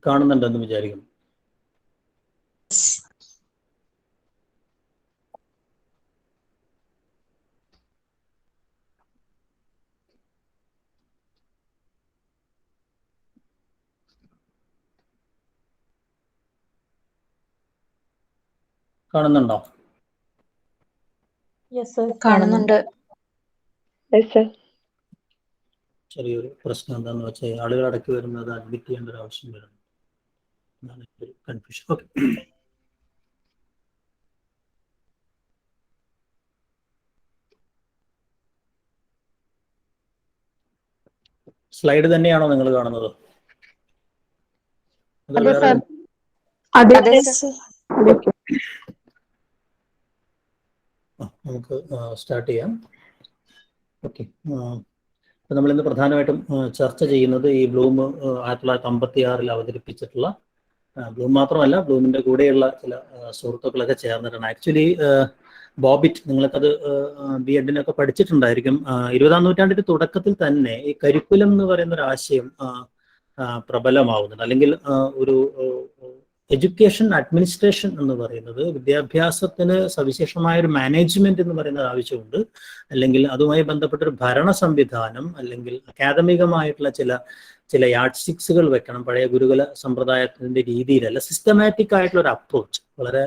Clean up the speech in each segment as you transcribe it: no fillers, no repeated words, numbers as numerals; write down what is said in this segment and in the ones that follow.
കാണുന്നുണ്ടെന്ന് വിചാരിക്കുന്നു. കാണുന്നുണ്ടോ? കാണുന്നുണ്ട്. ചെറിയൊരു പ്രശ്നം എന്താണെന്ന് വെച്ചാൽ ആളുകൾ ഇടയ്ക്ക് വരുന്നത് അഡ്മിറ്റ് ചെയ്യേണ്ട ഒരു ആവശ്യം വരുന്നു. അതാണ് ഒരു കൺഫ്യൂഷൻ. ഓക്കെ, സ്ലൈഡ് തന്നെയാണോ നിങ്ങൾ കാണുന്നത്? നമുക്ക് സ്റ്റാർട്ട് ചെയ്യാം. ഓക്കെ, അപ്പോൾ നമ്മളിന്ന് പ്രധാനമായിട്ടും ചർച്ച ചെയ്യുന്നത് ഈ ബ്ലൂം 1956 അവതരിപ്പിച്ചിട്ടുള്ള, ബ്ലൂം മാത്രമല്ല ബ്ലൂമിൻ്റെ കൂടെയുള്ള ചില സുഹൃത്തുക്കളൊക്കെ ചേർന്നിട്ടാണ്. ആക്ച്വലി ബോബിറ്റ്, നിങ്ങൾക്കത് BEdനൊക്കെ പഠിച്ചിട്ടുണ്ടായിരിക്കും. 20-ാം നൂറ്റാണ്ടിൻ്റെ തുടക്കത്തിൽ തന്നെ ഈ കരിക്കുലം എന്ന് പറയുന്ന ഒരു ആശയം പ്രബലമാവുന്നുണ്ട്. അല്ലെങ്കിൽ ഒരു എഡ്യൂക്കേഷൻ അഡ്മിനിസ്ട്രേഷൻ എന്ന് പറയുന്നത് വിദ്യാഭ്യാസത്തിന് സവിശേഷമായ ഒരു മാനേജ്മെന്റ് എന്ന് പറയുന്നത് ആവശ്യമുണ്ട്. അല്ലെങ്കിൽ അതുമായി ബന്ധപ്പെട്ടൊരു ഭരണ സംവിധാനം, അല്ലെങ്കിൽ അക്കാദമികമായിട്ടുള്ള ചില യാഡ് സ്റ്റിക്സുകൾ വെക്കണം. പഴയ ഗുരുകുല സമ്പ്രദായത്തിൻ്റെ രീതിയിലല്ല, സിസ്റ്റമാറ്റിക് ആയിട്ടുള്ള ഒരു അപ്രോച്ച്, വളരെ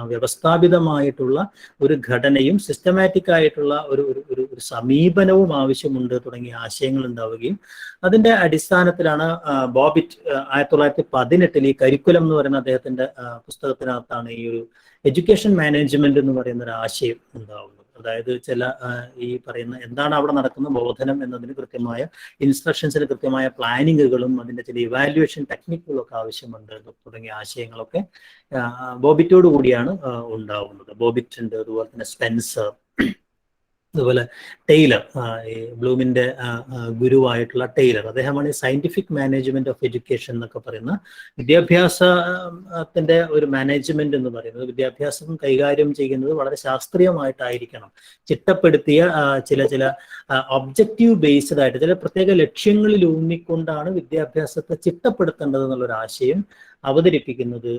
വ്യവസ്ഥാപിതമായിട്ടുള്ള ഒരു ഘടനയും സിസ്റ്റമാറ്റിക് ആയിട്ടുള്ള ഒരു സമീപനവും ആവശ്യമുണ്ട് തുടങ്ങിയ ആശയങ്ങൾ ഉണ്ടാവുകയും അതിൻ്റെ അടിസ്ഥാനത്തിലാണ് ബോബിറ്റ് 1918 ഈ കരിക്കുലം എന്ന് പറയുന്ന അദ്ദേഹത്തിൻ്റെ പുസ്തകത്തിനകത്താണ് ഈ ഒരു എഡ്യൂക്കേഷൻ മാനേജ്മെന്റ് എന്ന് പറയുന്ന ഒരു ആശയം ഉണ്ടാവുന്നത്. അതായത് ഈ പറയുന്ന എന്താണ് അവിടെ നടക്കുന്ന ബോധനം എന്നതിന് കൃത്യമായ ഇൻസ്ട്രക്ഷൻസിന് കൃത്യമായ പ്ലാനിങ്ങുകളും അതിൻ്റെ ചില ഇവാലുവേഷൻ ടെക്നിക്കുകളും ഒക്കെ ആവശ്യമുണ്ട് തുടങ്ങിയ ആശയങ്ങളൊക്കെ ബോബിറ്റോട് കൂടിയാണ് ഉണ്ടാവുന്നത്. ബോബിറ്റ് ഉണ്ട്, അതുപോലെ തന്നെ സ്പെൻസർ, അതുപോലെ ടൈലർ, ഈ ബ്ലൂമിൻ്റെ ഗുരുവായിട്ടുള്ള ടൈലർ, അദ്ദേഹമാണ് ഈ സയന്റിഫിക് മാനേജ്മെന്റ് ഓഫ് എഡ്യൂക്കേഷൻ എന്നൊക്കെ പറയുന്ന വിദ്യാഭ്യാസത്തിൻ്റെ ഒരു മാനേജ്മെന്റ് എന്ന് പറയുന്നത്. വിദ്യാഭ്യാസം കൈകാര്യം ചെയ്യുന്നത് വളരെ ശാസ്ത്രീയമായിട്ടായിരിക്കണം, ചിട്ടപ്പെടുത്തിയ ചില ഒബ്ജക്റ്റീവ് ബേസ്ഡ് ആയിട്ട് ചില പ്രത്യേക ലക്ഷ്യങ്ങളിൽ ഊന്നിക്കൊണ്ടാണ് വിദ്യാഭ്യാസത്തെ ചിട്ടപ്പെടുത്തേണ്ടത് എന്നുള്ളൊരു ആശയം അവതരിപ്പിക്കുന്നത്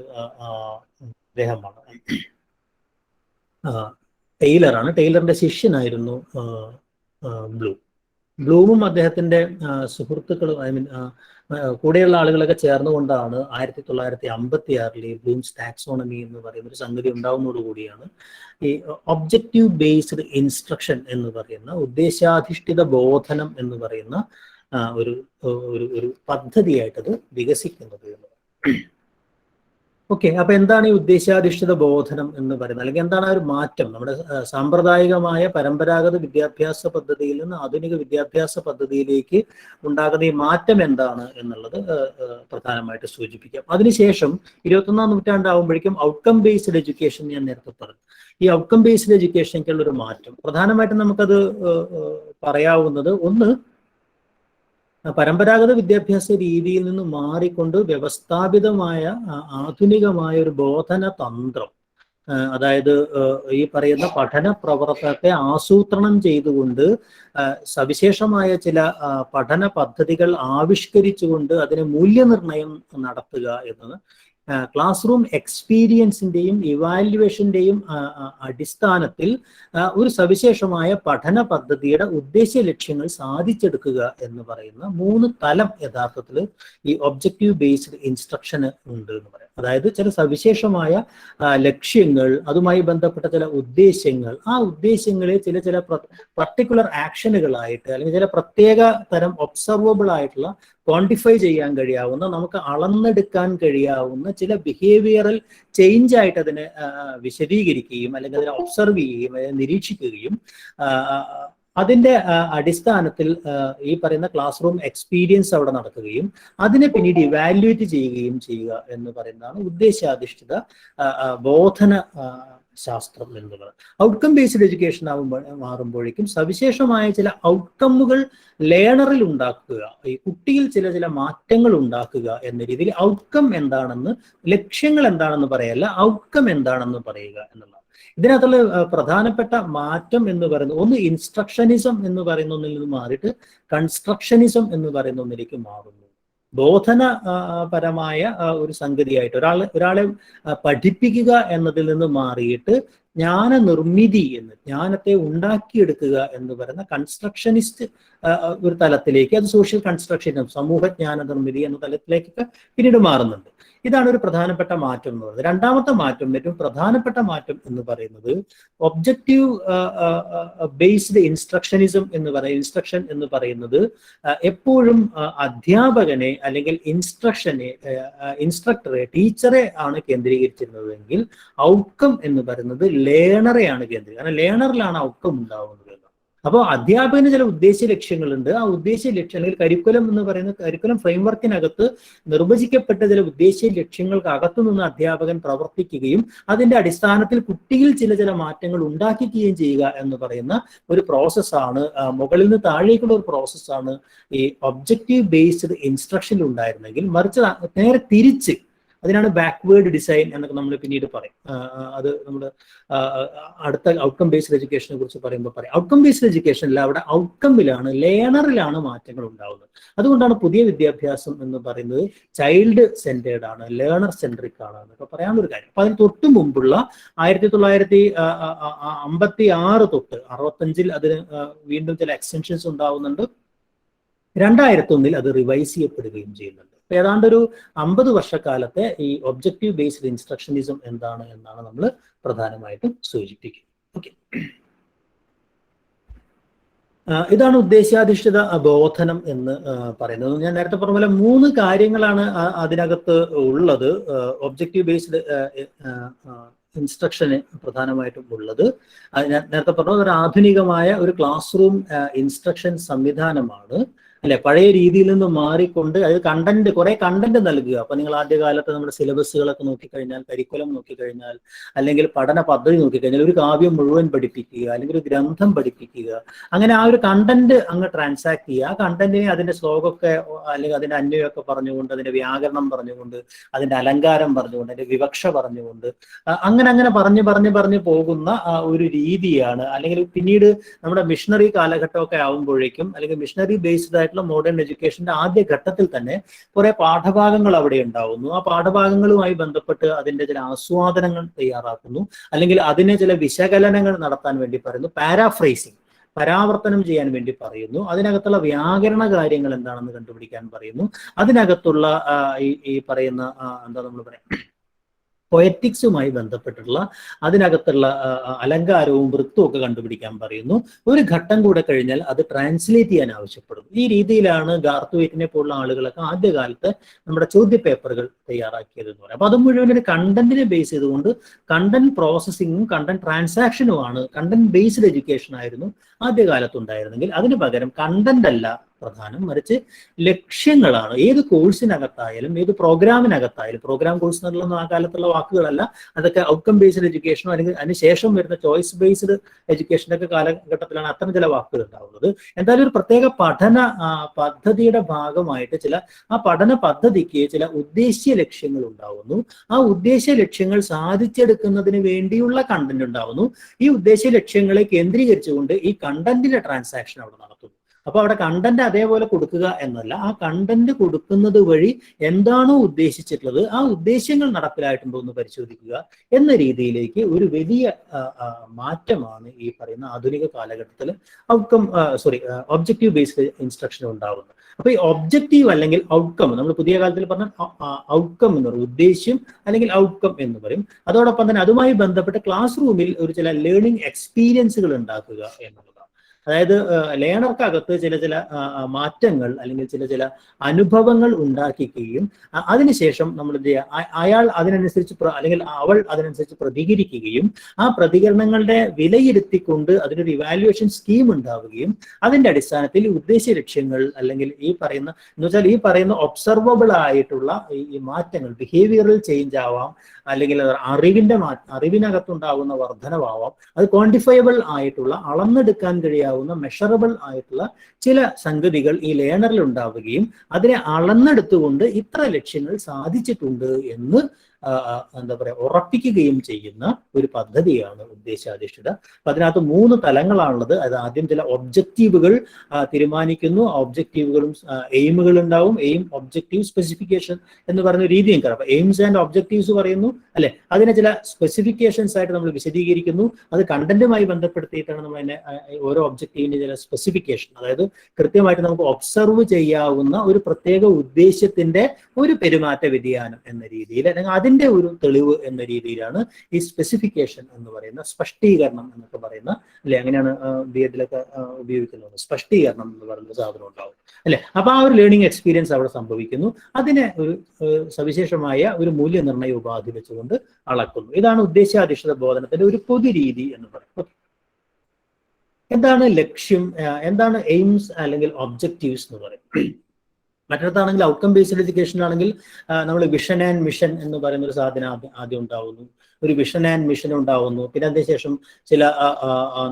അദ്ദേഹമാണ്. ടൈലറാണ്. ടൈലറിന്റെ ശിഷ്യനായിരുന്നു ബ്ലൂമും അദ്ദേഹത്തിന്റെ സുഹൃത്തുക്കളും, കൂടെയുള്ള ആളുകളൊക്കെ ചേർന്നുകൊണ്ടാണ് 1956 ബ്ലൂംസ് ടാക്സോണമി എന്ന് പറയുന്ന ഒരു സംഗതി ഉണ്ടാവുന്നതോടുകൂടിയാണ് ഈ ഒബ്ജക്റ്റീവ് ബേസ്ഡ് ഇൻസ്ട്രക്ഷൻ എന്ന് പറയുന്ന, ഉദ്ദേശാധിഷ്ഠിത ബോധനം എന്ന് പറയുന്ന ഒരു പദ്ധതിയായിട്ടത് വികസിക്കുന്നത്. ഓക്കെ, അപ്പൊ എന്താണ് ഈ ഉദ്ദേശാധിഷ്ഠിത ബോധനം എന്ന് പറയുന്നത്, അല്ലെങ്കിൽ എന്താണ് ആ ഒരു മാറ്റം? നമ്മുടെ സാമ്പ്രദായികമായ പരമ്പരാഗത വിദ്യാഭ്യാസ പദ്ധതിയിൽ നിന്ന് ആധുനിക വിദ്യാഭ്യാസ പദ്ധതിയിലേക്ക് ഉണ്ടാകുന്ന ഈ മാറ്റം എന്താണ് എന്നുള്ളത് പ്രധാനമായിട്ട് സൂചിപ്പിക്കാം. അതിനുശേഷം 21-ാം നൂറ്റാണ്ടാവുമ്പോഴേക്കും ഔട്ട്കം ബേസ്ഡ് എഡ്യൂക്കേഷൻ, ഞാൻ നേരത്തെ പറഞ്ഞു, ഈ ഔട്ട്കം ബേസ്ഡ് എഡ്യൂക്കേഷനിലേക്കുള്ള ഒരു മാറ്റം പ്രധാനമായിട്ടും നമുക്കത് പറയാവുന്നത്, ഒന്ന്, പരമ്പരാഗത വിദ്യാഭ്യാസ രീതിയിൽ നിന്ന് മാറിക്കൊണ്ട് വ്യവസ്ഥാപിതമായ ആധുനികമായ ഒരു ബോധന തന്ത്രം, അതായത് ഈ പറയുന്ന പഠന പ്രവർത്തനത്തെ ആസൂത്രണം ചെയ്തുകൊണ്ട് സവിശേഷമായ ചില പഠന പദ്ധതികൾ ആവിഷ്കരിച്ചുകൊണ്ട് അതിന് മൂല്യനിർണ്ണയം നടത്തുക എന്നത് ക്ലാസ് റൂം എക്സ്പീരിയൻസിൻ്റെയും ഇവാലുവേഷൻ്റെയും അടിസ്ഥാനത്തിൽ ഒരു സവിശേഷമായ പഠന പദ്ധതിയുടെ ഉദ്ദേശ ലക്ഷ്യങ്ങൾ സാധിച്ചെടുക്കുക എന്ന് പറയുന്ന 3 തലം യഥാർത്ഥത്തിൽ ഈ ഒബ്ജക്റ്റീവ് ബേസ്ഡ് ഇൻസ്ട്രക്ഷന് ഉണ്ട് എന്ന് പറയാം. അതായത് ചില സവിശേഷമായ ലക്ഷ്യങ്ങൾ, അതുമായി ബന്ധപ്പെട്ട ചില ഉദ്ദേശങ്ങൾ, ആ ഉദ്ദേശങ്ങളെ ചില പർട്ടിക്കുലർ ആക്ഷനുകളായിട്ട്, അല്ലെങ്കിൽ ചില പ്രത്യേക തരം ഒബ്സർവബിൾ ആയിട്ടുള്ള, ക്വാണ്ടിഫൈ ചെയ്യാൻ കഴിയാവുന്ന, നമുക്ക് അളന്നെടുക്കാൻ കഴിയാവുന്ന ചില ബിഹേവിയറൽ ചേഞ്ച് ആയിട്ട് അതിനെ വിശദീകരിക്കുകയും അല്ലെങ്കിൽ അതിനെ ഒബ്സർവ് ചെയ്യുകയും നിരീക്ഷിക്കുകയും അതിൻ്റെ അടിസ്ഥാനത്തിൽ ഈ പറയുന്ന ക്ലാസ് റൂം എക്സ്പീരിയൻസ് അവിടെ നടക്കുകയും അതിനെ പിന്നീട് ഇവാലുവേറ്റ് ചെയ്യുകയും ചെയ്യുക എന്ന് പറയുന്നതാണ് ഉദ്ദേശാധിഷ്ഠിത ബോധന ശാസ്ത്രം എന്നുള്ളത്. ഔട്ട്കം ബേസ്ഡ് എഡ്യൂക്കേഷൻ മാറുമ്പോഴേക്കും സവിശേഷമായ ചില ഔട്ട്കമ്മുകൾ ലേണറിൽ ഉണ്ടാക്കുക, ഈ കുട്ടിയിൽ ചില മാറ്റങ്ങൾ ഉണ്ടാക്കുക എന്ന രീതിയിൽ ഔട്ട്കം എന്താണെന്ന്, ലക്ഷ്യങ്ങൾ എന്താണെന്ന് പറയല്ല, ഔട്ട്കം എന്താണെന്ന് പറയുക എന്നുള്ളതാണ്. ഇതിനകത്തുള്ള പ്രധാനപ്പെട്ട മാറ്റം എന്ന് പറയുന്നത്, ഒന്ന് ഇൻസ്ട്രക്ഷനിസം എന്ന് പറയുന്ന ഒന്നിൽ നിന്ന് മാറിയിട്ട് കൺസ്ട്രക്ഷനിസം എന്ന് പറയുന്ന ഒന്നിലേക്ക് മാറുന്നു. ബോധന പരമായ ഒരു സംഗതിയായിട്ട് ഒരാളെ പഠിപ്പിക്കുക എന്നതിൽ നിന്ന് മാറിയിട്ട് ജ്ഞാന നിർമ്മിതി എന്ന്, ജ്ഞാനത്തെ ഉണ്ടാക്കിയെടുക്കുക എന്ന് പറയുന്ന കൺസ്ട്രക്ഷനിസ്റ്റ് ഒരു തലത്തിലേക്ക്, അത് സോഷ്യൽ കൺസ്ട്രക്ഷൻ, സമൂഹ ജ്ഞാന നിർമ്മിതി എന്ന തലത്തിലേക്കൊക്കെ പിന്നീട് മാറുന്നുണ്ട്. ഇതാണ് ഒരു പ്രധാനപ്പെട്ട മാറ്റം എന്ന് പറയുന്നത്. രണ്ടാമത്തെ മാറ്റം, ഏറ്റവും പ്രധാനപ്പെട്ട മാറ്റം എന്ന് പറയുന്നത് ഒബ്ജക്റ്റീവ് ബേസ്ഡ് ഇൻസ്ട്രക്ഷൻ എന്ന് പറയുന്നത് എപ്പോഴും അധ്യാപകനെ അല്ലെങ്കിൽ ഇൻസ്ട്രക്ടറെ, ടീച്ചറെ ആണ് കേന്ദ്രീകരിച്ചിരുന്നതെങ്കിൽ ഔട്ട്കം എന്ന് പറയുന്നത് ലേണറെയാണ് കേന്ദ്രീകരിക്കുന്നത്. കാരണം ലേണറിലാണ് ഔട്ട്കം ഉണ്ടാവുന്നത്. അപ്പോൾ അധ്യാപകന് ചില ഉദ്ദേശ ലക്ഷ്യങ്ങളുണ്ട്. ആ ഉദ്ദേശ ലക്ഷ്യം അല്ലെങ്കിൽ കരിക്കുലം എന്ന് പറയുന്ന കരിക്കുലം ഫ്രെയിംവർക്കിനകത്ത് നിർവചിക്കപ്പെട്ട ചില ഉദ്ദേശ ലക്ഷ്യങ്ങൾക്ക് അകത്തു നിന്ന് അധ്യാപകൻ പ്രവർത്തിക്കുകയും അതിന്റെ അടിസ്ഥാനത്തിൽ കുട്ടിയിൽ ചില മാറ്റങ്ങൾ ഉണ്ടാക്കിക്കുകയും ചെയ്യുക എന്ന് പറയുന്ന ഒരു പ്രോസസ്സാണ്, മുകളിൽ നിന്ന് താഴേക്കുള്ള ഒരു പ്രോസസ്സാണ് ഈ ഒബ്ജക്റ്റീവ് ബേസ്ഡ് ഇൻസ്ട്രക്ഷനിൽ ഉണ്ടായിരുന്നെങ്കിൽ, മറിച്ച് നേരെ തിരിച്ച്, അതിനാണ് ബാക്ക്വേർഡ് ഡിസൈൻ എന്നൊക്കെ നമ്മൾ പിന്നീട് പറയും. അത് നമ്മൾ അടുത്ത ഔട്ട്കം ബേസ്ഡ് എഡ്യൂക്കേഷനെ കുറിച്ച് പറയുമ്പോൾ പറയും. ഔട്ട്കം ബേസ്ഡ് എഡ്യൂക്കേഷനിൽ അവിടെ ഔട്ട്കമ്മിലാണ്, ലേണറിലാണ് മാറ്റങ്ങൾ ഉണ്ടാവുന്നത്. അതുകൊണ്ടാണ് പുതിയ വിദ്യാഭ്യാസം എന്ന് പറയുന്നത് ചൈൽഡ് സെന്റേർഡ് ആണ്, ലേണർ സെൻട്രിക് ആണ് എന്നൊക്കെ പറയാവുന്ന ഒരു കാര്യം. അപ്പൊ അതിന് തൊട്ട് മുമ്പുള്ള 1956 തൊട്ട് 65 അതിന് വീണ്ടും ചില എക്സ്റ്റൻഷൻസ് ഉണ്ടാവുന്നുണ്ട്. 2001 അത് റിവൈസ് ചെയ്യപ്പെടുകയും ചെയ്യുന്നുണ്ട്. ഏതാണ്ട് ഒരു 50 വർഷക്കാലത്തെ ഈ ഒബ്ജക്റ്റീവ് ബേസ്ഡ് ഇൻസ്ട്രക്ഷനിസം എന്താണ് എന്നാണ് നമ്മൾ പ്രധാനമായിട്ടും സൂചിപ്പിക്കുന്നത്. ഓക്കെ, ഇതാണ് ഉദ്ദേശ്യാധിഷ്ഠിത ബോധനം എന്ന് പറയുന്നത്. ഞാൻ നേരത്തെ പറഞ്ഞ പോലെ 3 കാര്യങ്ങളാണ് അതിനകത്ത് ഉള്ളത്. ഒബ്ജക്റ്റീവ് ബേസ്ഡ് ഇൻസ്ട്രക്ഷന് പ്രധാനമായിട്ടും ഉള്ളത്. ഞാൻ നേരത്തെ പറഞ്ഞത് ഒരു ആധുനികമായ ഒരു ക്ലാസ് റൂം ഇൻസ്ട്രക്ഷൻ സംവിധാനമാണ്, അല്ലെ? പഴയ രീതിയിൽ നിന്ന് മാറിക്കൊണ്ട് അത് കുറെ കണ്ടന്റ് നൽകുക. അപ്പൊ നിങ്ങൾ ആദ്യകാലത്ത് നമ്മുടെ സിലബസുകളൊക്കെ നോക്കിക്കഴിഞ്ഞാൽ, കരിക്കുലം നോക്കിക്കഴിഞ്ഞാൽ, അല്ലെങ്കിൽ പഠന പദ്ധതി നോക്കിക്കഴിഞ്ഞാൽ ഒരു കാവ്യം മുഴുവൻ പഠിപ്പിക്കുക, അല്ലെങ്കിൽ ഒരു ഗ്രന്ഥം പഠിപ്പിക്കുക, അങ്ങനെ ആ ഒരു കണ്ടന്റ് അങ്ങ് ട്രാൻസാക്ട് ചെയ്യുക. ആ കണ്ടന്റിനെ അതിന്റെ ശ്ലോകമൊക്കെ അല്ലെങ്കിൽ അതിന്റെ അന്വയമൊക്കെ പറഞ്ഞുകൊണ്ട്, അതിന്റെ വ്യാകരണം പറഞ്ഞുകൊണ്ട്, അതിന്റെ അലങ്കാരം പറഞ്ഞുകൊണ്ട്, അതിന്റെ വിവക്ഷ പറഞ്ഞുകൊണ്ട്, അങ്ങനെ പറഞ്ഞു പോകുന്ന ഒരു രീതിയാണ്. അല്ലെങ്കിൽ പിന്നീട് നമ്മുടെ മിഷണറി കാലഘട്ടമൊക്കെ ആവുമ്പോഴേക്കും, അല്ലെങ്കിൽ മിഷണറി ബേസ്ഡ് ആയിട്ടുള്ള മോഡേൺ എഡ്യൂക്കേഷന്റെ ആദ്യ ഘട്ടത്തിൽ തന്നെ കുറെ പാഠഭാഗങ്ങൾ അവിടെ ഉണ്ടാവുന്നു. ആ പാഠഭാഗങ്ങളുമായി ബന്ധപ്പെട്ട് അതിന്റെ ചില ആസ്വാദനങ്ങൾ തയ്യാറാക്കുന്നു, അല്ലെങ്കിൽ അതിനെ ചില വിശകലനങ്ങൾ നടത്താൻ വേണ്ടി പറയുന്നു. പാരാഫ്രേസിങ്, പരാവർത്തനം ചെയ്യാൻ വേണ്ടി പറയുന്നു. അതിനകത്തുള്ള വ്യാകരണ കാര്യങ്ങൾ എന്താണെന്ന് കണ്ടുപിടിക്കാൻ പറയുന്നു. അതിനകത്തുള്ള ഈ പറയുന്ന എന്താ നമ്മൾ പറയാം, പൊയറ്റിക്സുമായി ബന്ധപ്പെട്ടുള്ള അതിനകത്തുള്ള അലങ്കാരവും വൃത്തവും ഒക്കെ കണ്ടുപിടിക്കാൻ പറയുന്നു. ഒരു ഘട്ടം കൂടെ കഴിഞ്ഞാൽ അത് ട്രാൻസ്ലേറ്റ് ചെയ്യാൻ ആവശ്യപ്പെടുന്നു. ഈ രീതിയിലാണ് ഗാർത്തുവൈറ്റിനെ പോലുള്ള ആളുകളൊക്കെ ആദ്യകാലത്ത് നമ്മുടെ ചോദ്യ പേപ്പറുകൾ തയ്യാറാക്കിയത് എന്ന് പറയാം. അപ്പൊ അത് മുഴുവൻ ഒരു കണ്ടന്റിനെ ബേസ് ചെയ്തുകൊണ്ട് കണ്ടന്റ് പ്രോസസ്സിങ്ങും കണ്ടന്റ് ട്രാൻസാക്ഷനുമാണ്, കണ്ടന്റ് ബേസ്ഡ് എഡ്യൂക്കേഷൻ ആയിരുന്നു ആദ്യകാലത്ത് ഉണ്ടായിരുന്നെങ്കിൽ, അതിന് പകരം കണ്ടന്റ് അല്ല പ്രധാനം, മറിച്ച് ലക്ഷ്യങ്ങളാണ്. ഏത് കോഴ്സിനകത്തായാലും, ഏത് പ്രോഗ്രാമിനകത്തായാലും, പ്രോഗ്രാം കോഴ്സ് എന്നുള്ള ആ കാലത്തുള്ള വാക്കുകളല്ല, അതൊക്കെ ഔട്ട്കം ബേസ്ഡ് എഡ്യൂക്കേഷനോ അല്ലെങ്കിൽ അതിനുശേഷം വരുന്ന ചോയ്സ് ബേസ്ഡ് എഡ്യൂക്കേഷൻ്റെ ഒക്കെ കാലഘട്ടത്തിലാണ് അത്തരം ചില വാക്കുകൾ ഉണ്ടാവുന്നത്. എന്തായാലും ഒരു പ്രത്യേക പഠന പദ്ധതിയുടെ ഭാഗമായിട്ട് ആ പഠന പദ്ധതിക്ക് ചില ഉദ്ദേശ്യ ലക്ഷ്യങ്ങൾ ഉണ്ടാവുന്നു. ആ ഉദ്ദേശ്യ ലക്ഷ്യങ്ങൾ സാധിച്ചെടുക്കുന്നതിന് വേണ്ടിയുള്ള കണ്ടന്റ് ഉണ്ടാവുന്നു. ഈ ഉദ്ദേശ്യ ലക്ഷ്യങ്ങളെ കേന്ദ്രീകരിച്ചുകൊണ്ട് ഈ കണ്ടന്റിന്റെ ട്രാൻസാക്ഷൻ അവിടെ നടത്തുന്നു. അപ്പൊ അവിടെ കണ്ടന്റ് അതേപോലെ കൊടുക്കുക എന്നല്ല, ആ കണ്ടന്റ് കൊടുക്കുന്നത് വഴി എന്താണോ ഉദ്ദേശിച്ചിട്ടുള്ളത് ആ ഉദ്ദേശ്യങ്ങൾ നടപ്പിലായിട്ടുണ്ടോ എന്ന് പരിശോധിക്കുക എന്ന രീതിയിലേക്ക് ഒരു വലിയ മാറ്റമാണ് ഈ പറയുന്ന ആധുനിക കാലഘട്ടത്തിൽ ഒബ്ജക്റ്റീവ് ബേസ്ഡ് ഇൻസ്ട്രക്ഷൻ ഉണ്ടാവുന്നത്. അപ്പൊ ഈ ഒബ്ജക്റ്റീവ് അല്ലെങ്കിൽ ഔട്ട്കം, നമ്മൾ പുതിയ കാലത്തിൽ പറഞ്ഞ ഔട്ട്കം എന്ന് പറയും, ഉദ്ദേശ്യം അല്ലെങ്കിൽ ഔട്ട്കം എന്ന് പറയും. അതോടൊപ്പം തന്നെ അതുമായി ബന്ധപ്പെട്ട് ക്ലാസ് റൂമിൽ ഒരു ചില ലേണിംഗ് എക്സ്പീരിയൻസുകൾ ഉണ്ടാക്കുക എന്നുള്ളതാണ്. അതായത് ലേണർക്കകത്ത് ചില മാറ്റങ്ങൾ അല്ലെങ്കിൽ ചില അനുഭവങ്ങൾ ഉണ്ടാക്കിക്കുകയും അതിനുശേഷം നമ്മൾ എന്ത് ചെയ്യുക, അയാൾ അതിനനുസരിച്ച് അല്ലെങ്കിൽ അവൾ അതിനനുസരിച്ച് പ്രതികരിക്കുകയും ആ പ്രതികരണങ്ങളുടെ വിലയിരുത്തിക്കൊണ്ട് അതിനൊരു ഇവാലുവേഷൻ സ്കീം ഉണ്ടാവുകയും അതിന്റെ അടിസ്ഥാനത്തിൽ ഉദ്ദേശ്യ ലക്ഷ്യങ്ങൾ അല്ലെങ്കിൽ ഈ പറയുന്ന ഒബ്സർവബിൾ ആയിട്ടുള്ള ഈ മാറ്റങ്ങൾ, ബിഹേവിയറൽ ചേഞ്ച് ആവാം, അല്ലെങ്കിൽ അറിവിനകത്തുണ്ടാകുന്ന വർധനവാവാം, അത് ക്വാണ്ടിഫയബിൾ ആയിട്ടുള്ള അളന്നെടുക്കാൻ കഴിയാവുന്ന മെഷറബിൾ ആയിട്ടുള്ള ചില സംഗതികൾ ഈ ലേണറിൽ ഉണ്ടാവുകയും അതിനെ അളന്നെടുത്തുകൊണ്ട് ഇത്ര ലക്ഷ്യങ്ങൾ സാധിച്ചിട്ടുണ്ട് എന്ന് എന്താ പറയുക ഉറപ്പിക്കുകയും ചെയ്യുന്ന ഒരു പദ്ധതിയാണ് ഉദ്ദേശാധിഷ്ഠിത. അപ്പൊ അതിനകത്ത് 3 തലങ്ങളാണുള്ളത്. അത് ആദ്യം ചില ഒബ്ജക്റ്റീവുകൾ തീരുമാനിക്കുന്നു. ഒബ്ജക്റ്റീവുകളും എയിമുകൾ ഉണ്ടാവും. എയിം, ഒബ്ജക്റ്റീവ്, സ്പെസിഫിക്കേഷൻ എന്ന് പറയുന്ന രീതിയും കാണാം. അപ്പൊ എയിംസ് ആൻഡ് ഒബ്ജക്റ്റീവ്സ് പറയുന്നു അല്ലെ, അതിനെ ചില സ്പെസിഫിക്കേഷൻസ് ആയിട്ട് നമ്മൾ വിശദീകരിക്കുന്നു. അത് കണ്ടന്റുമായി ബന്ധപ്പെടുത്തിയിട്ടാണ് നമ്മൾ അതിനെ ഓരോ ഒബ്ജക്റ്റീവിന്റെ ചില സ്പെസിഫിക്കേഷൻ, അതായത് കൃത്യമായിട്ട് നമുക്ക് ഒബ്സർവ് ചെയ്യാവുന്ന ഒരു പ്രത്യേക ഉദ്ദേശ്യത്തിന്റെ ഒരു പെരുമാറ്റ വ്യതിയാനം എന്ന രീതിയിൽ, അല്ലെങ്കിൽ അതിന്റെ ഒരു തെളിവ് എന്ന രീതിയിലാണ് ഈ സ്പെസിഫിക്കേഷൻ എന്ന് പറയുന്ന, സ്പഷ്ടീകരണം എന്നൊക്കെ പറയുന്ന അല്ലെ, അങ്ങനെയാണ് ബി.എഡിലൊക്കെ ഉപയോഗിക്കുന്നത്. സ്പഷ്ടീകരണം എന്ന് പറയുന്ന സാധനം ഉണ്ടാവും അല്ലെ. അപ്പൊ ആ ഒരു ലേണിംഗ് എക്സ്പീരിയൻസ് അവിടെ സംഭവിക്കുന്നു. അതിനെ ഒരു സവിശേഷമായ ഒരു മൂല്യനിർണ്ണയ ഉപാധി വെച്ചുകൊണ്ട് അളക്കുന്നു. ഇതാണ് ഉദ്ദേശ്യാധിഷ്ഠിത ബോധനത്തിന്റെ ഒരു പൊതു രീതി എന്ന് പറയുന്നത്. എന്താണ് ലക്ഷ്യം, എന്താണ് എയിംസ് അല്ലെങ്കിൽ ഒബ്ജക്റ്റീവ്സ് എന്ന് പറയും. മറ്റിടത്താണെങ്കിൽ ഔട്ട്കം ബേസ്ഡ് എഡ്യൂക്കേഷനിലാണെങ്കിൽ നമ്മൾ വിഷൻ ആൻഡ് മിഷൻ എന്ന് പറയുന്ന ഒരു സാധനം ആദ്യം ഉണ്ടാവുന്നു. ഒരു വിഷൻ ആൻഡ് മിഷൻ ഉണ്ടാവുന്നു. പിന്നെ അതിനുശേഷം ചില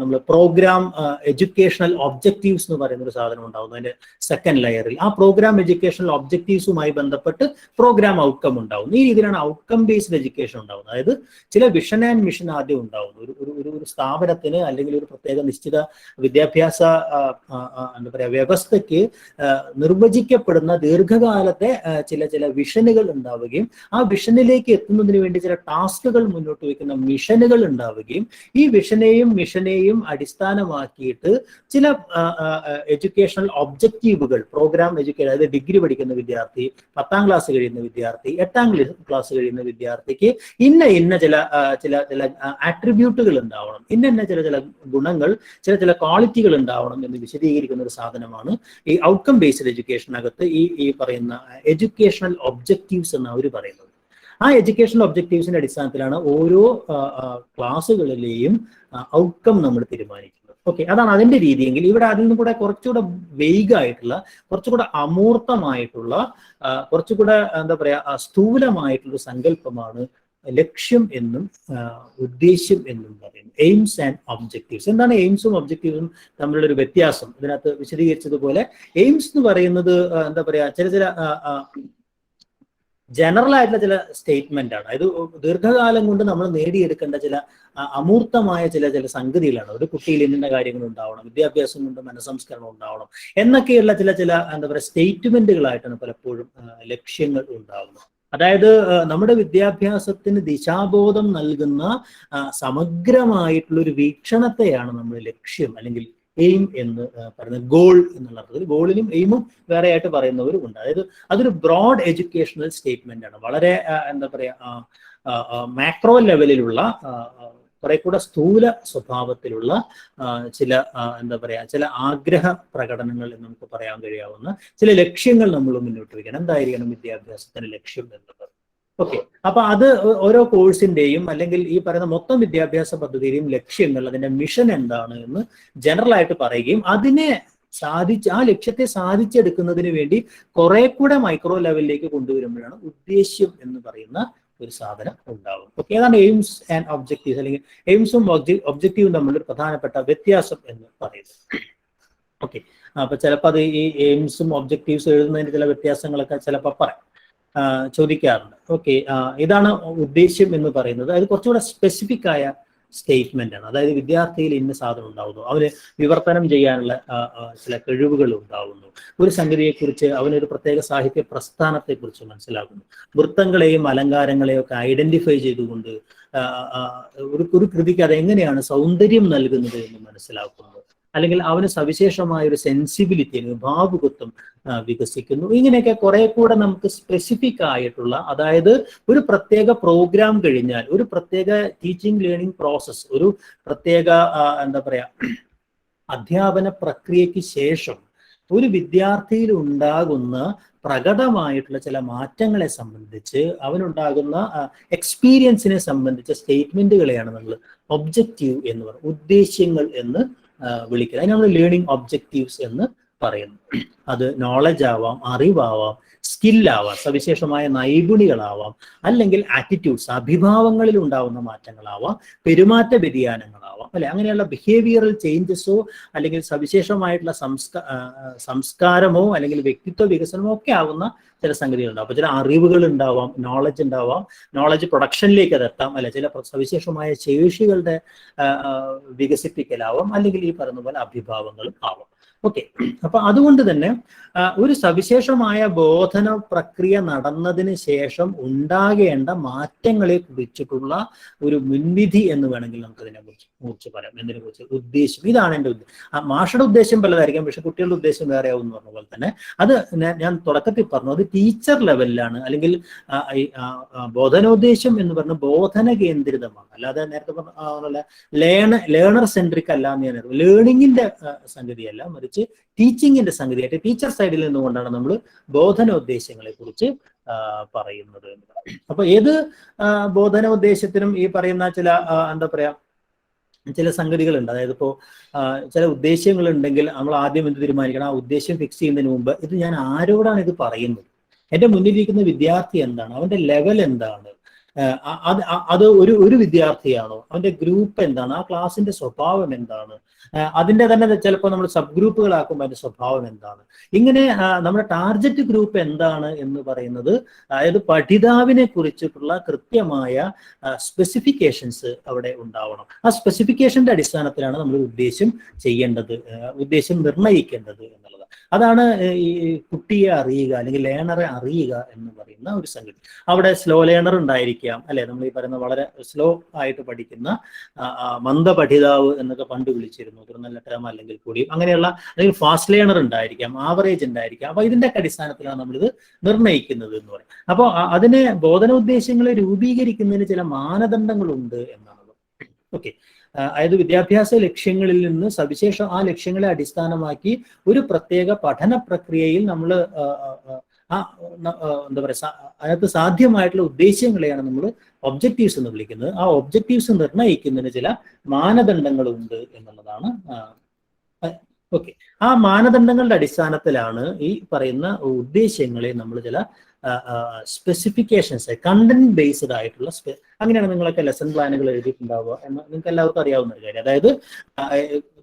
നമ്മൾ പ്രോഗ്രാം എഡ്യൂക്കേഷണൽ ഒബ്ജക്റ്റീവ്സ് എന്ന് പറയുന്ന ഒരു സാധനം ഉണ്ടാവുന്നു അതിന്റെ സെക്കൻഡ് ലെയറിൽ. ആ പ്രോഗ്രാം എഡ്യൂക്കേഷണൽ ഒബ്ജക്റ്റീവ്സുമായി ബന്ധപ്പെട്ട് പ്രോഗ്രാം ഔട്ട്കം ഉണ്ടാവുന്നു. ഈ രീതിയിലാണ് ഔട്ട്കം ബേസ്ഡ് എഡ്യൂക്കേഷൻ ഉണ്ടാവുന്നത്. അതായത് ചില വിഷൻ ആൻഡ് മിഷൻ ആദ്യം ഉണ്ടാവുന്നു. ഒരു സ്ഥാപനത്തിന് അല്ലെങ്കിൽ ഒരു പ്രത്യേക നിശ്ചിത വിദ്യാഭ്യാസ എന്താ പറയുക വ്യവസ്ഥയ്ക്ക് നിർവചിക്കപ്പെടുന്ന ദീർഘകാലത്തെ ചില വിഷനുകൾ ഉണ്ടാവുകയും ആ വിഷനിലേക്ക് എത്തുന്നതിന് വേണ്ടി ചില ടാസ്കുകൾ മുന്നോട്ട് വയ്ക്കുന്ന മിഷനുകൾ ഉണ്ടാവുകയും ഈ വിഷനെയും മിഷനെയും അടിസ്ഥാനമാക്കിയിട്ട് ചില എഡ്യൂക്കേഷണൽ ഒബ്ജക്റ്റീവുകൾ, പ്രോഗ്രാം എഡ്യൂക്കേഷൻ, അതായത് ഡിഗ്രി പഠിക്കുന്ന വിദ്യാർത്ഥി, 10ാം ക്ലാസ് കഴിയുന്ന വിദ്യാർത്ഥി, 8ാം ക്ലാസ് കഴിയുന്ന വിദ്യാർത്ഥിക്ക് ഇന്ന ചില ആട്രിബ്യൂട്ടുകൾ ഉണ്ടാവണം, ചില ഗുണങ്ങൾ, ചില ക്വാളിറ്റികൾ ഉണ്ടാവണം എന്ന് വിശദീകരിക്കുന്ന ഒരു സാധനമാണ് ഈ ഔട്ട്കം ബേസ്ഡ് എഡ്യൂക്കേഷനകത്ത് ഈ പറയുന്ന എഡ്യൂക്കേഷണൽ ഒബ്ജക്റ്റീവ്സ് എന്ന് അവർ പറയുന്നത്. ആ എഡ്യൂക്കേഷണൽ ഒബ്ജക്റ്റീവ്സിന്റെ അടിസ്ഥാനത്തിലാണ് ഓരോ ക്ലാസ്സുകളിലെയും ഔട്ട്കം നമ്മൾ തീരുമാനിക്കുന്നത്. ഓക്കെ, അതാണ് അതിന്റെ രീതിയെങ്കിൽ ഇവിടെ അതിൽ നിന്നും കൂടെ കുറച്ചുകൂടെ വെയ്ഗായിട്ടുള്ള, കുറച്ചുകൂടെ അമൂർത്തമായിട്ടുള്ള, കുറച്ചുകൂടെ എന്താ പറയാ സ്ഥൂലമായിട്ടുള്ള സങ്കല്പമാണ് ലക്ഷ്യം എന്നും ഉദ്ദേശ്യം എന്നും പറയുന്നത്. AIIMS and objectives. എന്താണ് എയിംസും ഒബ്ജക്റ്റീവ്സും തമ്മിലുള്ള ഒരു വ്യത്യാസം ഇതിനകത്ത് വിശദീകരിച്ചതുപോലെ, എയിംസ് എന്ന് പറയുന്നത് എന്താ പറയാ ചില ജനറൽ ആയിട്ടുള്ള ചില സ്റ്റേറ്റ്മെന്റ് ആണ്. അതായത് ദീർഘകാലം കൊണ്ട് നമ്മൾ നേടിയെടുക്കേണ്ട ചില അമൂർത്തമായ ചില സംഗതികളാണ്. ഒരു കുട്ടിയിൽ ഇന്ന കാര്യങ്ങൾ ഉണ്ടാവണം, വിദ്യാഭ്യാസം കൊണ്ട് മനസ്സംസ്കരണം ഉണ്ടാവണം എന്നൊക്കെയുള്ള ചില എന്താ പറയുക സ്റ്റേറ്റ്മെന്റുകളായിട്ടാണ് പലപ്പോഴും ലക്ഷ്യങ്ങൾ ഉണ്ടാവുന്നത്. അതായത് നമ്മുടെ വിദ്യാഭ്യാസത്തിന് ദിശാബോധം നൽകുന്ന സമഗ്രമായിട്ടുള്ള ഒരു വീക്ഷണത്തെയാണ് നമ്മൾ ലക്ഷ്യം അല്ലെങ്കിൽ എയിം എന്ന് പറയുന്നത്. ഗോൾ എന്നുള്ള അർത്ഥത്തിൽ ഗോളിനും എയിമും വേറെ ആയിട്ട് പറയുന്നവരും ഉണ്ട്. അതായത് അതൊരു ബ്രോഡ് എഡ്യൂക്കേഷണൽ സ്റ്റേറ്റ്മെന്റ് ആണ്. വളരെ എന്താ പറയുക മാക്രോ ലെവലിലുള്ള കുറെ കൂടെ സ്ഥൂല സ്വഭാവത്തിലുള്ള ചില എന്താ പറയാ ചില ആഗ്രഹ പ്രകടനങ്ങൾ എന്ന് നമുക്ക് പറയാൻ കഴിയാവുന്ന ചില ലക്ഷ്യങ്ങൾ നമ്മൾ മുന്നോട്ട് വയ്ക്കണം. എന്തായിരിക്കണം വിദ്യാഭ്യാസത്തിന്റെ ലക്ഷ്യം എന്നത്? ഓക്കെ, അപ്പൊ അത് ഓരോ കോഴ്സിന്റെയും അല്ലെങ്കിൽ ഈ പറയുന്ന മൊത്തം വിദ്യാഭ്യാസ പദ്ധതിയുടെയും ലക്ഷ്യങ്ങൾ, അതിന്റെ മിഷൻ എന്താണ് എന്ന് ജനറൽ ആയിട്ട് പറയുകയും അതിനെ ആ ലക്ഷ്യത്തെ സാധിച്ചെടുക്കുന്നതിന് വേണ്ടി കുറെ കൂടെ മൈക്രോ ലെവലിലേക്ക് കൊണ്ടുവരുമ്പോഴാണ് ഉദ്ദേശ്യം എന്ന് പറയുന്ന ഒരു സാധനം ഉണ്ടാവും. ഓക്കെ, അതാണ് എയിംസ് ആൻഡ് ഒബ്ജക്റ്റീവ്സ് അല്ലെങ്കിൽ എയിംസും ഒബ്ജക്റ്റീവും തമ്മിലൊരു പ്രധാനപ്പെട്ട വ്യത്യാസം എന്ന് പറയുന്നത്. ഓക്കെ, അപ്പൊ ചിലപ്പോൾ അത് ഈ എയിംസും ഒബ്ജക്റ്റീവ്സും എഴുതുന്നതിന് ചില വ്യത്യാസങ്ങളൊക്കെ ചിലപ്പോൾ ചോദിക്കാറുണ്ട്. ഓക്കെ, ഇതാണ് ഉദ്ദേശ്യം എന്ന് പറയുന്നത്. അത് കുറച്ചുകൂടെ സ്പെസിഫിക് ആയ സ്റ്റേറ്റ്മെന്റ് ആണ്. അതായത് വിദ്യാർത്ഥിയിൽ ഇന്ന സാധനം ഉണ്ടാവുന്നു, അവന് വിവർത്തനം ചെയ്യാനുള്ള ചില കഴിവുകൾ ഉണ്ടാവുന്നു, ഒരു സംഗതിയെക്കുറിച്ച് അവനൊരു പ്രത്യേക സാഹിത്യ പ്രസ്ഥാനത്തെക്കുറിച്ച് മനസ്സിലാക്കുന്നു, വൃത്തങ്ങളെയും അലങ്കാരങ്ങളെയും ഒക്കെ ഐഡന്റിഫൈ ചെയ്തുകൊണ്ട് ഒരു കൃതിക്ക് അതെങ്ങനെയാണ് സൗന്ദര്യം നൽകുന്നത് എന്ന് മനസ്സിലാക്കുന്നു, അല്ലെങ്കിൽ അവന് സവിശേഷമായ ഒരു സെൻസിബിലിറ്റി, ഭാവുകത്വം വികസിക്കുന്നു. ഇങ്ങനെയൊക്കെ കുറെ കൂടെ നമുക്ക് സ്പെസിഫിക് ആയിട്ടുള്ള, അതായത് ഒരു പ്രത്യേക പ്രോഗ്രാം കഴിഞ്ഞാൽ, ഒരു പ്രത്യേക ടീച്ചിങ് ലേണിംഗ് പ്രോസസ്, ഒരു പ്രത്യേക എന്താ പറയാ അധ്യാപന പ്രക്രിയയ്ക്ക് ശേഷം ഒരു വിദ്യാർത്ഥിയിൽ ഉണ്ടാകുന്ന പ്രകടമായിട്ടുള്ള ചില മാറ്റങ്ങളെ സംബന്ധിച്ച്, അവനുണ്ടാകുന്ന എക്സ്പീരിയൻസിനെ സംബന്ധിച്ച സ്റ്റേറ്റ്മെന്റുകളെയാണ് നമ്മൾ ഒബ്ജക്റ്റീവ് എന്ന് പറയുന്നത്, ഉദ്ദേശ്യങ്ങൾ എന്ന് വിളിക്കുന്നത്. അതിന് നമ്മൾ ലേണിംഗ് ഒബ്ജക്റ്റീവ്സ് എന്ന് പറയുന്നു. അത് നോളജ് ആവാം, അറിവാവാം, സ്കില്ലാവാം, സവിശേഷമായ നൈപുണികളാവാം, അല്ലെങ്കിൽ ആറ്റിറ്റ്യൂഡ്സ്, അഭിഭാവങ്ങളിൽ ഉണ്ടാവുന്ന മാറ്റങ്ങളാവാം, പെരുമാറ്റ വ്യതിയാനങ്ങളാവാം, അല്ലെ, അങ്ങനെയുള്ള ബിഹേവിയറൽ ചേഞ്ചസോ അല്ലെങ്കിൽ സവിശേഷമായിട്ടുള്ള സംസ്കാരമോ അല്ലെങ്കിൽ വ്യക്തിത്വ വികസനമോ ഒക്കെ ആവുന്ന ചില സംഗതികളുണ്ടാവും. അപ്പൊ ചില അറിവുകൾ ഉണ്ടാവാം, നോളജ് ഉണ്ടാവാം, നോളജ് പ്രൊഡക്ഷനിലേക്ക് അതെത്താം, അല്ലെ, ചില സവിശേഷമായ ശേഷികളുടെ വികസിപ്പിക്കലാവാം, അല്ലെങ്കിൽ ഈ പറയുന്ന പോലെ അഭിഭാവങ്ങളും ആവാം. ഓക്കെ, അപ്പൊ അതുകൊണ്ട് തന്നെ ഒരു സവിശേഷമായ ബോധന പ്രക്രിയ നടന്നതിന് ശേഷം ഉണ്ടാകേണ്ട മാറ്റങ്ങളെ കുറിച്ചിട്ടുള്ള ഒരു മുൻവിധി എന്ന് വേണമെങ്കിൽ നമുക്ക് ഇതിനെ കുറിച്ച് പറയാം. എന്തിനെ കുറിച്ച്? ഉദ്ദേശം. ഇതാണ് എൻ്റെ ഉദ്ദേശം. മാഷയുടെ ഉദ്ദേശം പലതായിരിക്കും, പക്ഷെ കുട്ടികളുടെ ഉദ്ദേശം വേറെ ആവും എന്ന് പറഞ്ഞ പോലെ തന്നെ അത് ഞാൻ തുടക്കത്തിൽ പറഞ്ഞു, അത് ടീച്ചർ ലെവലിലാണ്, അല്ലെങ്കിൽ ബോധനോദ്ദേശം എന്ന് പറഞ്ഞ ബോധന കേന്ദ്രിതമാണ്, അല്ലാതെ നേരത്തെ പറഞ്ഞ ലേണർ സെൻട്രിക് അല്ല എന്ന് ഞാൻ അറിയാം. ലേണിങ്ങിന്റെ സംഗതിയല്ല, മറിച്ച് ടീച്ചിങ്ങിന്റെ സംഗതിയായിട്ട് ടീച്ചർ സൈഡിൽ നിന്നുകൊണ്ടാണ് നമ്മൾ ബോധനോദ്ദേശങ്ങളെ കുറിച്ച് പറയുന്നത്. അപ്പൊ ഏത് ബോധനോദ്ദേശത്തിനും ഈ പറയുന്ന ചില എന്താ പറയാ ചില സംഗതികളുണ്ട്. അതായത് ഇപ്പോൾ ചില ഉദ്ദേശ്യങ്ങൾ ഉണ്ടെങ്കിൽ നമ്മൾ ആദ്യം എന്ത് തീരുമാനിക്കണം? ആ ഉദ്ദേശ്യം ഫിക്സ് ചെയ്യുന്നതിന് മുമ്പ് ഇത് ഞാൻ ആരോടാണ് ഇത് പറയുന്നത്, എൻ്റെ മുന്നിലിരിക്കുന്ന വിദ്യാർത്ഥി എന്താണ്, അവന്റെ ലെവൽ എന്താണ്, അത് ഒരു വിദ്യാർത്ഥിയാണോ, അവന്റെ ഗ്രൂപ്പ് എന്താണ്, ആ ക്ലാസിന്റെ സ്വഭാവം എന്താണ്, അതിന്റെ തന്നെ ചിലപ്പോൾ നമ്മൾ സബ് ഗ്രൂപ്പുകളാക്കുമ്പോൾ അതിന്റെ സ്വഭാവം എന്താണ്, ഇങ്ങനെ നമ്മുടെ ടാർഗറ്റ് ഗ്രൂപ്പ് എന്താണ് എന്ന് പറയുന്നത്, അതായത് പഠിതാവിനെ കുറിച്ചിട്ടുള്ള കൃത്യമായ സ്പെസിഫിക്കേഷൻസ് അവിടെ ഉണ്ടാവണം. ആ സ്പെസിഫിക്കേഷന്റെ അടിസ്ഥാനത്തിലാണ് നമ്മൾ ഉദ്ദേശം ചെയ്യേണ്ടത്, ഉദ്ദേശം നിർണ്ണയിക്കേണ്ടത് എന്നുള്ളത്. അതാണ് ഈ കുട്ടിയെ അറിയുക അല്ലെങ്കിൽ ലേണറെ അറിയുക എന്ന് പറയുന്ന ഒരു സംഗതി. അവിടെ സ്ലോ ലേണർ ഉണ്ടായിരിക്കാം, അല്ലെ, നമ്മൾ ഈ പറയുന്ന വളരെ സ്ലോ ആയിട്ട് പഠിക്കുന്ന മന്ദപഠിതാവ് എന്നൊക്കെ പണ്ട് വിളിച്ചിരുന്നു, ഒരു നല്ല ടേം അല്ലെങ്കിൽ കൂടി. അങ്ങനെയുള്ള അല്ലെങ്കിൽ ഫാസ്റ്റ് ലേണർ ഉണ്ടായിരിക്കാം, ആവറേജ് ഉണ്ടായിരിക്കാം. അപ്പൊ ഇതിന്റെ അടിസ്ഥാനത്തിലാണ് നമ്മളിത് നിർണ്ണയിക്കുന്നത് എന്ന് പറയും. അപ്പോൾ അതിന് ബോധനോദ്ദേശങ്ങളെ രൂപീകരിക്കുന്നതിന് ചില മാനദണ്ഡങ്ങളുണ്ട് എന്നാണ്. ഓക്കെ, അതായത് വിദ്യാഭ്യാസ ലക്ഷ്യങ്ങളിൽ നിന്ന് സവിശേഷം ആ ലക്ഷ്യങ്ങളെ അടിസ്ഥാനമാക്കി ഒരു പ്രത്യേക പഠന പ്രക്രിയയിൽ നമ്മൾ എന്താ പറയുക, അതിനകത്ത് സാധ്യമായിട്ടുള്ള ഉദ്ദേശ്യങ്ങളെയാണ് നമ്മൾ ഒബ്ജക്റ്റീവ്സ് എന്ന് വിളിക്കുന്നത്. ആ ഒബ്ജക്റ്റീവ്സ് നിർണ്ണയിക്കുന്നതിന് ചില മാനദണ്ഡങ്ങളുണ്ട് എന്നുള്ളതാണ്. ഓക്കെ, ആ മാനദണ്ഡങ്ങളുടെ അടിസ്ഥാനത്തിലാണ് ഈ പറയുന്ന ഉദ്ദേശ്യങ്ങളെ നമ്മൾ ചില സ്പെസിഫിക്കേഷൻസ്, കണ്ടന്റ് ബേസ്ഡ് ആയിട്ടുള്ള അങ്ങനെയാണ് നിങ്ങളൊക്കെ ലെസൺ പ്ലാനുകൾ എഴുതിയിട്ടുണ്ടാവുക എന്ന് നിങ്ങൾക്ക് എല്ലാവർക്കും അറിയാവുന്ന ഒരു കാര്യം. അതായത്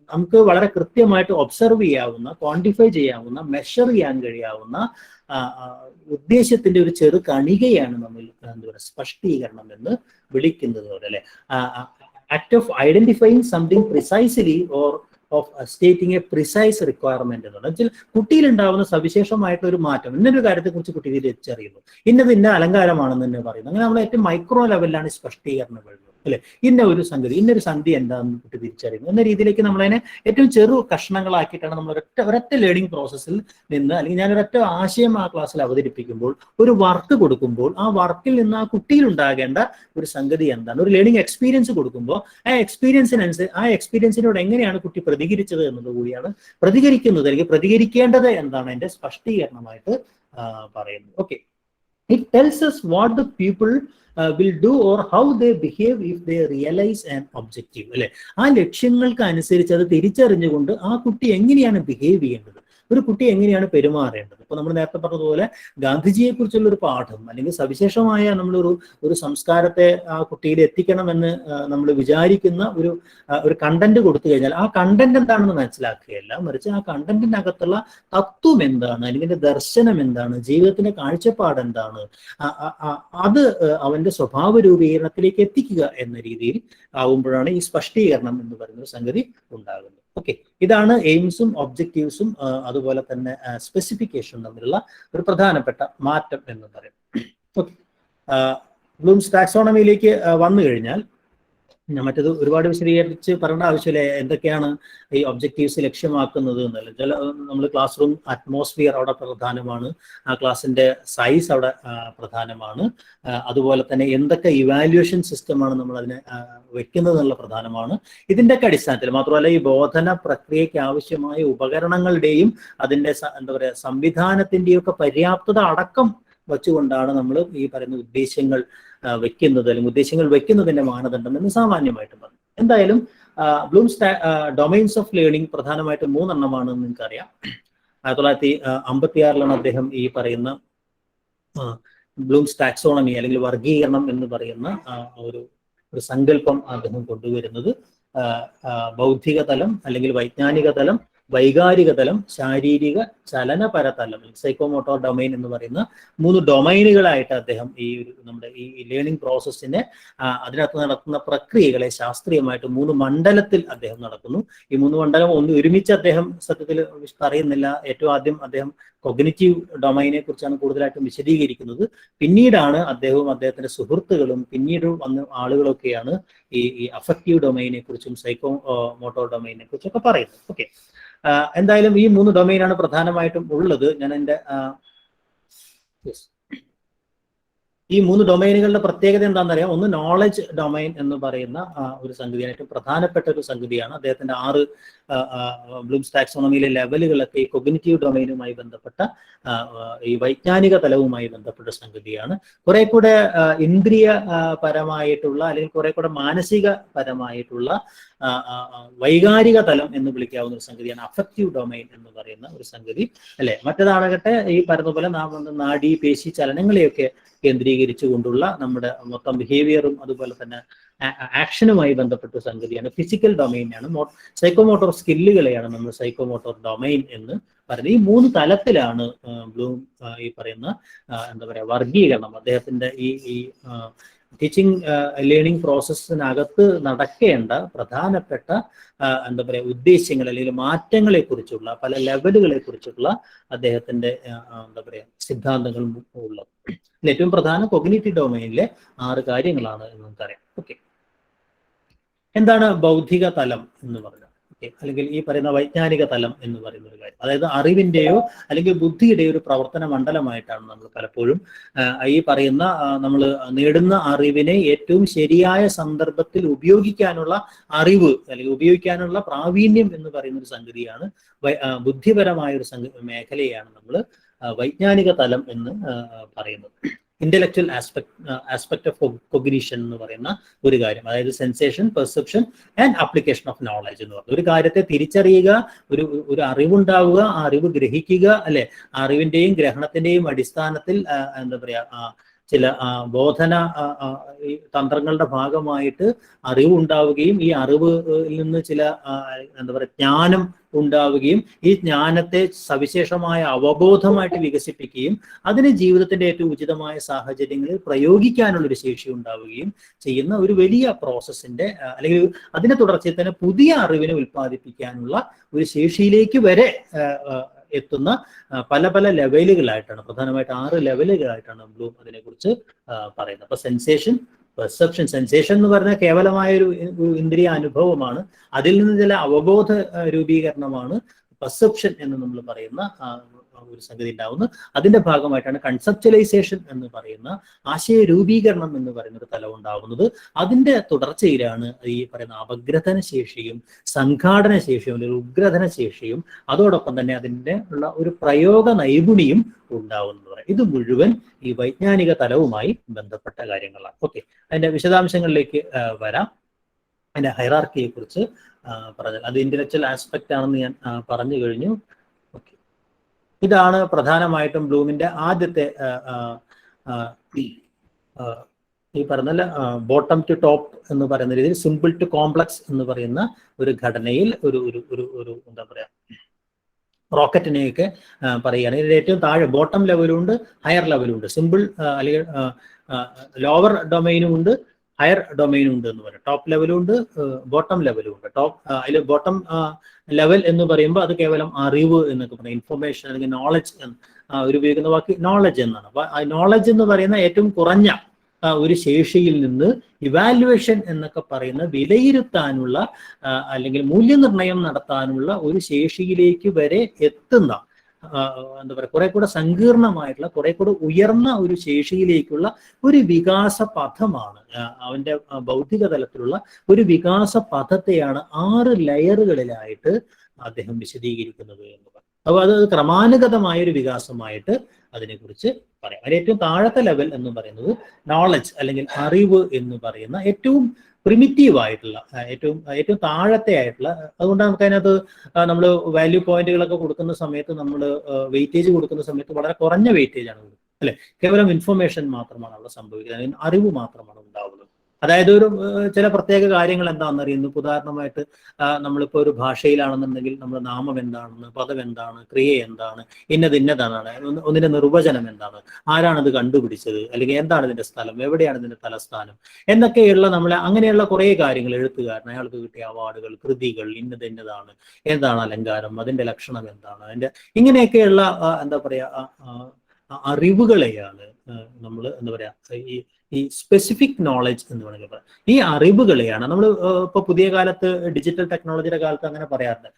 നമുക്ക് വളരെ കൃത്യമായിട്ട് ഒബ്സർവ് ചെയ്യാവുന്ന, ക്വാണ്ടിഫൈ ചെയ്യാവുന്ന, മെഷർ ചെയ്യാൻ കഴിയാവുന്ന ഉദ്ദേശ്യത്തിന്റെ ഒരു ചെറു കണികയാണ് നമ്മൾ എന്താ പറയുക സ്പഷ്ടീകരണം എന്ന് വിളിക്കുന്നത്. അല്ലെ, act of identifying something precisely or of stating A precise requirement എന്ന് പറഞ്ഞാൽ കുട്ടിയിലുണ്ടാവുന്ന സവിശേഷമായിട്ടുള്ള ഒരു മാറ്റം, ഇന്നൊരു കാര്യത്തെക്കുറിച്ച് കുട്ടി തിരിച്ചറിയുന്നു, ഇന്ന അലങ്കാരമാണെന്ന് തന്നെ പറയുന്നു. അങ്ങനെ നമ്മൾ ഏറ്റവും മൈക്രോ ലെവലിലാണ് സ്പഷ്ടീകരണം വരുന്നത്. അല്ലെ, ഇന്നൊരു സന്ധി എന്താണെന്ന് കുട്ടി തിരിച്ചറിയുന്നു എന്ന രീതിയിലേക്ക് നമ്മളതിനെ ഏറ്റവും ചെറു കഷ്ണങ്ങളാക്കിയിട്ടാണ് നമ്മൾ ഒരൊറ്റ ലേണിംഗ് പ്രോസസ്സിൽ നിന്ന്, അല്ലെങ്കിൽ ഞാൻ ഒരൊറ്റ ആശയം ആ ക്ലാസ്സിൽ അവതരിപ്പിക്കുമ്പോൾ, ഒരു വർക്ക് കൊടുക്കുമ്പോൾ ആ വർക്കിൽ നിന്ന് ആ കുട്ടിയിൽ ഉണ്ടാകേണ്ട ഒരു സംഗതി എന്താണ്, ഒരു ലേണിംഗ് എക്സ്പീരിയൻസ് കൊടുക്കുമ്പോൾ ആ എക്സ്പീരിയൻസിനോട് എങ്ങനെയാണ് കുട്ടി പ്രതികരിച്ചത് എന്നത് കൂടിയാണ് പ്രതികരിക്കുന്നത്, അല്ലെങ്കിൽ പ്രതികരിക്കേണ്ടത് എന്താണ് എൻ്റെ സ്പഷ്ടീകരണമായിട്ട് പറയുന്നത്. Okay, it tells us what the people will do or how they behave if they realize an objective. അല്ലെ, ആ ലക്ഷ്യങ്ങൾക്ക് അനുസരിച്ച് അത് തിരിച്ചറിഞ്ഞുകൊണ്ട് ആ കുട്ടി എങ്ങനെയാണ് ബിഹേവ് ചെയ്യേണ്ടത്, ഒരു കുട്ടി എങ്ങനെയാണ് പെരുമാറേണ്ടത്. ഇപ്പൊ നമ്മൾ നേരത്തെ പറഞ്ഞതുപോലെ ഗാന്ധിജിയെ കുറിച്ചുള്ള ഒരു പാഠം അല്ലെങ്കിൽ സവിശേഷമായ നമ്മളൊരു സംസ്കാരത്തെ ആ കുട്ടിയിൽ എത്തിക്കണമെന്ന് നമ്മൾ വിചാരിക്കുന്ന ഒരു കണ്ടന്റ് കൊടുത്തു കഴിഞ്ഞാൽ ആ കണ്ടന്റ് എന്താണെന്ന് മനസ്സിലാക്കുകയല്ല, മറിച്ച് ആ കണ്ടന്റിനകത്തുള്ള തത്വം എന്താണ്, അല്ലെങ്കിൽ ദർശനം എന്താണ്, ജീവിതത്തിന്റെ കാഴ്ചപ്പാട് എന്താണ്, അത് അവന്റെ സ്വഭാവ രൂപീകരണത്തിലേക്ക് എത്തിക്കുക എന്ന രീതിയിൽ ആവുമ്പോഴാണ് ഈ സ്പഷ്ടീകരണം എന്ന് പറയുന്ന സംഗതി ഉണ്ടാകുന്നത്. ഓക്കെ, ഇതാണ് എയിംസും ഒബ്ജക്റ്റീവ്സും അതുപോലെ തന്നെ സ്പെസിഫിക്കേഷനും തമ്മിലുള്ള ഒരു പ്രധാനപ്പെട്ട മാറ്റം എന്ന് പറയും. ഓക്കെ, ബ്ലൂംസ് ടാക്സോണമിയിലേക്ക് വന്നു കഴിഞ്ഞാൽ മറ്റത് ഒരുപാട് വിശദീകരിച്ച് പറയേണ്ട ആവശ്യമില്ല, എന്തൊക്കെയാണ് ഈ ഒബ്ജക്റ്റീവ്സ് ലക്ഷ്യമാക്കുന്നത് എന്നല്ല. നമ്മൾ ക്ലാസ് റൂം അറ്റ്മോസ്ഫിയർ അവിടെ പ്രധാനമാണ്, ആ ക്ലാസ്സിന്റെ സൈസ് അവിടെ പ്രധാനമാണ്, അതുപോലെ തന്നെ എന്തൊക്കെ ഇവാലുവേഷൻ സിസ്റ്റമാണ് നമ്മൾ അതിനെ വെക്കുന്നത് എന്നുള്ള പ്രധാനമാണ്. ഇതിൻ്റെയൊക്കെ അടിസ്ഥാനത്തിൽ മാത്രമല്ല ഈ ബോധന പ്രക്രിയയ്ക്ക് ആവശ്യമായ ഉപകരണങ്ങളുടെയും അതിൻ്റെ എന്താ പറയുക സംവിധാനത്തിൻ്റെയും ഒക്കെ പര്യാപ്തത അടക്കം വച്ചുകൊണ്ടാണ് നമ്മൾ ഈ പറയുന്ന ഉദ്ദേശ്യങ്ങൾ വെക്കുന്നത്, അല്ലെങ്കിൽ ഉദ്ദേശ്യങ്ങൾ വെക്കുന്നതിന്റെ മാനദണ്ഡം എന്ന് സാമാന്യമായിട്ട് പറഞ്ഞു. എന്തായാലും ബ്ലൂംസ് ഡൊമൈൻസ് ഓഫ് ലേണിംഗ് പ്രധാനമായിട്ടും 3 എണ്ണമാണെന്ന് നിങ്ങൾക്കറിയാം. 1956 അദ്ദേഹം ഈ പറയുന്ന ബ്ലൂംസ് ടാക്സോണമി അല്ലെങ്കിൽ വർഗീകരണം എന്ന് പറയുന്ന ഒരു സങ്കല്പം അദ്ദേഹം കൊണ്ടുവരുന്നത് ബൗദ്ധിക തലം അല്ലെങ്കിൽ വൈജ്ഞാനിക തലം, വൈകാരിക തലം, ശാരീരിക ചലനപര തലം, സൈക്കോമോട്ടോർ ഡൊമൈൻ എന്ന് പറയുന്ന 3 ഡൊമൈനുകളായിട്ട് അദ്ദേഹം ഈ നമ്മുടെ ഈ ലേണിംഗ് പ്രോസസ്സിനെ അതിനകത്ത് നടക്കുന്ന പ്രക്രിയകളെ ശാസ്ത്രീയമായിട്ട് 3 മണ്ഡലത്തിൽ അദ്ദേഹം നടക്കുന്നു. ഈ 3 മണ്ഡലം ഒരുമിച്ച് അദ്ദേഹം സത്യത്തിൽ പറയുന്നില്ല. ഏറ്റവും ആദ്യം അദ്ദേഹം കൊഗ്നിറ്റീവ് ഡൊമൈനെ കുറിച്ചാണ് കൂടുതലായിട്ടും വിശദീകരിക്കുന്നത്. പിന്നീടാണ് അദ്ദേഹവും അദ്ദേഹത്തിന്റെ സുഹൃത്തുക്കളും പിന്നീട് വന്ന ആളുകളൊക്കെയാണ് ഈ അഫക്റ്റീവ് ഡൊമൈനെ കുറിച്ചും സൈക്കോ മോട്ടോർ ഡൊമൈനെ കുറിച്ചും ഒക്കെ പറയുന്നത്. ഓക്കെ, എന്തായാലും ഈ 3 ഡൊമൈനാണ് പ്രധാനമായിട്ടും ഉള്ളത്. ഞാൻ എൻ്റെ ഈ 3 ഡൊമൈനുകളുടെ പ്രത്യേകത എന്താണെന്നറിയാം. ഒന്ന് നോളജ് ഡൊമൈൻ എന്ന് പറയുന്ന ഒരു സംഗതിയാണ്, ഏറ്റവും പ്രധാനപ്പെട്ട ഒരു സംഗതിയാണ്. അദ്ദേഹത്തിന്റെ 6 ബ്ലൂംസ് ടാക്സോണമിയിലെ ലെവലുകളൊക്കെ ഈ കൊഗ്നിറ്റീവ് ഡൊമൈനുമായി ബന്ധപ്പെട്ട ഈ വൈജ്ഞാനിക തലവുമായി ബന്ധപ്പെട്ട സംഗതിയാണ്. കുറെ കൂടെ ഇന്ദ്രിയ പരമായിട്ടുള്ള അല്ലെങ്കിൽ കുറെ കൂടെ മാനസിക പരമായിട്ടുള്ള വൈകാരിക തലം എന്ന് വിളിക്കാവുന്ന ഒരു സംഗതിയാണ് അഫക്റ്റീവ് ഡൊമൈൻ എന്ന് പറയുന്ന ഒരു സംഗതി, അല്ലെ. മറ്റേതാകട്ടെ ഈ പറഞ്ഞ പോലെ നാഡി പേശി ചലനങ്ങളെയൊക്കെ കേന്ദ്രീകരിച്ചു കൊണ്ടുള്ള നമ്മുടെ മൊത്തം ബിഹേവിയറും അതുപോലെ തന്നെ ആക്ഷനുമായി ബന്ധപ്പെട്ട സംഗതിയാണ്. ഫിസിക്കൽ ഡൊമൈനാണ്. സൈക്കോമോട്ടോർ സ്കില്ലുകളെയാണ് നമ്മൾ സൈക്കോമോട്ടോർ ഡൊമൈൻ എന്ന് പറയുന്നത്. ഈ 3 തലത്തിലാണ് ബ്ലൂം ഈ പറയുന്ന എന്താ പറയുക വർഗീകരണം അദ്ദേഹത്തിന്റെ ഈ ടീച്ചിങ് ലേണിംഗ് പ്രോസസ്സിനകത്ത് നടക്കേണ്ട പ്രധാനപ്പെട്ട എന്താ പറയുക ഉദ്ദേശ്യങ്ങൾ അല്ലെങ്കിൽ മാറ്റങ്ങളെ കുറിച്ചുള്ള പല ലെവലുകളെ കുറിച്ചുള്ള അദ്ദേഹത്തിന്റെ എന്താ പറയുക സിദ്ധാന്തങ്ങൾ ഉള്ളത്. ഏറ്റവും പ്രധാന കൊഗ്നിറ്റീവ് ഡൊമൈനിലെ 6 കാര്യങ്ങളാണ് എന്ന് നമുക്കറിയാം. ഓക്കെ, എന്താണ് ബൗദ്ധിക തലം എന്ന് പറഞ്ഞാൽ? ഓക്കെ, അല്ലെങ്കിൽ ഈ പറയുന്ന വൈജ്ഞാനിക തലം എന്ന് പറയുന്ന ഒരു കാര്യം, അതായത് അറിവിന്റെയോ അല്ലെങ്കിൽ ബുദ്ധിയുടെയോ ഒരു പ്രവർത്തന മണ്ഡലമായിട്ടാണ് നമ്മൾ പലപ്പോഴും ഈ പറയുന്ന നമ്മൾ നേടുന്ന അറിവിനെ ഏറ്റവും ശരിയായ സന്ദർഭത്തിൽ ഉപയോഗിക്കാനുള്ള അറിവ് അല്ലെങ്കിൽ ഉപയോഗിക്കാനുള്ള പ്രാവീണ്യം എന്ന് പറയുന്ന ഒരു സംഗതിയാണ്. ബുദ്ധിപരമായ ഒരു മേഖലയാണ് നമ്മൾ വൈജ്ഞാനിക തലം എന്ന് പറയുന്നത്. ഇന്റലക്ച്വൽ ആസ്പെക്ട് ഓഫ് കൊഗ്നിഷൻ എന്ന് പറയുന്ന ഒരു കാര്യം, അതായത് sensation, perception and application of knowledge എന്ന് പറയുന്നത്. ഒരു കാര്യത്തെ തിരിച്ചറിയുക, ഒരു അറിവുണ്ടാവുക, ആ അറിവ് ഗ്രഹിക്കുക, അല്ലെ. അറിവിന്റെയും ഗ്രഹണത്തിന്റെയും അടിസ്ഥാനത്തിൽ എന്താ പറയാ ചില ബോധന തന്ത്രങ്ങളുടെ ഭാഗമായിട്ട് അറിവ് ഉണ്ടാവുകയും ഈ അറിവിൽ നിന്ന് ചില എന്താ പറയുക ജ്ഞാനം ഉണ്ടാവുകയും ഈ ജ്ഞാനത്തെ സവിശേഷമായ അവബോധമായിട്ട് വികസിപ്പിക്കുകയും അതിന് ജീവിതത്തിന്റെ ഏറ്റവും ഉചിതമായ സാഹചര്യങ്ങളിൽ പ്രയോഗിക്കാനുള്ളൊരു ശേഷി ഉണ്ടാവുകയും ചെയ്യുന്ന ഒരു വലിയ പ്രോസസ്സിന്റെ അല്ലെങ്കിൽ അതിന്റെ തുടർച്ചയിൽ തന്നെ പുതിയ അറിവിനെ ഉൽപ്പാദിപ്പിക്കാനുള്ള ഒരു ശേഷിയിലേക്ക് വരെ എത്തുന്ന പല പല ലെവലുകളായിട്ടാണ്, പ്രധാനമായിട്ട് 6 ലെവലുകളായിട്ടാണ് ബ്ലൂം അതിനെക്കുറിച്ച് പറയുന്നത്. അപ്പൊ സെൻസേഷൻ, പെർസെപ്ഷൻ, സെൻസേഷൻ എന്ന് പറഞ്ഞാൽ കേവലമായ ഒരു ഇന്ദ്രിയ അനുഭവമാണ്. അതിൽ നിന്ന് ചില അവബോധ രൂപീകരണമാണ് പെർസെപ്ഷൻ എന്ന് നമ്മൾ പറയുന്ന ഒരു സംഗതി ഉണ്ടാവുന്നു. അതിന്റെ ഭാഗമായിട്ടാണ് കൺസെപ്ച്വലൈസേഷൻ എന്ന് പറയുന്ന ആശയ രൂപീകരണം എന്ന് പറയുന്ന ഒരു തലം ഉണ്ടാവുന്നത്. അതിന്റെ തുടർച്ചയിലാണ് ഈ പറയുന്ന അപഗ്രഥന ശേഷിയും സംഘാടന ശേഷിയും അല്ലെങ്കിൽ ഉഗ്രഥന ശേഷിയും അതോടൊപ്പം തന്നെ അതിൻ്റെ ഉള്ള ഒരു പ്രയോഗ നൈപുണിയും ഉണ്ടാവുന്നത്. ഇത് മുഴുവൻ ഈ വൈജ്ഞാനിക തലവുമായി ബന്ധപ്പെട്ട കാര്യങ്ങളാണ്. ഓക്കെ, അതിന്റെ വിശദാംശങ്ങളിലേക്ക് വരാം. അതിന്റെ ഹൈറാർക്കിയെ കുറിച്ച് പറഞ്ഞാൽ അത് ഇന്റലക്ച്വൽ ആസ്പെക്ട് ആണെന്ന് ഞാൻ പറഞ്ഞു കഴിഞ്ഞു. ഓക്കെ, ഇതാണ് പ്രധാനമായിട്ടും ബ്ലൂമിന്റെ ആദ്യത്തെ ഈ പറഞ്ഞ ബോട്ടം ടു ടോപ്പ് എന്ന് പറയുന്ന രീതിയിൽ സിമ്പിൾ ടു കോംപ്ലക്സ് എന്ന് പറയുന്ന ഒരു ഘടനയിൽ ഒരു എന്താ പറയാ റോക്കറ്റിനെയൊക്കെ പറയുകയാണ്. ഇതിൽ ഏറ്റവും താഴെ ബോട്ടം ലെവലും ഉണ്ട്, ഹയർ ലെവലും ഉണ്ട്. സിമ്പിൾ അല്ലെങ്കിൽ ലോവർ ഡൊമൈനും ഉണ്ട്, ഹയർ ഡൊമൈനും ഉണ്ട് എന്ന് പറയാം. ടോപ്പ് ലെവലും ഉണ്ട്, ബോട്ടം ലെവലും ഉണ്ട്. അതിൽ ബോട്ടം ലെവൽ എന്ന് പറയുമ്പോൾ അത് കേവലം അറിവ് എന്നൊക്കെ പറയാം, ഇൻഫർമേഷൻ അല്ലെങ്കിൽ നോളജ് ഒരു ഉപയോഗിക്കുന്ന വാക്ക് നോളജ് എന്നാണ്. അപ്പൊ നോളജ് എന്ന് പറയുന്ന ഏറ്റവും കുറഞ്ഞ ഒരു ശേഷിയിൽ നിന്ന് ഇവാലുവേഷൻ എന്നൊക്കെ പറയുന്ന വിലയിരുത്താനുള്ള അല്ലെങ്കിൽ മൂല്യനിർണ്ണയം നടത്താനുള്ള ഒരു ശേഷിയിലേക്ക് വരെ എത്തുന്ന എന്താ പറയുക കുറെ കൂടെ സങ്കീർണമായിട്ടുള്ള കുറെ കൂടെ ഉയർന്ന ഒരു ശേഷിയിലേക്കുള്ള ഒരു വികാസ പഥമാണ്. അവന്റെ ഭൗതിക തലത്തിലുള്ള ഒരു വികാസ പഥത്തെയാണ് 6 ലെയറുകളിലായിട്ട് അദ്ദേഹം വിശദീകരിക്കുന്നത് എന്ന് പറയും. അപ്പൊ അത് ക്രമാനുഗതമായ ഒരു വികാസമായിട്ട് അതിനെക്കുറിച്ച് പറയാം. അതിൽ ഏറ്റവും താഴത്തെ ലെവൽ എന്ന് പറയുന്നത് നോളജ് അല്ലെങ്കിൽ അറിവ് എന്ന് പറയുന്ന ഏറ്റവും പ്രിമിറ്റീവ് ആയിട്ടുള്ള ഏറ്റവും താഴത്തെ ആയിട്ടുള്ള, അതുകൊണ്ട് നമുക്ക് അതിനകത്ത് നമ്മൾ വാല്യൂ പോയിന്റുകളൊക്കെ കൊടുക്കുന്ന സമയത്ത് നമ്മൾ വെയിറ്റേജ് കൊടുക്കുന്ന സമയത്ത് വളരെ കുറഞ്ഞ വെയിറ്റേജ് ആണ് കൊടുക്കുന്നത്, അല്ലെ. കേവലം ഇൻഫർമേഷൻ മാത്രമാണ് അവിടെ സംഭവിക്കുന്നത്, അറിവ് മാത്രമാണ് ഉണ്ടാവുന്നത്. അതായത് ഒരു ചില പ്രത്യേക കാര്യങ്ങൾ എന്താണെന്നറിയുന്നു. ഉദാഹരണമായിട്ട് നമ്മളിപ്പോൾ ഒരു ഭാഷയിലാണെന്നുണ്ടെങ്കിൽ നമ്മൾ നാമം എന്താണെന്ന്, പദം എന്താണ്, ക്രിയ എന്താണ്, ഇന്നതാണ്, ഒന്നിന്റെ നിർവചനം എന്താണ്, ആരാണിത് കണ്ടുപിടിച്ചത്, അല്ലെങ്കിൽ എന്താണ് ഇതിന്റെ സ്ഥലം, എവിടെയാണ് ഇതിന്റെ തലസ്ഥാനം എന്നൊക്കെയുള്ള നമ്മളെ അങ്ങനെയുള്ള കുറേ കാര്യങ്ങൾ, എഴുത്തുകാരൻ അയാൾക്ക് കിട്ടിയ അവാർഡുകൾ, കൃതികൾ, ഇന്നതാണ്, എന്താണ് അലങ്കാരം, അതിന്റെ ലക്ഷണം എന്താണ്, അതിന്റെ ഇങ്ങനെയൊക്കെയുള്ള എന്താ പറയാ അറിവുകളെയാണ് നമ്മൾ എന്താ പറയാ ഈ സ്പെസിഫിക് നോളജ് എന്ന് വേണമെങ്കിൽ പറയാം. ഈ അറിവുകളെയാണ് നമ്മൾ ഇപ്പൊ പുതിയ കാലത്ത്, ഡിജിറ്റൽ ടെക്നോളജിയുടെ കാലത്ത് അങ്ങനെ പറയാറുണ്ട്.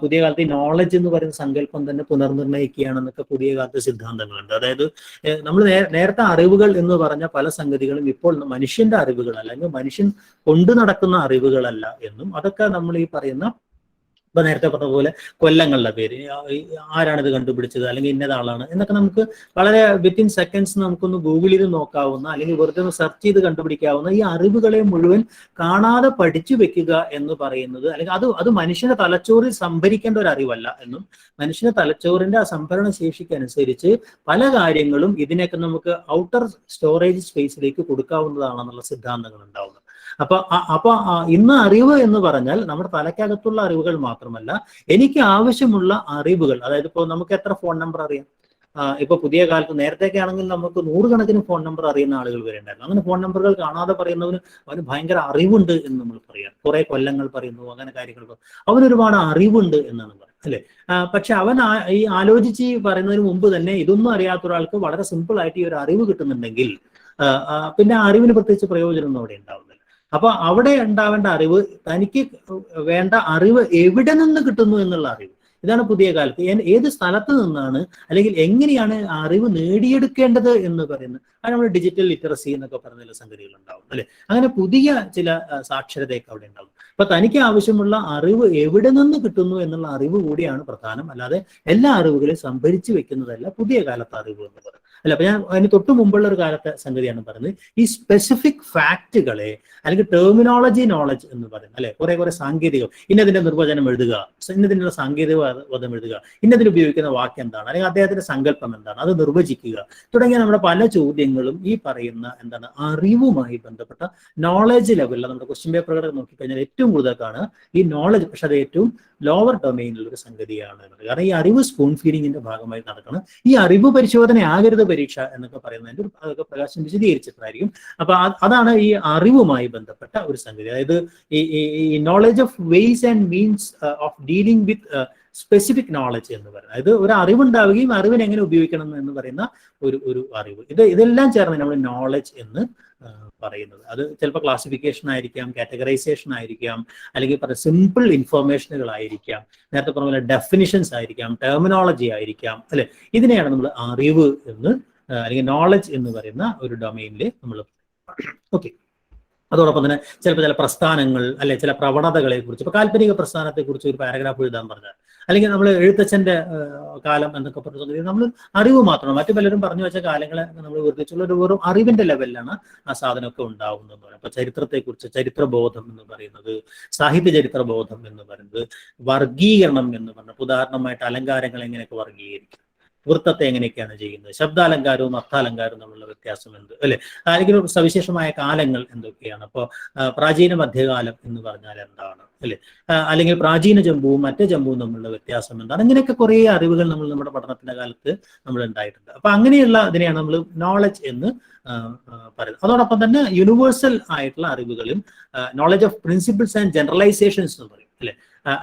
പുതിയ കാലത്ത് ഈ നോളജ് എന്ന് പറയുന്ന സങ്കല്പം തന്നെ പുനർനിർണ്ണയിക്കുകയാണെന്നൊക്കെ പുതിയ കാലത്ത് സിദ്ധാന്തങ്ങളുണ്ട്. അതായത് നമ്മൾ നേരത്തെ അറിവുകൾ എന്ന് പറഞ്ഞ പല സംഗതികളും ഇപ്പോൾ മനുഷ്യന്റെ അറിവുകളല്ല, അല്ലെങ്കിൽ മനുഷ്യൻ കൊണ്ടു നടക്കുന്ന അറിവുകളല്ല എന്നും, അതൊക്കെ നമ്മൾ ഈ പറയുന്ന ഇപ്പൊ നേരത്തെ പറഞ്ഞ പോലെ കൊല്ലങ്ങളുടെ പേര്, ആരാണിത് കണ്ടുപിടിച്ചത്, അല്ലെങ്കിൽ ഇന്നതാളാണ് എന്നൊക്കെ നമുക്ക് വളരെ വിത്തിൻ സെക്കൻഡ്സ് നമുക്കൊന്ന് ഗൂഗിൾ ചെയ്ത് നോക്കാവുന്ന, അല്ലെങ്കിൽ വെറുതെ ഒന്ന് സെർച്ച് ചെയ്ത് കണ്ടുപിടിക്കാവുന്ന ഈ അറിവുകളെ മുഴുവൻ കാണാതെ പഠിച്ചു വെക്കുക എന്ന് പറയുന്നത്, അല്ലെങ്കിൽ അത് മനുഷ്യന്റെ തലച്ചോറിൽ സംഭരിക്കേണ്ട ഒരു അറിവല്ല എന്നും, മനുഷ്യന്റെ തലച്ചോറിന്റെ ആ സംഭരണ ശേഷിക്ക് അനുസരിച്ച് പല കാര്യങ്ങളും ഇതിനൊക്കെ നമുക്ക് ഔട്ടർ സ്റ്റോറേജ് സ്പേസിലേക്ക് കൊടുക്കാവുന്നതാണെന്നുള്ള സിദ്ധാന്തങ്ങൾ ഉണ്ടാവുന്നത്. അപ്പൊ ഇന്ന് അറിവ് എന്ന് പറഞ്ഞാൽ നമ്മുടെ തലയ്ക്കകത്തുള്ള അറിവുകൾ മാത്രമല്ല, എനിക്ക് ആവശ്യമുള്ള അറിവുകൾ. അതായത് ഇപ്പോൾ നമുക്ക് എത്ര ഫോൺ നമ്പർ അറിയാം? ഇപ്പൊ പുതിയ കാലത്ത്, നേരത്തെയൊക്കെ ആണെങ്കിൽ നമുക്ക് 100 കണക്കിന് ഫോൺ നമ്പർ അറിയുന്ന ആളുകൾ വരെ ഉണ്ടായിരുന്നു. അങ്ങനെ ഫോൺ നമ്പറുകൾ കാണാതെ പറയുന്നവന് അവന് ഭയങ്കര അറിവുണ്ട് എന്ന് നമ്മൾ പറയാം. കുറെ കൊല്ലങ്ങൾ പറയുന്നു, അങ്ങനെ കാര്യങ്ങൾ അവനൊരുപാട് അറിവുണ്ട് എന്നാണ് പറയുന്നത്, അല്ലെ. പക്ഷെ അവൻ ഈ ആലോചിച്ച് പറയുന്നതിന് മുമ്പ് തന്നെ ഇതൊന്നും അറിയാത്ത ഒരാൾക്ക് വളരെ സിമ്പിൾ ആയിട്ട് ഈ ഒരു അറിവ് കിട്ടുന്നുണ്ടെങ്കിൽ പിന്നെ അറിവിന് പ്രത്യേകിച്ച് പ്രയോജനമൊന്നും അവിടെ ഉണ്ടാവുന്നില്ല. അപ്പൊ അവിടെ ഉണ്ടാവേണ്ട അറിവ്, തനിക്ക് വേണ്ട അറിവ് എവിടെ നിന്ന് കിട്ടുന്നു എന്നുള്ള അറിവ്, ഇതാണ് പുതിയ കാലത്ത്. ഏത് സ്ഥലത്ത് നിന്നാണ്, അല്ലെങ്കിൽ എങ്ങനെയാണ് അറിവ് നേടിയെടുക്കേണ്ടത് എന്ന് പറയുന്നത്, അത് നമ്മൾ ഡിജിറ്റൽ ലിറ്ററസി എന്നൊക്കെ പറഞ്ഞ ചില സംഗതികൾ ഉണ്ടാവും, അല്ലെ. അങ്ങനെ പുതിയ ചില സാക്ഷരതയൊക്കെ അവിടെ ഉണ്ടാവും. അപ്പൊ തനിക്ക് ആവശ്യമുള്ള അറിവ് എവിടെ നിന്ന് കിട്ടുന്നു എന്നുള്ള അറിവ് കൂടിയാണ് പ്രധാനം, അല്ലാതെ എല്ലാ അറിവുകളെയും സംഭരിച്ചു വെക്കുന്നതല്ല പുതിയ കാലത്തെ അറിവ് എന്ന് പറയുന്നത്, അല്ല. അപ്പൊ ഞാൻ അതിന് തൊട്ട് മുമ്പുള്ള ഒരു കാലത്തെ സംഗതിയാണ് പറയുന്നത്. ഈ സ്പെസിഫിക് ഫാക്റ്റുകളെ, അല്ലെങ്കിൽ ടെർമിനോളജി നോളജ് എന്ന് പറയുന്നത്, അല്ലെ, കുറെ സാങ്കേതികം, ഇന്നതിന്റെ നിർവചനം എഴുതുക, ഇന്നതിനുള്ള സാങ്കേതിക പദം എഴുതുക, ഇന്നതിന് ഉപയോഗിക്കുന്ന വാക്യം എന്താണ്, അല്ലെങ്കിൽ അദ്ദേഹത്തിന്റെ സങ്കല്പം എന്താണ്, അത് നിർവചിക്കുക തുടങ്ങിയ നമ്മുടെ പല ചോദ്യങ്ങളും ഈ പറയുന്ന എന്താണ് അറിവുമായി ബന്ധപ്പെട്ട നോളജ് ലെവലിൽ നമ്മുടെ ക്വസ്റ്റ്യൻ പേപ്പറുകൾ നോക്കിക്കഴിഞ്ഞാൽ ഏറ്റവും കൂടുതൽ കാണുക ഈ നോളജ്. പക്ഷെ അത് ഏറ്റവും ലോവർ ഡൊമൈനിലുള്ള ഒരു സംഗതിയാണ്. കാരണം ഈ അറിവ് സ്പൂൺ ഫീഡിങ്ങിന്റെ ഭാഗമായി നടക്കണം. ഈ അറിവ് പരിശോധന ആകരുത് പരീക്ഷ എന്നൊക്കെ പറയുന്നതിന്റെ അതൊക്കെ പ്രകാശം വിശദീകരിച്ചിട്ടായിരിക്കും. അപ്പൊ അതാണ് ഈ അറിവുമായി ബന്ധപ്പെട്ട ഒരു സംഗതി. അതായത് ഈ knowledge of ways and means of dealing with specific knowledge എന്ന് പറയുന്നത്, അതായത് ഒരു അറിവുണ്ടാവുകയും അറിവിനെ എങ്ങനെ ഉപയോഗിക്കണം എന്ന് പറയുന്ന ഒരു അറിവ്. ഇതെല്ലാം ചേർന്ന് നമ്മൾ നോളജ് എന്ന് പറയുന്നത്. അത് ചിലപ്പോൾ ക്ലാസിഫിക്കേഷൻ ആയിരിക്കാം, കാറ്റഗറൈസേഷൻ ആയിരിക്കാം, അല്ലെങ്കിൽ സിമ്പിൾ ഇൻഫർമേഷനുകളായിരിക്കാം, നേരത്തെ പറഞ്ഞ പോലെ ഡെഫിനിഷൻസ് ആയിരിക്കാം, ടെർമിനോളജി ആയിരിക്കാം, അല്ലെ. ഇതിനെയാണ് നമ്മൾ അറിവ് എന്ന് അല്ലെങ്കിൽ നോളജ് എന്ന് പറയുന്ന ഒരു ഡൊമൈനിൽ നമ്മൾ. ഓക്കെ, അതോടൊപ്പം തന്നെ ചിലപ്പോൾ ചില പ്രസ്ഥാനങ്ങൾ, അല്ലെ, ചില പ്രവണതകളെ കുറിച്ച്, ഇപ്പൊ കാൽപ്പനിക പ്രസ്ഥാനത്തെ കുറിച്ച് ഒരു പാരഗ്രാഫ് എഴുതാൻ പറഞ്ഞാൽ, അല്ലെങ്കിൽ നമ്മൾ എഴുത്തച്ഛന്റെ കാലം എന്നൊക്കെ പറഞ്ഞ നമ്മൾ അറിവ് മാത്രമാണ്. മറ്റു പലരും പറഞ്ഞു വെച്ച കാലങ്ങളെ നമ്മൾ വർദ്ധിച്ചുള്ള ഒരു വെറും അറിവിന്റെ ലെവലിലാണ് ആ സാധനമൊക്കെ ഉണ്ടാവുന്നത്. അപ്പൊ ചരിത്രത്തെക്കുറിച്ച് ചരിത്രബോധം എന്ന് പറയുന്നത്, സാഹിത്യ ചരിത്രബോധം എന്ന് പറയുന്നത്, വർഗീകരണം എന്ന് പറഞ്ഞത്, ഉദാഹരണമായിട്ട് അലങ്കാരങ്ങൾ എങ്ങനെയൊക്കെ വർഗീകരിക്കും, വൃത്തത്തെ എങ്ങനെയൊക്കെയാണ് ചെയ്യുന്നത്, ശബ്ദാലങ്കാരവും അർത്ഥാലങ്കാരവും തമ്മിലുള്ള വ്യത്യാസം എന്ത്, അല്ലെ, അല്ലെങ്കിൽ സവിശേഷമായ കാലങ്ങൾ എന്തൊക്കെയാണ്. അപ്പോൾ പ്രാചീന മധ്യകാലം എന്ന് പറഞ്ഞാൽ എന്താണ്, അല്ലെ, അല്ലെങ്കിൽ പ്രാചീന ജമ്പുവും മറ്റേ ജമ്പുവും തമ്മിലുള്ള വ്യത്യാസം എന്താണ്, ഇങ്ങനെയൊക്കെ കുറേ അറിവുകൾ നമ്മൾ നമ്മുടെ പഠനത്തിന്റെ കാലത്ത് നമ്മൾ ഉണ്ടായിട്ടുണ്ട്. അപ്പൊ അങ്ങനെയുള്ള ഇതിനെയാണ് നമ്മൾ നോളജ് എന്ന് പറയുന്നത്. അതോടൊപ്പം തന്നെ യൂണിവേഴ്സൽ ആയിട്ടുള്ള അറിവുകളും knowledge of principles and generalisations എന്ന് പറയും, അല്ലെ,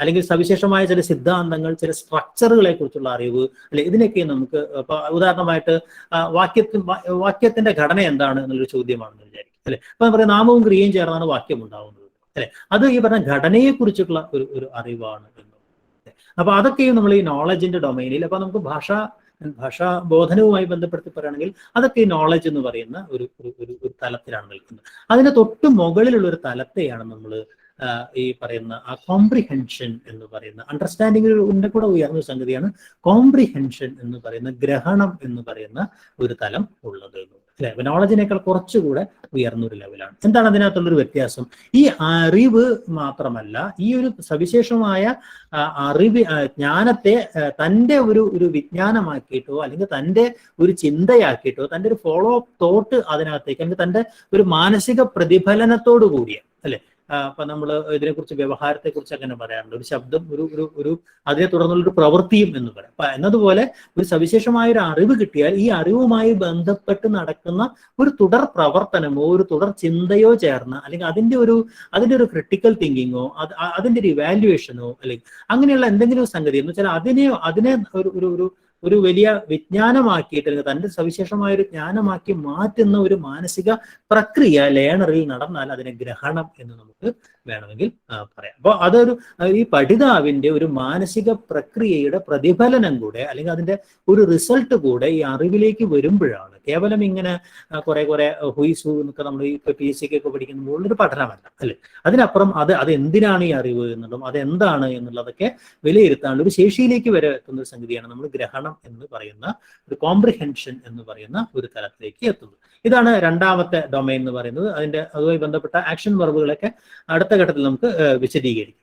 അല്ലെങ്കിൽ സവിശേഷമായ ചില സിദ്ധാന്തങ്ങൾ, ചില സ്ട്രക്ചറുകളെ കുറിച്ചുള്ള അറിവ്, അല്ലെ. ഇതിനൊക്കെ നമുക്ക് ഇപ്പൊ ഉദാഹരണമായിട്ട് വാക്യത്തിന്റെ ഘടന എന്താണ് എന്നുള്ളൊരു ചോദ്യമാണെന്ന് വിചാരിക്കും, അല്ലെ. അപ്പൊ പറയാം നാമവും ക്രിയയും ചേർന്നാണ് വാക്യം ഉണ്ടാവുന്നത്, അല്ലെ. അത് ഈ പറഞ്ഞ ഘടനയെ കുറിച്ചിട്ടുള്ള ഒരു അറിവാണ് എന്ന്. അപ്പൊ അതൊക്കെയും നമ്മൾ ഈ നോളജിന്റെ ഡൊമൈനിൽ, അപ്പൊ നമുക്ക് ഭാഷാ ബോധനവുമായി ബന്ധപ്പെടുത്തി പറയുകയാണെങ്കിൽ അതൊക്കെ ഈ നോളജ് എന്ന് പറയുന്ന ഒരു തലത്തിലാണ് നിൽക്കുന്നത്. അതിന് തൊട്ട് മുകളിലുള്ള ഒരു തലത്തെയാണ് നമ്മൾ ഈ പറയുന്ന ആ കോംപ്രിഹെൻഷൻ എന്ന് പറയുന്ന, അണ്ടർസ്റ്റാൻഡിങ്ങിന്റെ കൂടെ ഉയർന്ന സംഗതിയാണ് കോംപ്രിഹെൻഷൻ എന്ന് പറയുന്ന, ഗ്രഹണം എന്ന് പറയുന്ന ഒരു തലം ഉള്ളത്. അല്ലെ. നോളജിനേക്കാൾ കുറച്ചുകൂടെ ഉയർന്നൊരു ലെവലാണ്. എന്താണ് അതിനകത്തുള്ളൊരു വ്യത്യാസം? ഈ അറിവ് മാത്രമല്ല, ഈ ഒരു സവിശേഷമായ അറിവ് ജ്ഞാനത്തെ തൻ്റെ ഒരു വിജ്ഞാനമാക്കിയിട്ടോ അല്ലെങ്കിൽ തൻ്റെ ഒരു ചിന്തയാക്കിയിട്ടോ തൻ്റെ ഒരു ഫോളോ അപ്പ് തോട്ട് അതിനകത്തേക്ക് അല്ലെങ്കിൽ തൻ്റെ ഒരു മാനസിക പ്രതിഫലനത്തോടു കൂടിയ അല്ലെ. അപ്പൊ നമ്മൾ ഇതിനെക്കുറിച്ച് വ്യവഹാരത്തെ കുറിച്ച് അങ്ങനെ പറയാറുണ്ട്. ഒരു ശബ്ദം ഒരു അതിനെ തുടർന്നുള്ളൊരു പ്രവൃത്തിയും എന്ന് പറയാം. അപ്പൊ എന്നതുപോലെ ഒരു സവിശേഷമായ ഒരു അറിവ് കിട്ടിയാൽ ഈ അറിവുമായി ബന്ധപ്പെട്ട് നടക്കുന്ന ഒരു തുടർ പ്രവർത്തനമോ ഒരു തുടർ ചിന്തയോ ചേർന്ന് അല്ലെങ്കിൽ അതിന്റെ ഒരു ക്രിട്ടിക്കൽ തിങ്കിങ്ങോ അതിന്റെ ഒരു ഇവാലുവേഷനോ അല്ലെങ്കിൽ അങ്ങനെയുള്ള എന്തെങ്കിലും സംഗതി എന്ന് വെച്ചാൽ അതിനെ ഒരു വലിയ വിജ്ഞാനമാക്കിയിട്ട് അല്ലെങ്കിൽ തൻ്റെ സവിശേഷമായ ഒരു ജ്ഞാനമാക്കി മാറ്റുന്ന ഒരു മാനസിക പ്രക്രിയ ലേണറിൽ നടന്നാൽ അതിനെ ഗ്രഹണം എന്ന് നമുക്ക് വേണമെങ്കിൽ പറയാം. അപ്പോൾ ഈ പഠിതാവിന്റെ ഒരു മാനസിക പ്രക്രിയയുടെ പ്രതിഫലനം കൂടെ അല്ലെങ്കിൽ അതിന്റെ ഒരു റിസൾട്ട് കൂടെ ഈ അറിവിലേക്ക് വരുമ്പോഴാണ്. കേവലം ഇങ്ങനെ കുറെ ഹുയ്സു എന്നൊക്കെ നമ്മൾ ഈ PSC ഒക്കെ പഠിക്കുമ്പോൾ ഒരു പഠനമല്ല അല്ലെ. അതിനപ്പുറം അത് എന്തിനാണ് ഈ അറിവ് എന്നുള്ളതും അതെന്താണ് എന്നുള്ളതൊക്കെ വിലയിരുത്താനുള്ള ഒരു ശേഷിയിലേക്ക് വരെ എത്തുന്ന ഒരു സംഗതിയാണ് നമ്മൾ ഗ്രഹണം എന്ന് പറയുന്ന ഒരു കോംപ്രിഹെൻഷൻ എന്ന് പറയുന്ന ഒരു തലത്തിലേക്ക് എത്തുന്നത്. ഇതാണ് രണ്ടാമത്തെ ഡൊമൈൻ എന്ന് പറയുന്നത്. അതുമായി ബന്ധപ്പെട്ട ആക്ഷൻ വെർബുകളൊക്കെ അടുത്ത ഘട്ടത്തിൽ നമുക്ക് വിശദീകരിക്കും.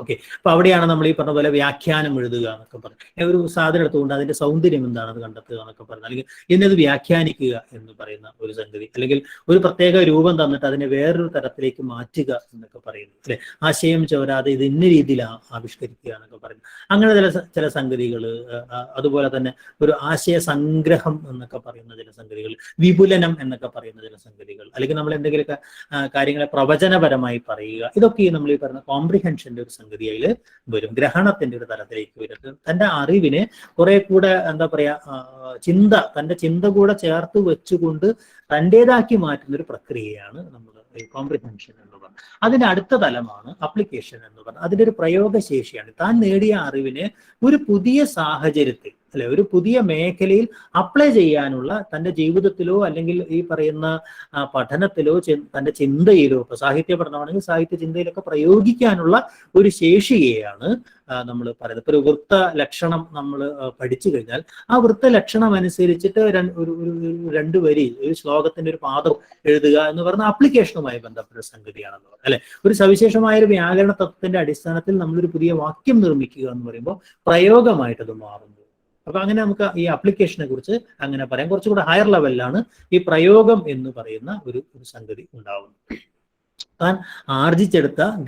ഓക്കെ. അപ്പൊ അവിടെയാണ് നമ്മൾ ഈ പറഞ്ഞ പോലെ വ്യാഖ്യാനം എഴുതുക എന്നൊക്കെ പറഞ്ഞു. ഒരു സാധനം എടുത്തുകൊണ്ട് അതിന്റെ സൗന്ദര്യം എന്താണെന്ന് കണ്ടെത്തുക എന്നൊക്കെ പറഞ്ഞു, അല്ലെങ്കിൽ ഇന്നത് വ്യാഖ്യാനിക്കുക എന്ന് പറയുന്ന ഒരു സംഗതി, അല്ലെങ്കിൽ ഒരു പ്രത്യേക രൂപം തന്നിട്ട് അതിനെ വേറൊരു തരത്തിലേക്ക് മാറ്റുക എന്നൊക്കെ പറയുന്നു അല്ലെ. ആശയം ചോരാതെ ഇത് ഇന്ന രീതിയിൽ ആവിഷ്കരിക്കുക എന്നൊക്കെ പറയുന്നു. അങ്ങനെ ചില സംഗതികൾ. അതുപോലെ തന്നെ ഒരു ആശയ സംഗ്രഹം എന്നൊക്കെ പറയുന്ന ചില സംഗതികൾ, വിപുലനം എന്നൊക്കെ പറയുന്ന ചില സംഗതികൾ, അല്ലെങ്കിൽ നമ്മൾ എന്തെങ്കിലുമൊക്കെ കാര്യങ്ങളെ പ്രവചനപരമായി പറയുക. ഇതൊക്കെ നമ്മൾ ഈ പറഞ്ഞ കോംപ്രിഹെൻഷന്റെ ഒരു സംഗതിയിൽ വരും. ഗ്രഹണത്തിന്റെ ഒരു തലത്തിലേക്ക് വരും. തന്റെ അറിവിനെ കുറെ കൂടെ എന്താ പറയാ തന്റെ ചിന്ത കൂടെ ചേർത്ത് വെച്ചുകൊണ്ട് തൻ്റെതാക്കി മാറ്റുന്ന ഒരു പ്രക്രിയയാണ് നമ്മൾ കോംപ്രിഹെൻഷൻ എന്ന് പറയുന്നത്. അതിന്റെ അടുത്ത തലമാണ് അപ്ലിക്കേഷൻ എന്ന് പറയുന്നത്. അതിന്റെ ഒരു പ്രയോഗശേഷിയാണ്. താൻ നേടിയ അറിവിനെ ഒരു പുതിയ സാഹചര്യത്തിൽ അല്ലെ ഒരു പുതിയ മേഖലയിൽ അപ്ലൈ ചെയ്യാനുള്ള തൻ്റെ ജീവിതത്തിലോ അല്ലെങ്കിൽ ഈ പറയുന്ന പഠനത്തിലോ തൻ്റെ ചിന്തയിലോ, ഇപ്പൊ സാഹിത്യ പഠനമാണെങ്കിൽ സാഹിത്യ ചിന്തയിലൊക്കെ പ്രയോഗിക്കാനുള്ള ഒരു ശേഷിയെയാണ് നമ്മൾ പറയുന്നത്. ഇപ്പൊ ഒരു വൃത്ത ലക്ഷണം നമ്മൾ പഠിച്ചു കഴിഞ്ഞാൽ ആ വൃത്ത ലക്ഷണം അനുസരിച്ചിട്ട് രണ്ട് വരി ഒരു ശ്ലോകത്തിന്റെ ഒരു പാദം എഴുതുക എന്ന് പറയുന്ന ആപ്ലിക്കേഷനുമായി ബന്ധപ്പെട്ട സംഗതിയാണെന്ന് പറയുന്നത് അല്ലെ. ഒരു സവിശേഷമായ ഒരു വ്യാകരണ തത്വത്തിന്റെ അടിസ്ഥാനത്തിൽ നമ്മളൊരു പുതിയ വാക്യം നിർമ്മിക്കുക എന്ന് പറയുമ്പോൾ പ്രയോഗമായിട്ടത് മാറുന്നു. അപ്പൊ അങ്ങനെ നമുക്ക് ഈ ആപ്ലിക്കേഷനെ കുറിച്ച് അങ്ങനെ പറയാം. കുറച്ചുകൂടെ ഹയർ ലെവലിലാണ് ഈ പ്രയോഗം എന്ന് പറയുന്ന ഒരു സംഗതി ഉണ്ടാവുന്നത്. താൻ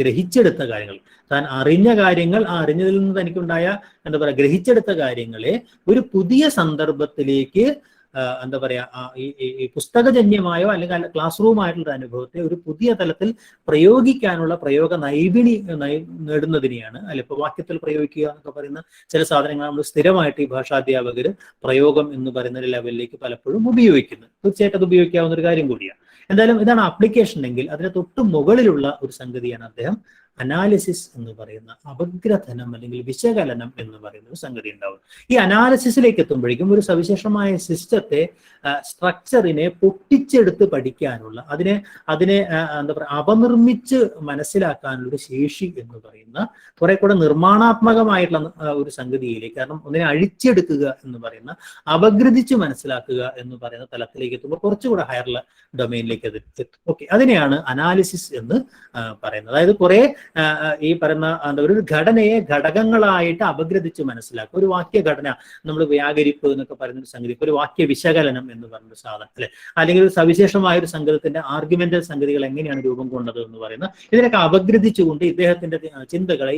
ഗ്രഹിച്ചെടുത്ത കാര്യങ്ങൾ, താൻ അറിഞ്ഞ കാര്യങ്ങൾ, ആ അറിഞ്ഞതിൽ നിന്ന് തനിക്കുണ്ടായ എന്താ പറയാ ഗ്രഹിച്ചെടുത്ത കാര്യങ്ങളെ ഒരു പുതിയ സന്ദർഭത്തിലേക്ക് എന്താ പറയാ ഈ പുസ്തകജന്യമായോ അല്ലെങ്കിൽ ക്ലാസ് റൂം ആയിട്ടുള്ള അനുഭവത്തെ ഒരു പുതിയ തലത്തിൽ പ്രയോഗിക്കാനുള്ള പ്രയോഗ നേടുന്നതിനെയാണ് അല്ലെ ഇപ്പൊ വാക്യത്തിൽ പ്രയോഗിക്കുക എന്നൊക്കെ പറയുന്ന ചില സാധനങ്ങൾ നമ്മൾ സ്ഥിരമായിട്ട് ഈ ഭാഷാധ്യാപകർ പ്രയോഗം എന്ന് പറയുന്ന ഒരു ലെവലിലേക്ക് പലപ്പോഴും ഉപയോഗിക്കുന്നത്. തീർച്ചയായിട്ടും അത് ഉപയോഗിക്കാവുന്ന ഒരു കാര്യം കൂടിയാണ്. എന്തായാലും ഇതാണ് ആപ്ലിക്കേഷൻ എങ്കിൽ അതിന് തൊട്ട് മുകളിലുള്ള ഒരു സംഗതിയാണ് അദ്ദേഹം അനാലിസിസ് എന്ന് പറയുന്ന അപഗ്രഥനം അല്ലെങ്കിൽ വിശകലനം എന്ന് പറയുന്ന ഒരു സംഗതി ഉണ്ടാവും. ഈ അനാലിസിസിലേക്ക് എത്തുമ്പോഴേക്കും ഒരു സവിശേഷമായ സിസ്റ്റത്തെ സ്ട്രക്ചറിനെ പൊട്ടിച്ചെടുത്ത് പഠിക്കാനുള്ള അതിനെ എന്താ പറയുക അപനിർമ്മിച്ച് മനസ്സിലാക്കാനുള്ള ഒരു ശേഷി എന്ന് പറയുന്ന കുറെ കൂടെ നിർമ്മാണാത്മകമായിട്ടുള്ള ഒരു സംഗതിയിലേക്ക്, കാരണം ഒന്നിനെ അഴിച്ചെടുക്കുക എന്ന് പറയുന്ന അപഗ്രഥിച്ച് മനസ്സിലാക്കുക എന്ന് പറയുന്ന തലത്തിലേക്ക് എത്തുമ്പോൾ കുറച്ചുകൂടെ ഹയർ ഡൊമൈനിലേക്ക് അത് എത്തും. ഓക്കെ, അതിനെയാണ് അനാലിസിസ് എന്ന് പറയുന്നത്. അതായത് കുറെ ഈ പറയുന്ന എന്താ ഒരു ഘടനയെ ഘടകങ്ങളായിട്ട് അപഗ്രഥിച്ച് മനസ്സിലാക്കുക. ഒരു വാക്യഘടന നമ്മൾ വ്യാകരിപ്പ് എന്നൊക്കെ പറയുന്ന ഒരു സംഗതി, ഒരു വാക്യ വിശകലനം എന്ന് പറയുന്ന സാധനം അല്ലെ, അല്ലെങ്കിൽ ഒരു സവിശേഷമായ ഒരു സംഗതിന്റെ ആർഗ്യുമെന്റൽ സംഗതികൾ എങ്ങനെയാണ് രൂപം കൊണ്ടത് എന്ന് പറയുന്ന ഇതിനൊക്കെ അപഗ്രഥിച്ചുകൊണ്ട് ഇദ്ദേഹത്തിന്റെ ചിന്തകളെ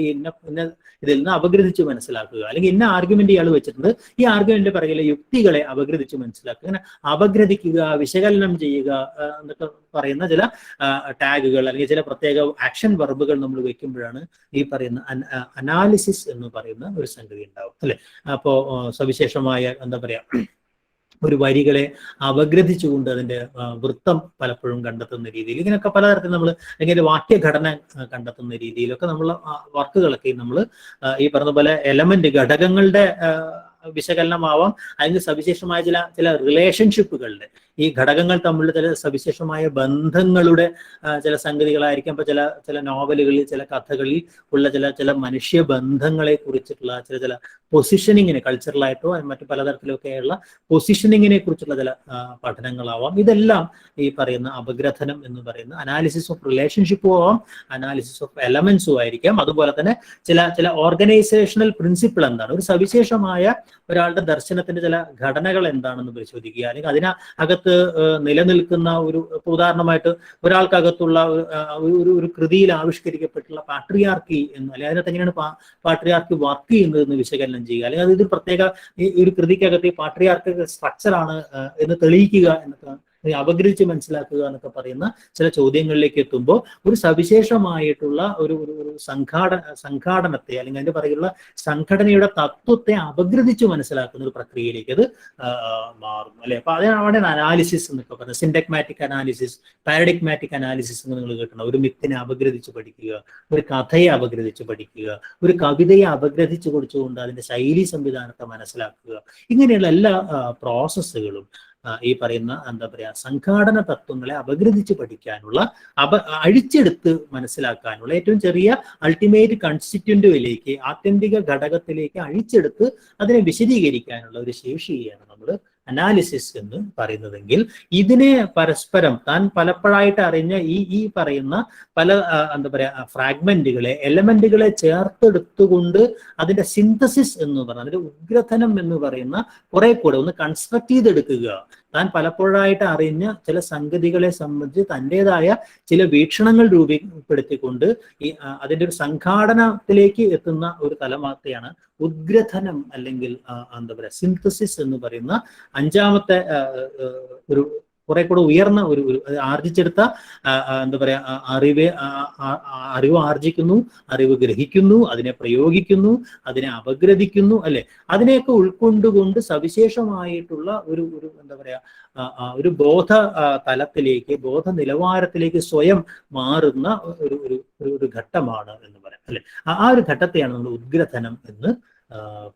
ഇതിൽ നിന്ന് അപഗ്രഥിച്ച് മനസ്സിലാക്കുക. അല്ലെങ്കിൽ ഇന്ന ആർഗ്യുമെന്റ് ഇയാൾ വെച്ചിട്ടുണ്ട്, ഈ ആർഗ്യുമെന്റിന്റെ പിറകിലെ യുക്തികളെ അപഗ്രഥിച്ച് മനസ്സിലാക്കുക. അങ്ങനെ അപഗ്രഥിക്കുക, വിശകലനം ചെയ്യുക എന്നൊക്കെ പറയുന്ന ചില ടാഗുകൾ അല്ലെങ്കിൽ ചില പ്രത്യേക ആക്ഷൻ വെർബുകൾ നമ്മൾ വെക്കുമ്പോഴാണ് ഈ പറയുന്ന അനാലിസിസ് എന്ന് പറയുന്ന ഒരു സംഗതി ഉണ്ടാവും അല്ലെ. അപ്പോ സവിശേഷമായ എന്താ പറയാ ഒരു വരികളെ അപഗ്രഥിച്ചുകൊണ്ട് അതിന്റെ വൃത്തം പലപ്പോഴും കണ്ടെത്തുന്ന രീതിയിൽ ഇങ്ങനെയൊക്കെ പലതരത്തിൽ നമ്മൾ അല്ലെങ്കിൽ വാക്യഘടന കണ്ടെത്തുന്ന രീതിയിലൊക്കെ നമ്മൾ വർക്കുകളൊക്കെ നമ്മൾ ഈ പറഞ്ഞ പോലെ എലമെന്റ് ഘടകങ്ങളുടെ വിശകലനമാവാം, അതിന് സവിശേഷമായ ചില റിലേഷൻഷിപ്പുകളുടെ ഈ ഘടകങ്ങൾ തമ്മിലുള്ള ചില സവിശേഷമായ ബന്ധങ്ങളുടെ ചില സംഗതികളായിരിക്കാം. ഇപ്പൊ ചില നോവലുകളിൽ ചില കഥകളിൽ ഉള്ള ചില മനുഷ്യ ബന്ധങ്ങളെ കുറിച്ചിട്ടുള്ള ചില പൊസിഷനിങ്ങിനെ, കൾച്ചറലായിട്ടോ മറ്റു പലതരത്തിലൊക്കെയുള്ള പൊസിഷനിങ്ങിനെ കുറിച്ചുള്ള ചില പഠനങ്ങളാവാം. ഇതെല്ലാം ഈ പറയുന്ന അപഗ്രഥനം എന്ന് പറയുന്ന അനാലിസിസ് ഓഫ് റിലേഷൻഷിപ്പും ആവാം, അനാലിസിസ് ഓഫ് എലമെന്റ്സും ആയിരിക്കാം. അതുപോലെ തന്നെ ചില ഓർഗനൈസേഷണൽ പ്രിൻസിപ്പിൾ എന്താണ്, ഒരു സവിശേഷമായ ഒരാളുടെ ദർശനത്തിന്റെ ചില ഘടനകൾ എന്താണെന്ന് പരിശോധിക്കുക, അല്ലെങ്കിൽ അതിനകത്ത് നിലനിൽക്കുന്ന ഒരു, ഉദാഹരണമായിട്ട് ഒരാൾക്കകത്തുള്ള ഒരു കൃതിയിൽ ആവിഷ്കരിക്കപ്പെട്ടുള്ള പാട്രിയാർക്കി എന്ന്, അല്ലെങ്കിൽ അതിനകത്ത് എങ്ങനെയാണ് പാട്രിയാർക്കി വർക്ക് ചെയ്യുന്നത് എന്ന് വിശകലനം ചെയ്യുക, അല്ലെങ്കിൽ അത് പ്രത്യേക ഒരു കൃതിക്കകത്ത് ഈ പാട്രിയാർക്കി സ്ട്രക്ചറാണ് എന്ന് തെളിയിക്കുക എന്നൊക്കെ, അപഗ്രഹിച്ച് മനസ്സിലാക്കുക എന്നൊക്കെ പറയുന്ന ചില ചോദ്യങ്ങളിലേക്ക് എത്തുമ്പോൾ ഒരു സവിശേഷമായിട്ടുള്ള ഒരു സംഘാടനത്തെ, അല്ലെങ്കിൽ അതിന്റെ പറയുള്ള സംഘടനയുടെ തത്വത്തെ അപഗ്രഥിച്ച് മനസ്സിലാക്കുന്ന ഒരു പ്രക്രിയയിലേക്ക് അത് മാറും, അല്ലെ? അപ്പൊ അതാണ് അനാലിസിസ് എന്നൊക്കെ പറയുന്നത്. സിൻഡഗ്മാറ്റിക് അനാലിസിസ്, പാരഡിഗ്മാറ്റിക് അനാലിസിസ് എന്ന് നിങ്ങൾ കേൾക്കണം. ഒരു മിത്തിനെ അപഗ്രഥിച്ച് പഠിക്കുക, ഒരു കഥയെ അപഗ്രഥിച്ച് പഠിക്കുക, ഒരു കവിതയെ അപഗ്രഥിച്ച് കുറിച്ചുകൊണ്ട് അതിന്റെ ശൈലി സംവിധാനത്തെ മനസ്സിലാക്കുക. ഇങ്ങനെയുള്ള എല്ലാ പ്രോസസ്സുകളും ഈ പറയുന്ന എന്താ പറയാ സംഘാടന തത്വങ്ങളെ അപഗ്രഥിച്ച് പഠിക്കാനുള്ള, അഴിച്ചെടുത്ത് മനസ്സിലാക്കാനുള്ള, ഏറ്റവും ചെറിയ അൾട്ടിമേറ്റ് കൺസ്റ്റിറ്റ്യൂന്റിലേക്ക്, ആത്യന്തിക ഘടകത്തിലേക്ക് അഴിച്ചെടുത്ത് അതിനെ വിശദീകരിക്കാനുള്ള ഒരു ശേഷിയാണ് നമ്മൾ അനാലിസിസ് എന്ന് പറയുന്നതെങ്കിൽ, ഇതിനെ പരസ്പരം താൻ പലപ്പോഴായിട്ട് അറിഞ്ഞ ഈ പറയുന്ന പല എന്താ പറയാ ഫ്രാഗ്മെന്റുകളെ, എലമെന്റുകളെ ചേർത്തെടുത്തുകൊണ്ട് അതിന്റെ സിന്തസിസ് എന്ന് പറയുന്നത്, അതിന്റെ ഉദ്ഗ്രഥനം എന്ന് പറയുന്ന കുറെ കൂടെ ഒന്ന് കൺസ്ട്രക്ട് ചെയ്തെടുക്കുക. താൻ പലപ്പോഴായിട്ട് അറിഞ്ഞ ചില സംഗതികളെ സംബന്ധിച്ച് തൻ്റെതായ ചില വീക്ഷണങ്ങൾ രൂപപ്പെടുത്തിക്കൊണ്ട് അതിൻ്റെ ഒരു സംഘാടനത്തിലേക്ക് എത്തുന്ന ഒരു തലമാത്തെയാണ് ഉദ്ഗ്രഥനം, അല്ലെങ്കിൽ എന്താ പറയുക സിന്തസിസ് എന്ന് പറയുന്ന അഞ്ചാമത്തെ ഒരു കുറെ കൂടെ ഉയർന്ന ഒരു ആർജിച്ചെടുത്ത എന്താ പറയാ അറിവ് ആർജിക്കുന്നു, അറിവ് ഗ്രഹിക്കുന്നു, അതിനെ പ്രയോഗിക്കുന്നു, അതിനെ അപഗ്രഥിക്കുന്നു, അല്ലെ? അതിനെയൊക്കെ ഉൾക്കൊണ്ടുകൊണ്ട് സവിശേഷമായിട്ടുള്ള ഒരു എന്താ പറയാ ഒരു ബോധ തലത്തിലേക്ക്, ബോധ നിലവാരത്തിലേക്ക് സ്വയം മാറുന്ന ഒരു ഘട്ടമാണ് എന്ന് പറയാം, അല്ലെ? ആ ഒരു ഘട്ടത്തെയാണ് നമ്മൾ ഉദ്ഗ്രഥനം എന്ന്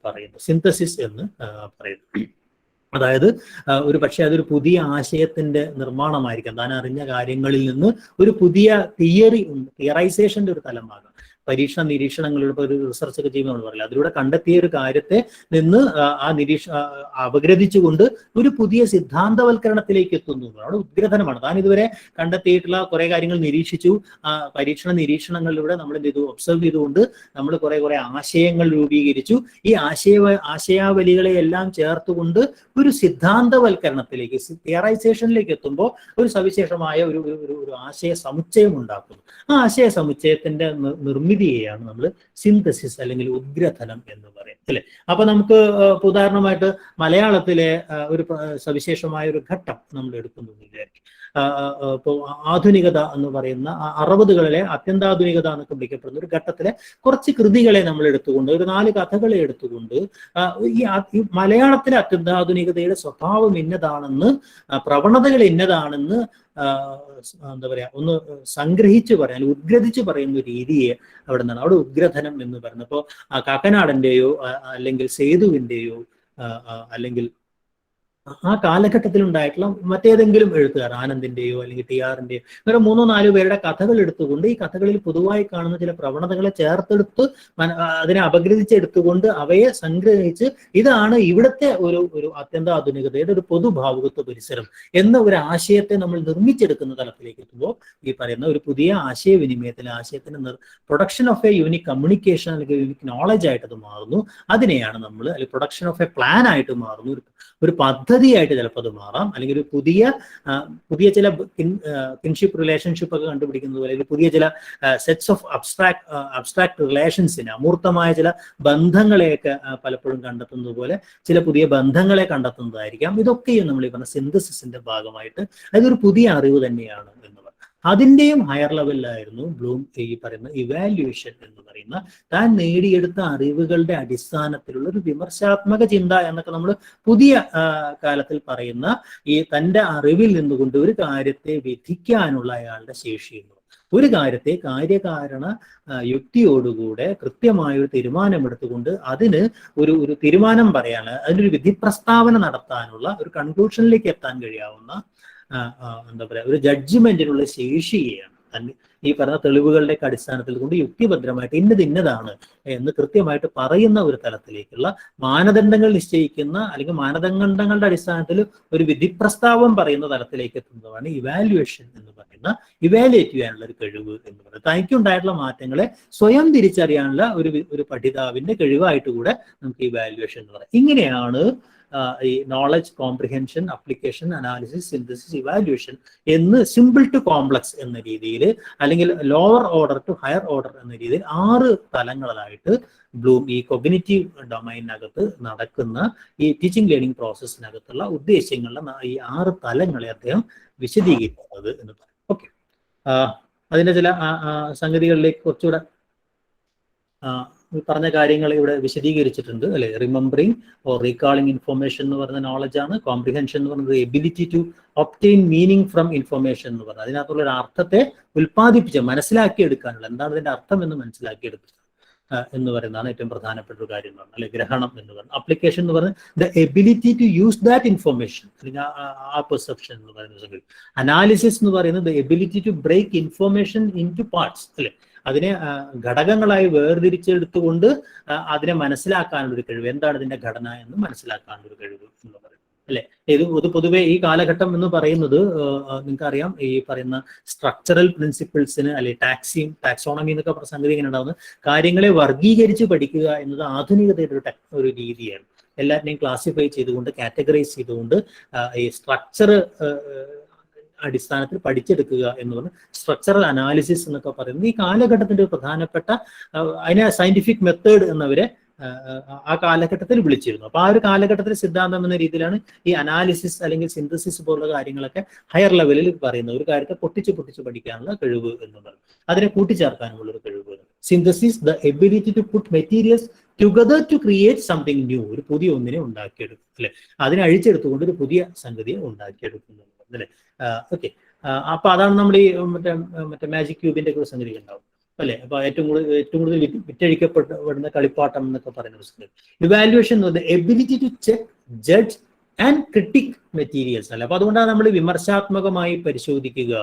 പറയുന്നത്, സിന്തസിസ് എന്ന് പറയുന്നത്. അതായത് ഒരു പക്ഷെ അതൊരു പുതിയ ആശയത്തിന്റെ നിർമ്മാണമായിരിക്കാം. താൻ അറിഞ്ഞ കാര്യങ്ങളിൽ നിന്ന് ഒരു പുതിയ തിയറൈസേഷന്റെ ഒരു തലമാകാം. പരീക്ഷണ നിരീക്ഷണങ്ങളിലൂടെ ഒരു റിസർച്ച് ഒക്കെ ചെയ്യുമ്പോൾ നമ്മൾ പറയില്ല, അതിലൂടെ കണ്ടെത്തിയ ഒരു കാര്യത്തെ നിന്ന് അപഗ്രഥിച്ചുകൊണ്ട് ഒരു പുതിയ സിദ്ധാന്തവൽക്കരണത്തിലേക്ക് എത്തുന്നു. അവിടെ ഉദ്ഗ്രഥനമാണ്. താൻ ഇതുവരെ കണ്ടെത്തിയിട്ടുള്ള കുറെ കാര്യങ്ങൾ നിരീക്ഷിച്ചു, പരീക്ഷണ നിരീക്ഷണങ്ങളിലൂടെ നമ്മൾ എന്ത് ചെയ്തു, ഒബ്സർവ് ചെയ്തുകൊണ്ട് നമ്മൾ കുറെ ആശയങ്ങൾ രൂപീകരിച്ചു. ഈ ആശയാവലികളെ എല്ലാം ചേർത്തുകൊണ്ട് ഒരു സിദ്ധാന്തവൽക്കരണത്തിലേക്ക്, തിയറൈസേഷനിലേക്ക് എത്തുമ്പോൾ ഒരു സവിശേഷമായ ഒരു ആശയ സമുച്ചയം ഉണ്ടാക്കുന്നു. ആ ആശയ സമുച്ചയത്തിന്റെ നിർമ്മിതിയെയാണ് നമ്മൾ സിന്തസിസ് അല്ലെങ്കിൽ ഉദ്ഗ്രഥനം എന്ന് പറയും, അല്ലെ? അപ്പൊ നമുക്ക് ഉദാഹരണമായിട്ട് മലയാളത്തിലെ ഒരു സവിശേഷമായ ഒരു ഘട്ടം നമ്മൾ എടുക്കുന്നു വിചാരിക്കും. ഇപ്പോൾ ആധുനികത എന്ന് പറയുന്ന 60കളിലെ അത്യന്താധുനികത എന്നൊക്കെ വിളിക്കപ്പെടുന്ന ഒരു ഘട്ടത്തിലെ കുറച്ച് കൃതികളെ നമ്മൾ എടുത്തുകൊണ്ട്, ഒരു 4 കഥകളെ എടുത്തുകൊണ്ട് ഈ മലയാളത്തിലെ അത്യന്താധുനികതയുടെ സ്വഭാവം ഇന്നതാണെന്ന്, പ്രവണതകൾ ഇന്നതാണെന്ന് എന്താ പറയാ ഒന്ന് സംഗ്രഹിച്ച് പറയാൻ, ഉദ്ഗ്രഥിച്ച് പറയുന്ന രീതിയെ അവിടെ നിന്നാണ് അവിടെ ഉദ്ഗ്രഥനം എന്ന് പറയുന്നത്. അപ്പോൾ കാക്കനാടന്റെയോ അല്ലെങ്കിൽ സേതുവിന്റെയോ അല്ലെങ്കിൽ ആ കാലഘട്ടത്തിൽ ഉണ്ടായിട്ടുള്ള മറ്റേതെങ്കിലും എഴുത്തുകാർ, ആനന്ദിന്റെയോ അല്ലെങ്കിൽ ടി.ആറിന്റെയോ, ഇങ്ങനെ 3-4 പേരുടെ കഥകൾ എടുത്തുകൊണ്ട് ഈ കഥകളിൽ പൊതുവായി കാണുന്ന ചില പ്രവണതകളെ ചേർത്തെടുത്ത് അതിനെ അപഗ്രഥിച്ചെടുത്തുകൊണ്ട് അവയെ സംഗ്രഹിച്ച് ഇതാണ് ഇവിടുത്തെ ഒരു അത്യന്താധുനികതയുടെ ഒരു പൊതുഭാവുകത്വ പരിസരം എന്ന ഒരു ആശയത്തെ നമ്മൾ നിർമ്മിച്ചെടുക്കുന്ന തലത്തിലേക്ക് എത്തുമ്പോൾ ഈ പറയുന്ന ഒരു പുതിയ ആശയവിനിമയത്തിൽ, ആശയത്തിന്റെ production of A unique communication അല്ലെങ്കിൽ യൂണിക് നോളജ് ആയിട്ട് അത് മാറുന്നു. അതിനെയാണ് നമ്മൾ, അല്ലെങ്കിൽ പ്രൊഡക്ഷൻ ഓഫ് എ പ്ലാൻ ആയിട്ട് മാറുന്നു, ഒരു പദ്ധതിയായിട്ട് ചിലപ്പോൾ അത് മാറാം, അല്ലെങ്കിൽ ഒരു പുതിയ ചില കിൻഷിപ്പ് റിലേഷൻഷിപ്പ് ഒക്കെ കണ്ടുപിടിക്കുന്നത് പോലെ, അല്ലെങ്കിൽ പുതിയ ചില സെറ്റ്സ് ഓഫ് അബ്സ്ട്രാക്ട് റിലേഷൻസിന്, അമൂർത്തമായ ചില ബന്ധങ്ങളെയൊക്കെ പലപ്പോഴും കണ്ടെത്തുന്നത് പോലെ ചില പുതിയ ബന്ധങ്ങളെ കണ്ടെത്തുന്നതായിരിക്കാം. ഇതൊക്കെയും നമ്മൾ ഈ പറഞ്ഞ സിന്തസിസിന്റെ ഭാഗമായിട്ട് അതൊരു പുതിയ അറിവ് തന്നെയാണ് എന്ന് പറയും. അതിൻ്റെയും ഹയർ ലെവലിലായിരുന്നു ബ്ലൂം ഈ പറയുന്ന ഇവാല്യുവേഷൻ എന്ന് പറയുന്ന, താൻ നേടിയെടുത്ത അറിവുകളുടെ അടിസ്ഥാനത്തിലുള്ള ഒരു വിമർശാത്മക ചിന്ത എന്നൊക്കെ നമ്മൾ പുതിയ കാലത്തിൽ പറയുന്ന ഈ തൻ്റെ അറിവിൽ നിന്നുകൊണ്ട് ഒരു കാര്യത്തെ വിധിക്കാനുള്ള അയാളുടെ ശേഷിയുന്നു. ഒരു കാര്യത്തെ കാര്യകാരണ യുക്തിയോടുകൂടെ കൃത്യമായൊരു തീരുമാനമെടുത്തുകൊണ്ട് അതിന് ഒരു തീരുമാനം പറയാൻ, അതിനൊരു വിധി പ്രസ്താവന നടത്താനുള്ള ഒരു കൺക്ലൂഷനിലേക്ക് എത്താൻ കഴിയാവുന്ന എന്താ പറയാ ഒരു ജഡ്ജ്മെന്റിനുള്ള ശേഷിയെയാണ് തന്നെ ഈ പറഞ്ഞ തെളിവുകളുടെ അടിസ്ഥാനത്തിൽ കൊണ്ട് യുക്തിഭദ്രമായിട്ട് ഇന്നതാണ് എന്ന് കൃത്യമായിട്ട് പറയുന്ന ഒരു തലത്തിലേക്കുള്ള മാനദണ്ഡങ്ങൾ നിശ്ചയിക്കുന്ന അല്ലെങ്കിൽ മാനദണ്ഡങ്ങളുടെ അടിസ്ഥാനത്തിൽ ഒരു വിധിപ്രസ്താവം പറയുന്ന തലത്തിലേക്ക് എത്തുന്നതാണ് ഇവാലുവേഷൻ എന്ന് പറയുന്ന ഇവാലുവേറ്റ് ചെയ്യാനുള്ള ഒരു കഴിവ് എന്ന് പറയുന്നത്. തനിക്കുണ്ടായിട്ടുള്ള മാറ്റങ്ങളെ സ്വയം തിരിച്ചറിയാനുള്ള ഒരു പഠിതാവിന്റെ കഴിവായിട്ട് കൂടെ നമുക്ക് ഇവാലുവേഷൻ എന്ന് പറയാം. ഇങ്ങനെയാണ് ഈ knowledge comprehension, application, analysis, synthesis, evaluation എന്ന് സിമ്പിൾ ടു കോംപ്ലക്സ് എന്ന രീതിയിൽ അല്ലെങ്കിൽ lower order to higher order എന്ന രീതിയിൽ 6 തലങ്ങളായിട്ട് ബ്ലൂം ഈ കൊഗ്നിറ്റീവ് ഡൊമൈനകത്ത് നടക്കുന്ന ഈ ടീച്ചിങ് ലേണിംഗ് പ്രോസസ്സിനകത്തുള്ള ഉദ്ദേശ്യങ്ങളുടെ ഈ 6 തലങ്ങളെ അദ്ദേഹം വിശദീകരിക്കുന്നത് എന്ന് പറയും. ഓക്കെ, അതിന്റെ ചില സംഗതികളിലേക്ക് കുറച്ചുകൂടെ പറഞ്ഞ കാര്യങ്ങൾ ഇവിടെ വിശദീകരിച്ചിട്ടുണ്ട് അല്ലെ. റിമെമ്പറിങ് ഓർ റീകാളിംഗ് ഇൻഫർമേഷൻ എന്ന് പറയുന്ന നോളജാണ്. കോംപ്രിഹെൻഷൻ എന്ന് പറയുന്നത് ability to obtain meaning from information എന്ന് പറയുന്നത് അതിനകത്തുള്ള ഒരു അർത്ഥത്തെ ഉൽപ്പാദിപ്പിച്ച് മനസ്സിലാക്കിയെടുക്കാനുള്ള എന്താണ് ഇതിന്റെ അർത്ഥം എന്ന് മനസ്സിലാക്കിയെടുക്കുക എന്ന് പറയുന്നതാണ് ഏറ്റവും പ്രധാനപ്പെട്ട ഒരു കാര്യം എന്ന് പറഞ്ഞാൽ അല്ലെ. ഗ്രഹണം എന്ന് പറയുന്നത്. അപ്ലിക്കേഷൻ എന്ന് പറയുന്നത് the ability to use that information അല്ലെങ്കിൽ ആ പെർസെപ്ഷൻ എന്ന് പറയുന്ന സംഗതി. അനാലിസിസ് എന്ന് പറയുന്നത് the ability to break information into parts അല്ലെ. അതിനെ ഘടകങ്ങളായി വേർതിരിച്ചെടുത്തുകൊണ്ട് അതിനെ മനസ്സിലാക്കാനുള്ള ഒരു കഴിവ്, എന്താണ് ഇതിന്റെ ഘടന എന്ന് മനസ്സിലാക്കാനുള്ള ഒരു കഴിവ് എന്ന് പറയും അല്ലെ. ഇത് പൊതുവെ ഈ കാലഘട്ടം എന്ന് പറയുന്നത് നിങ്ങൾക്കറിയാം ഈ പറയുന്ന സ്ട്രക്ചറൽ പ്രിൻസിപ്പിൾസിന് അല്ലെ ടാക്സോണമി എന്നൊക്കെ സംഗതി ഇങ്ങനെ ഉണ്ടാകുന്നത് കാര്യങ്ങളെ വർഗീകരിച്ച് പഠിക്കുക എന്നത് ആധുനികതയുടെ ഒരു രീതിയാണ്. എല്ലാറ്റിനെയും ക്ലാസിഫൈ ചെയ്തുകൊണ്ട് കാറ്റഗറൈസ് ചെയ്തുകൊണ്ട് ഈ സ്ട്രക്ചർ അടിസ്ഥാനത്തിൽ പഠിച്ചെടുക്കുക എന്ന് പറഞ്ഞ് സ്ട്രക്ചറൽ അനാലിസിസ് എന്നൊക്കെ പറയുന്നത് ഈ കാലഘട്ടത്തിന്റെ പ്രധാനപ്പെട്ട അതിനെ സയന്റിഫിക് മെത്തേഡ് എന്നവരെ ആ കാലഘട്ടത്തിൽ വിളിച്ചിരുന്നു. അപ്പൊ ആ ഒരു കാലഘട്ടത്തിൽ സിദ്ധാന്തം എന്ന രീതിയിലാണ് ഈ അനാലിസിസ് അല്ലെങ്കിൽ സിന്തസിസ് പോലുള്ള കാര്യങ്ങളൊക്കെ ഹയർ ലെവലിൽ പറയുന്നത്. ഒരു കാര്യത്തെ പൊട്ടിച്ച് പഠിക്കാനുള്ള കഴിവ് എന്നുള്ളത്, അതിനെ കൂട്ടിച്ചേർക്കാനുമുള്ള ഒരു കഴിവ്. Synthesis the ability to put materials together to create something new, ഒരു പുതിയ ഒന്നിനെ ഉണ്ടാക്കിയെടുക്കും അല്ലെ. അതിനെ അഴിച്ചെടുത്തുകൊണ്ട് ഒരു പുതിയ സംഗതിയെ ഉണ്ടാക്കിയെടുക്കുന്നു അല്ലെ. ഓക്കെ, അപ്പൊ അതാണ് നമ്മൾ ഈ മറ്റേ മാജിക് ക്യൂബിന്റെ ഒക്കെ സംഗതി ഉണ്ടാവും അല്ലെ. അപ്പൊ ഏറ്റവും കൂടുതൽ വിറ്റഴിക്കപ്പെടുന്ന കളിപ്പാട്ടം എന്നൊക്കെ പറയുന്ന ഒരു സംഗതി. ഇവാലുവേഷൻ എന്ന് പറയുന്നത് ability to check, judge and critic materials അല്ല. അപ്പൊ അതുകൊണ്ടാണ് നമ്മൾ വിമർശാത്മകമായി പരിശോധിക്കുക,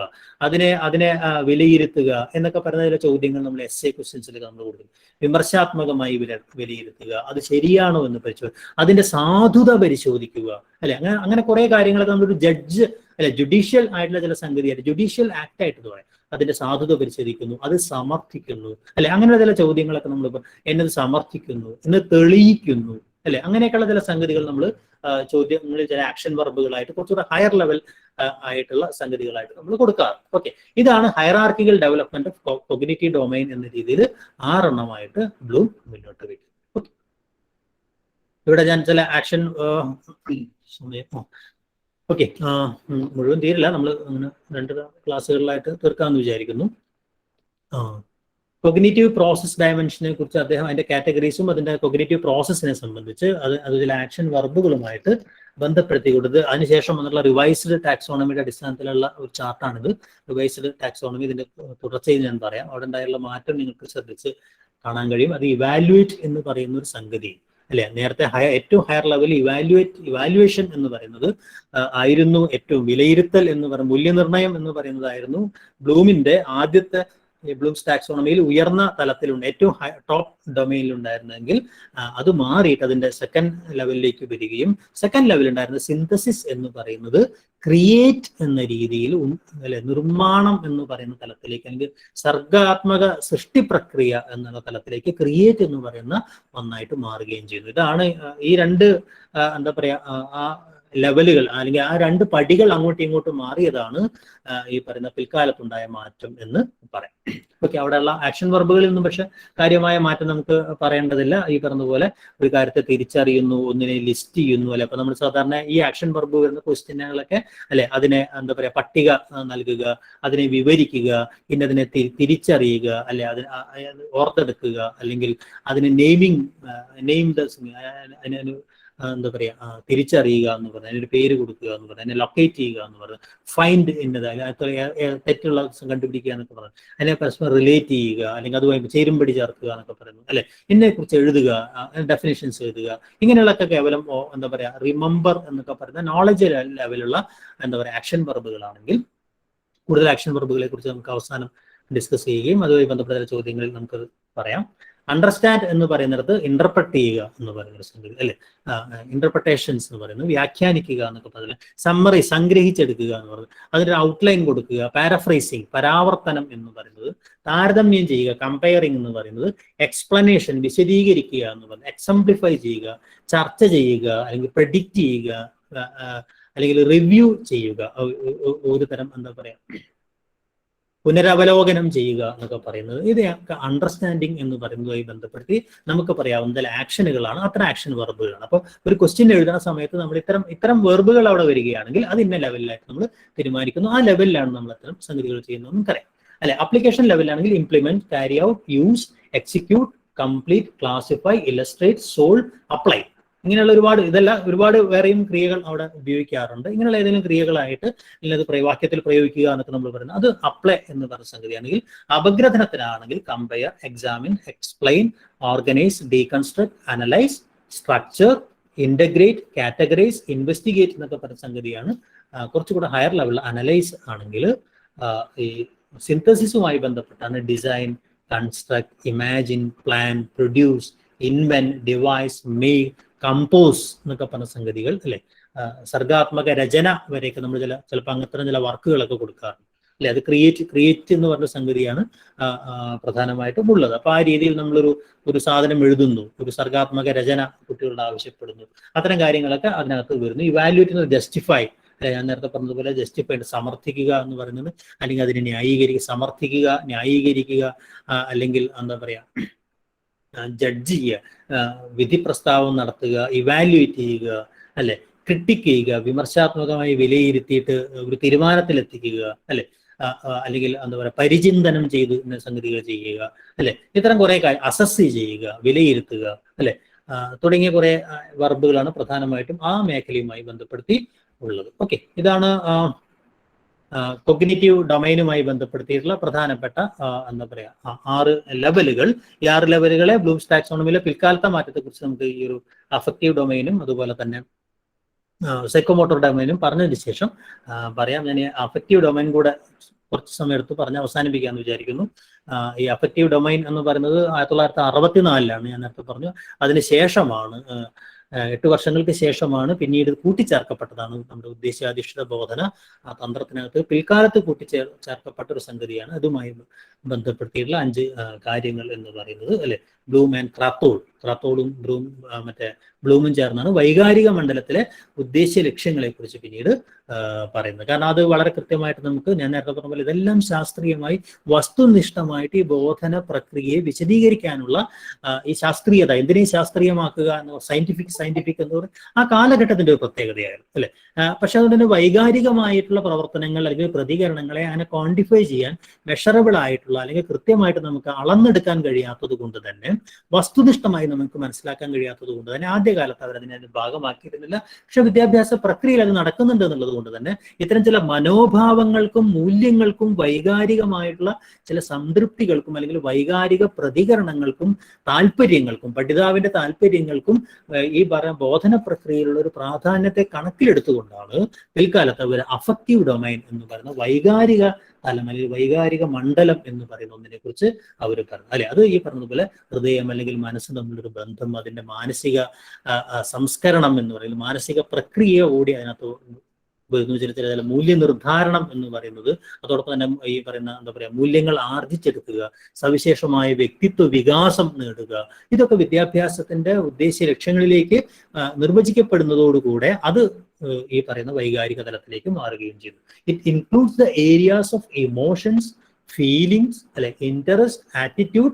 അതിനെ വിലയിരുത്തുക എന്നൊക്കെ പറയുന്ന ചില ചോദ്യങ്ങൾ നമ്മൾ എസ്എ ക്വസ്റ്റ്യൻസിലൊക്കെ നമ്മൾ കൊടുക്കും. വിമർശാത്മകമായി വിലയിരുത്തുക, അത് ശരിയാണോ എന്ന് പരിശോധിക്കുക, അതിന്റെ സാധുത പരിശോധിക്കുക അല്ലെ. അങ്ങനെ കുറെ കാര്യങ്ങളൊക്കെ നമ്മളൊരു ജഡ്ജ് അല്ലെ, ജുഡീഷ്യൽ ആയിട്ടുള്ള ചില സംഗതിയായിട്ട് ജുഡീഷ്യൽ ആക്ട് ആയിട്ട് പറയാം. അതിന്റെ സാധുത പരിശോധിക്കുന്നു, അത് സമർത്ഥിക്കുന്നു അല്ലെ. അങ്ങനെയുള്ള ചില ചോദ്യങ്ങളൊക്കെ നമ്മളിപ്പോ എന്നത് സമർത്ഥിക്കുന്നു, എന്ന് തെളിയിക്കുന്നു അല്ലെ. അങ്ങനെയൊക്കെയുള്ള ചില സംഗതികൾ നമ്മൾ ചോദ്യങ്ങളിൽ ചില ആക്ഷൻ വർബുകളായിട്ട് കുറച്ചുകൂടെ ഹയർ ലെവൽ ആയിട്ടുള്ള സംഗതികളായിട്ട് നമ്മൾ കൊടുക്കാറ്. ഓക്കെ, ഇതാണ് hierarchical development of cognitive domain എന്ന രീതിയിൽ 6 എണ്ണമായിട്ട് ബ്ലൂം മുന്നോട്ട് വയ്ക്കും. ഓക്കെ, ഇവിടെ ഞാൻ ചില ആക്ഷൻ ഓക്കെ മുഴുവൻ തീരില്ല, നമ്മൾ അങ്ങനെ 2 ക്ലാസ്സുകളിലായിട്ട് തീർക്കാമെന്ന് വിചാരിക്കുന്നു. കൊഗ്നിറ്റീവ് പ്രോസസ് ഡയമെൻഷനെ കുറിച്ച് അദ്ദേഹം അതിന്റെ കാറ്റഗറീസും അതിന്റെ കൊഗ്നിറ്റീവ് പ്രോസസ്സിനെ സംബന്ധിച്ച് അത് ചില ആക്ഷൻ വർബുകളുമായിട്ട് ബന്ധപ്പെടുത്തി കൊടുത്ത് അതിനുശേഷം വന്നുള്ള റിവൈസ്ഡ് ടാക്സോണമിയുടെ അടിസ്ഥാനത്തിലുള്ള ഒരു ചാർട്ടാണിത്. റിവൈസ്ഡ് ടാക്സോണമി ഇതിന്റെ തുടർച്ചയിൽ ഞാൻ പറയാം. അവിടെ ഉണ്ടായുള്ള മാറ്റം നിങ്ങൾക്ക് ശ്രദ്ധിച്ച് കാണാൻ കഴിയും. അത് ഇവാലുവേറ്റ് എന്ന് പറയുന്ന ഒരു സംഗതി അല്ലെ. നേരത്തെ ഏറ്റവും ഹയർ ലെവലിൽ ഇവാലുവേഷൻ എന്ന് പറയുന്നത് ആയിരുന്നു ഏറ്റവും വിലയിരുത്തൽ എന്ന് പറയുന്ന മൂല്യനിർണ്ണയം എന്ന് പറയുന്നതായിരുന്നു ബ്ലൂമിന്റെ ആദ്യത്തെ ബ്ലൂംസ് ടാക്സോണമിയിൽ ഉയർന്ന തലത്തിലുണ്ട്, ഏറ്റവും ടോപ്പ് ഡൊമൈനിൽ ഉണ്ടായിരുന്നെങ്കിൽ അത് മാറിയിട്ട് അതിന്റെ സെക്കൻഡ് ലെവലിലേക്ക് വരികയും സെക്കൻഡ് ലെവലിൽ ഉണ്ടായിരുന്ന സിന്തസിസ് എന്ന് പറയുന്നത് ക്രിയേറ്റ് എന്ന രീതിയിൽ അല്ലെ നിർമ്മാണം എന്ന് പറയുന്ന തലത്തിലേക്ക് അല്ലെങ്കിൽ സർഗാത്മക സൃഷ്ടി പ്രക്രിയ എന്നുള്ള തലത്തിലേക്ക് ക്രിയേറ്റ് എന്ന് പറയുന്ന ഒന്നായിട്ട് മാറുകയും ചെയ്യുന്നു. ഇതാണ് ഈ 2 എന്താ പറയാ ആ ലെവലുകൾ അല്ലെങ്കിൽ ആ 2 പടികൾ അങ്ങോട്ടും ഇങ്ങോട്ടും മാറിയതാണ് ഈ പറയുന്ന പിൽക്കാലത്തുണ്ടായ മാറ്റം എന്ന് പറയാം. ഓക്കെ, അവിടെയുള്ള ആക്ഷൻ വർബുകളിൽ നിന്നും പക്ഷെ കാര്യമായ മാറ്റം നമുക്ക് പറയേണ്ടതില്ല. ഈ പറഞ്ഞതുപോലെ ഒരു കാര്യത്തെ തിരിച്ചറിയുന്നു, ഒന്നിനെ ലിസ്റ്റ് ചെയ്യുന്നു അല്ലെ. അപ്പൊ നമ്മൾ സാധാരണ ഈ ആക്ഷൻ വർബ് വരുന്ന ക്വസ്റ്റ്യനുകളൊക്കെ അല്ലെ അതിനെ എന്താ പറയാ പട്ടിക നൽകുക, അതിനെ വിവരിക്കുക, പിന്നെ അതിനെ തിരിച്ചറിയുക അല്ലെ, അതിന് ഓർത്തെടുക്കുക, അല്ലെങ്കിൽ അതിന് അതിന് എന്താ പറയാ തിരിച്ചറിയുക എന്ന് പറഞ്ഞാൽ അതിനൊരു പേര് കൊടുക്കുക എന്ന് പറഞ്ഞാൽ അതിനെ ലൊക്കേറ്റ് ചെയ്യുക എന്ന് പറഞ്ഞാൽ ഫൈൻഡ് എന്നത് തെറ്റുള്ള കണ്ടുപിടിക്കുക എന്നൊക്കെ പറഞ്ഞു അതിനെ പരസ്പരം റിലേറ്റ് ചെയ്യുക അല്ലെങ്കിൽ അതുമായി ചേരുംപടി ചേർക്കുക എന്നൊക്കെ പറയുന്നു അല്ലെ. ഇതിനെ കുറിച്ച് എഴുതുക, ഡെഫിനിഷൻസ് എഴുതുക, ഇങ്ങനെയുള്ളതൊക്കെ കേവലം എന്താ പറയാ റിമെമ്പർ എന്നൊക്കെ പറയുന്ന നോളജ് ലെവലുള്ള എന്താ പറയാ ആക്ഷൻ വർബുകളാണെങ്കിൽ കൂടുതൽ ആക്ഷൻ വെർബുകളെ കുറിച്ച് നമുക്ക് അവസാനം ഡിസ്കസ് ചെയ്യുകയും അതുമായി ബന്ധപ്പെട്ട ചോദ്യങ്ങളിൽ നമുക്ക് പറയാം. അണ്ടർസ്റ്റാൻഡ് എന്ന് പറയുന്നിടത്ത് ഇന്റർപ്രറ്റ് ചെയ്യുക എന്ന് പറയുന്ന സംഗതി അല്ലെ, ഇന്റർപ്രിട്ടേഷൻസ് എന്ന് പറയുന്നത് വ്യാഖ്യാനിക്കുക എന്നൊക്കെ പറഞ്ഞാൽ സമ്മറി സംഗ്രഹിച്ചെടുക്കുക എന്ന് പറയുന്നത്, അതിനൊരു ഔട്ട്ലൈൻ കൊടുക്കുക, പാരഫ്രൈസിങ് പരാവർത്തനം എന്ന് പറയുന്നത്, താരതമ്യം ചെയ്യുക കമ്പയറിംഗ് എന്ന് പറയുന്നത്, എക്സ്പ്ലനേഷൻ വിശദീകരിക്കുക എന്ന് പറയുന്നത്, എക്സംപ്ലിഫൈ ചെയ്യുക ചർച്ച ചെയ്യുക അല്ലെങ്കിൽ പ്രെഡിക്റ്റ് ചെയ്യുക അല്ലെങ്കിൽ റിവ്യൂ ചെയ്യുക, ഒരു തരം എന്താ പറയാ പുനരവലോകനം ചെയ്യുക എന്നൊക്കെ പറയുന്നത്, ഇതൊക്കെ അണ്ടർസ്റ്റാൻഡിങ് എന്ന് പറയുന്നതുമായി ബന്ധപ്പെടുത്തി നമുക്ക് പറയാവുന്ന ചില ആക്ഷനുകളാണ്. അത്തരം ആക്ഷൻ വെർബുകളാണ്. അപ്പോൾ ഒരു ക്വസ്റ്റ്യൻ എഴുതുന്ന സമയത്ത് നമ്മൾ ഇത്തരം വെർബുകൾ അവിടെ വരികയാണെങ്കിൽ അത് ഇന്ന ലെവലിലായിട്ട് നമ്മൾ തീരുമാനിക്കുന്നു. ആ ലെവലിലാണ് നമ്മൾ അത്തരം സംഗതികൾ ചെയ്യുന്നത് നമുക്കറിയാം അല്ലെ. ആപ്ലിക്കേഷൻ ലെവലിലാണെങ്കിൽ implement, carry out, use, execute, complete, classify, illustrate, solve, apply, ഇങ്ങനെയുള്ള ഒരുപാട് വേറെയും ക്രിയകൾ അവിടെ ഉപയോഗിക്കാറുണ്ട്. ഇങ്ങനെയുള്ള ഏതെങ്കിലും ക്രിയകളായിട്ട് അല്ലെങ്കിൽ വാക്യത്തിൽ പ്രയോഗിക്കുക എന്നൊക്കെ നമ്മൾ പറയുന്നത് അത് അപ്ലൈ എന്ന് പറഞ്ഞ സംഗതിയാണെങ്കിൽ, അപഗ്രഥനത്തിനാണെങ്കിൽ compare, examine, explain, organise, deconstruct, analyse, structure, integrate, categorise, investigate എന്നൊക്കെ പറഞ്ഞ സംഗതിയാണ്. കുറച്ചുകൂടെ ഹയർ ലെവലിൽ അനലൈസ് ആണെങ്കിൽ ഈ സിന്തസിസുമായി ബന്ധപ്പെട്ടാണ് design, construct, imagine, plan, produce, invent, device, make, compose എന്നൊക്കെ പറഞ്ഞ സംഗതികൾ അല്ലെ. സർഗാത്മക രചന വരെയൊക്കെ നമ്മൾ ചിലപ്പോൾ അങ്ങനത്തെ ചില വർക്കുകളൊക്കെ കൊടുക്കാറുണ്ട് അല്ലെ. അത് ക്രിയേറ്റ് എന്ന് പറഞ്ഞ സംഗതിയാണ് പ്രധാനമായിട്ടും ഉള്ളത്. അപ്പൊ ആ രീതിയിൽ നമ്മളൊരു സാധനം എഴുതുന്നു, ഒരു സർഗാത്മക രചന കുട്ടികളുടെ ആവശ്യപ്പെടുന്നു, അത്തരം കാര്യങ്ങളൊക്കെ അതിനകത്ത് വരുന്നു. ഇവാലുവേറ്റ്, ജസ്റ്റിഫൈ, ഞാൻ നേരത്തെ പറഞ്ഞതുപോലെ ജസ്റ്റിഫൈഡ് സമർത്ഥിക്കുക എന്ന് പറയുന്നത്, അല്ലെങ്കിൽ അതിനെ സമർത്ഥിക്കുക, ന്യായീകരിക്കുക, അല്ലെങ്കിൽ എന്താ പറയാ ജഡ്ജ് ചെയ്യുക, വിധി പ്രസ്താവം നടത്തുക, ഇവാലുവേറ്റ് ചെയ്യുക അല്ലെ, ക്രിട്ടിക് ചെയ്യുക, വിമർശാത്മകമായി വിലയിരുത്തിയിട്ട് ഒരു തീരുമാനത്തിലെത്തിക്കുക അല്ലെ, അല്ലെങ്കിൽ എന്താ പറയുക പരിചിന്തനം ചെയ്ത് സംഗതികൾ ചെയ്യുക അല്ലെ, ഇത്തരം കുറെ കാര്യം അസസ് ചെയ്യുക, വിലയിരുത്തുക അല്ലെ, തുടങ്ങിയ കുറെ വെർബുകളാണ് പ്രധാനമായിട്ടും ആ മേഖലയുമായി ബന്ധപ്പെടുത്തി ഉള്ളത്. ഓക്കെ, ഇതാണ് കൊഗ്നിറ്റീവ് ഡൊമൈനുമായി ബന്ധപ്പെടുത്തിയിട്ടുള്ള പ്രധാനപ്പെട്ട എന്താ പറയാ 6 ലെവലുകൾ. ഈ 6 ലെവലുകളെ ബ്ലൂംസ് ടാക്സോണമിയിലെ പിൽക്കാലത്തെ മാറ്റത്തെ കുറിച്ച് നമുക്ക് ഈ ഒരു അഫക്റ്റീവ് ഡൊമൈനും അതുപോലെ തന്നെ സൈക്കോമോട്ടോർ ഡൊമൈനും പറഞ്ഞതിന് ശേഷം പറയാം. ഞാൻ ഈ അഫക്റ്റീവ് ഡൊമൈൻ കൂടെ കുറച്ച് സമയം എടുത്ത് പറഞ്ഞ് അവസാനിപ്പിക്കാമെന്ന് വിചാരിക്കുന്നു. ഈ അഫക്റ്റീവ് ഡൊമൈൻ എന്ന് പറയുന്നത് 1964 ഞാൻ നേരത്തെ പറഞ്ഞു. അതിനുശേഷമാണ് 8 വർഷങ്ങൾക്ക് ശേഷമാണ് പിന്നീട് കൂട്ടിച്ചേർക്കപ്പെട്ടതാണ് നമ്മുടെ ഉദ്ദേശ്യാധിഷ്ഠിത ബോധന തന്ത്രത്തിനകത്ത് പിൽക്കാലത്ത് കൂട്ടിച്ചേർക്കപ്പെട്ട ഒരു സംഗതിയാണ്. അതുമായി ബന്ധപ്പെടുത്തിയിട്ടുള്ള 5 കാര്യങ്ങൾ എന്ന് പറയുന്നത് അല്ലെ. ബ്ലൂം ആൻഡ് ക്രാത്തോളും ബ്ലൂമും ചേർന്നാണ് വൈകാരിക മണ്ഡലത്തിലെ ഉദ്ദേശ്യ ലക്ഷ്യങ്ങളെ കുറിച്ച് പിന്നീട് പറയുന്നത്. കാരണം അത് വളരെ കൃത്യമായിട്ട് നമുക്ക് ഞാൻ നേരത്തെ പറഞ്ഞ പോലെ ഇതെല്ലാം ശാസ്ത്രീയമായി വസ്തുനിഷ്ഠമായിട്ട് ഈ ബോധന പ്രക്രിയയെ വിശദീകരിക്കാനുള്ള ഈ ശാസ്ത്രീയത, എന്തിനേയും ശാസ്ത്രീയമാക്കുക എന്ന സയന്റിഫിക് എന്ന് പറയുന്നത് ആ കാലഘട്ടത്തിന്റെ ഒരു പ്രത്യേകതയായിരുന്നു അല്ലെ. പക്ഷെ അതുകൊണ്ട് തന്നെ വൈകാരികമായിട്ടുള്ള പ്രവർത്തനങ്ങൾ അല്ലെങ്കിൽ പ്രതികരണങ്ങളെ അങ്ങനെ ക്വാണ്ടിഫൈ ചെയ്യാൻ മെഷറബിൾ ആയിട്ടുള്ള അല്ലെങ്കിൽ കൃത്യമായിട്ട് നമുക്ക് അളന്നെടുക്കാൻ കഴിയാത്തത് കൊണ്ട് തന്നെ, വസ്തുനിഷ്ഠമായി നമുക്ക് മനസ്സിലാക്കാൻ കഴിയാത്തത് കൊണ്ട് തന്നെ ആദ്യകാലത്ത് അവരതിനെ ഭാഗമാക്കിയിരുന്നില്ല. പക്ഷെ വിദ്യാഭ്യാസ പ്രക്രിയയിൽ അത് നടക്കുന്നുണ്ട് എന്നുള്ളത് കൊണ്ട് തന്നെ ഇത്തരം ചില മനോഭാവങ്ങൾക്കും മൂല്യങ്ങൾക്കും വൈകാരികമായിട്ടുള്ള ചില സംതൃപ്തികൾക്കും അല്ലെങ്കിൽ വൈകാരിക പ്രതികരണങ്ങൾക്കും താല്പര്യങ്ങൾക്കും പഠിതാവിന്റെ താല്പര്യങ്ങൾക്കും ഈ ബോധന പ്രക്രിയയിലുള്ള ഒരു പ്രാധാന്യത്തെ കണക്കിലെടുത്തുകൊണ്ടാണ് പിൽക്കാലത്ത് അവർ അഫക്റ്റീവ് ഡൊമൈൻ എന്ന് പറയുന്ന വൈകാരിക തലം അല്ലെങ്കിൽ വൈകാരിക മണ്ഡലം എന്ന് പറയുന്ന ഒന്നിനെ കുറിച്ച് അവർ പറഞ്ഞു അല്ലെ. അത് ഈ പറഞ്ഞതുപോലെ ഹൃദയം അല്ലെങ്കിൽ മനസ്സ് തമ്മിലൊരു ബന്ധം, അതിന്റെ മാനസിക സംസ്കരണം എന്ന് പറയുന്നത് മാനസിക പ്രക്രിയ കൂടി അതിനകത്ത് ചില മൂല്യനിർദ്ധാരണം എന്ന് പറയുന്നത്, അതോടൊപ്പം തന്നെ ഈ പറയുന്ന എന്താ പറയാ മൂല്യങ്ങൾ ആർജിച്ചെടുക്കുക, സവിശേഷമായ വ്യക്തിത്വ വികാസം നേടുക, ഇതൊക്കെ വിദ്യാഭ്യാസത്തിന്റെ ഉദ്ദേശ്യ ലക്ഷ്യങ്ങളിലേക്ക് നിർവചിക്കപ്പെടുന്നതോടുകൂടെ അത് ഈ പറയുന്ന വൈകാരിക തലത്തിലേക്ക് മാറുകയും ചെയ്തു. It includes the areas of emotions, feelings അല്ലെ, interest, attitude,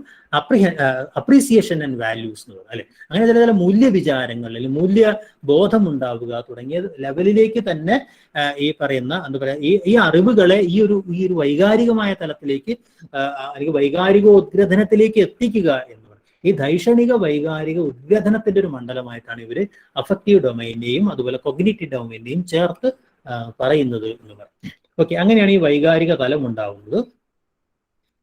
appreciation and values എന്ന് പറയുന്നത് അല്ലെ. അങ്ങനെ ചില മൂല്യവിചാരങ്ങൾ അല്ലെങ്കിൽ മൂല്യബോധം ഉണ്ടാവുക തുടങ്ങിയ ലെവലിലേക്ക് തന്നെ ഈ പറയുന്ന എന്താ പറയാ ഈ അറിവുകളെ ഈ ഒരു വൈകാരികമായ തലത്തിലേക്ക് അല്ലെങ്കിൽ വൈകാരികോദ്ഗ്രഥനത്തിലേക്ക് എത്തിക്കുക എന്ന് പറയും. ഈ ധൈഷണിക വൈകാരിക ഉദ്ഗ്രഥനത്തിന്റെ ഒരു മണ്ഡലമായിട്ടാണ് ഇവര് അഫക്റ്റീവ് ഡൊമൈനെയും അതുപോലെ കൊഗ്നിറ്റീവ് ഡൊമൈനെയും ചേർത്ത് പറയുന്നത് എന്ന് പറയും. ഓക്കെ, അങ്ങനെയാണ് ഈ വൈകാരിക തലം ഉണ്ടാവുന്നത്.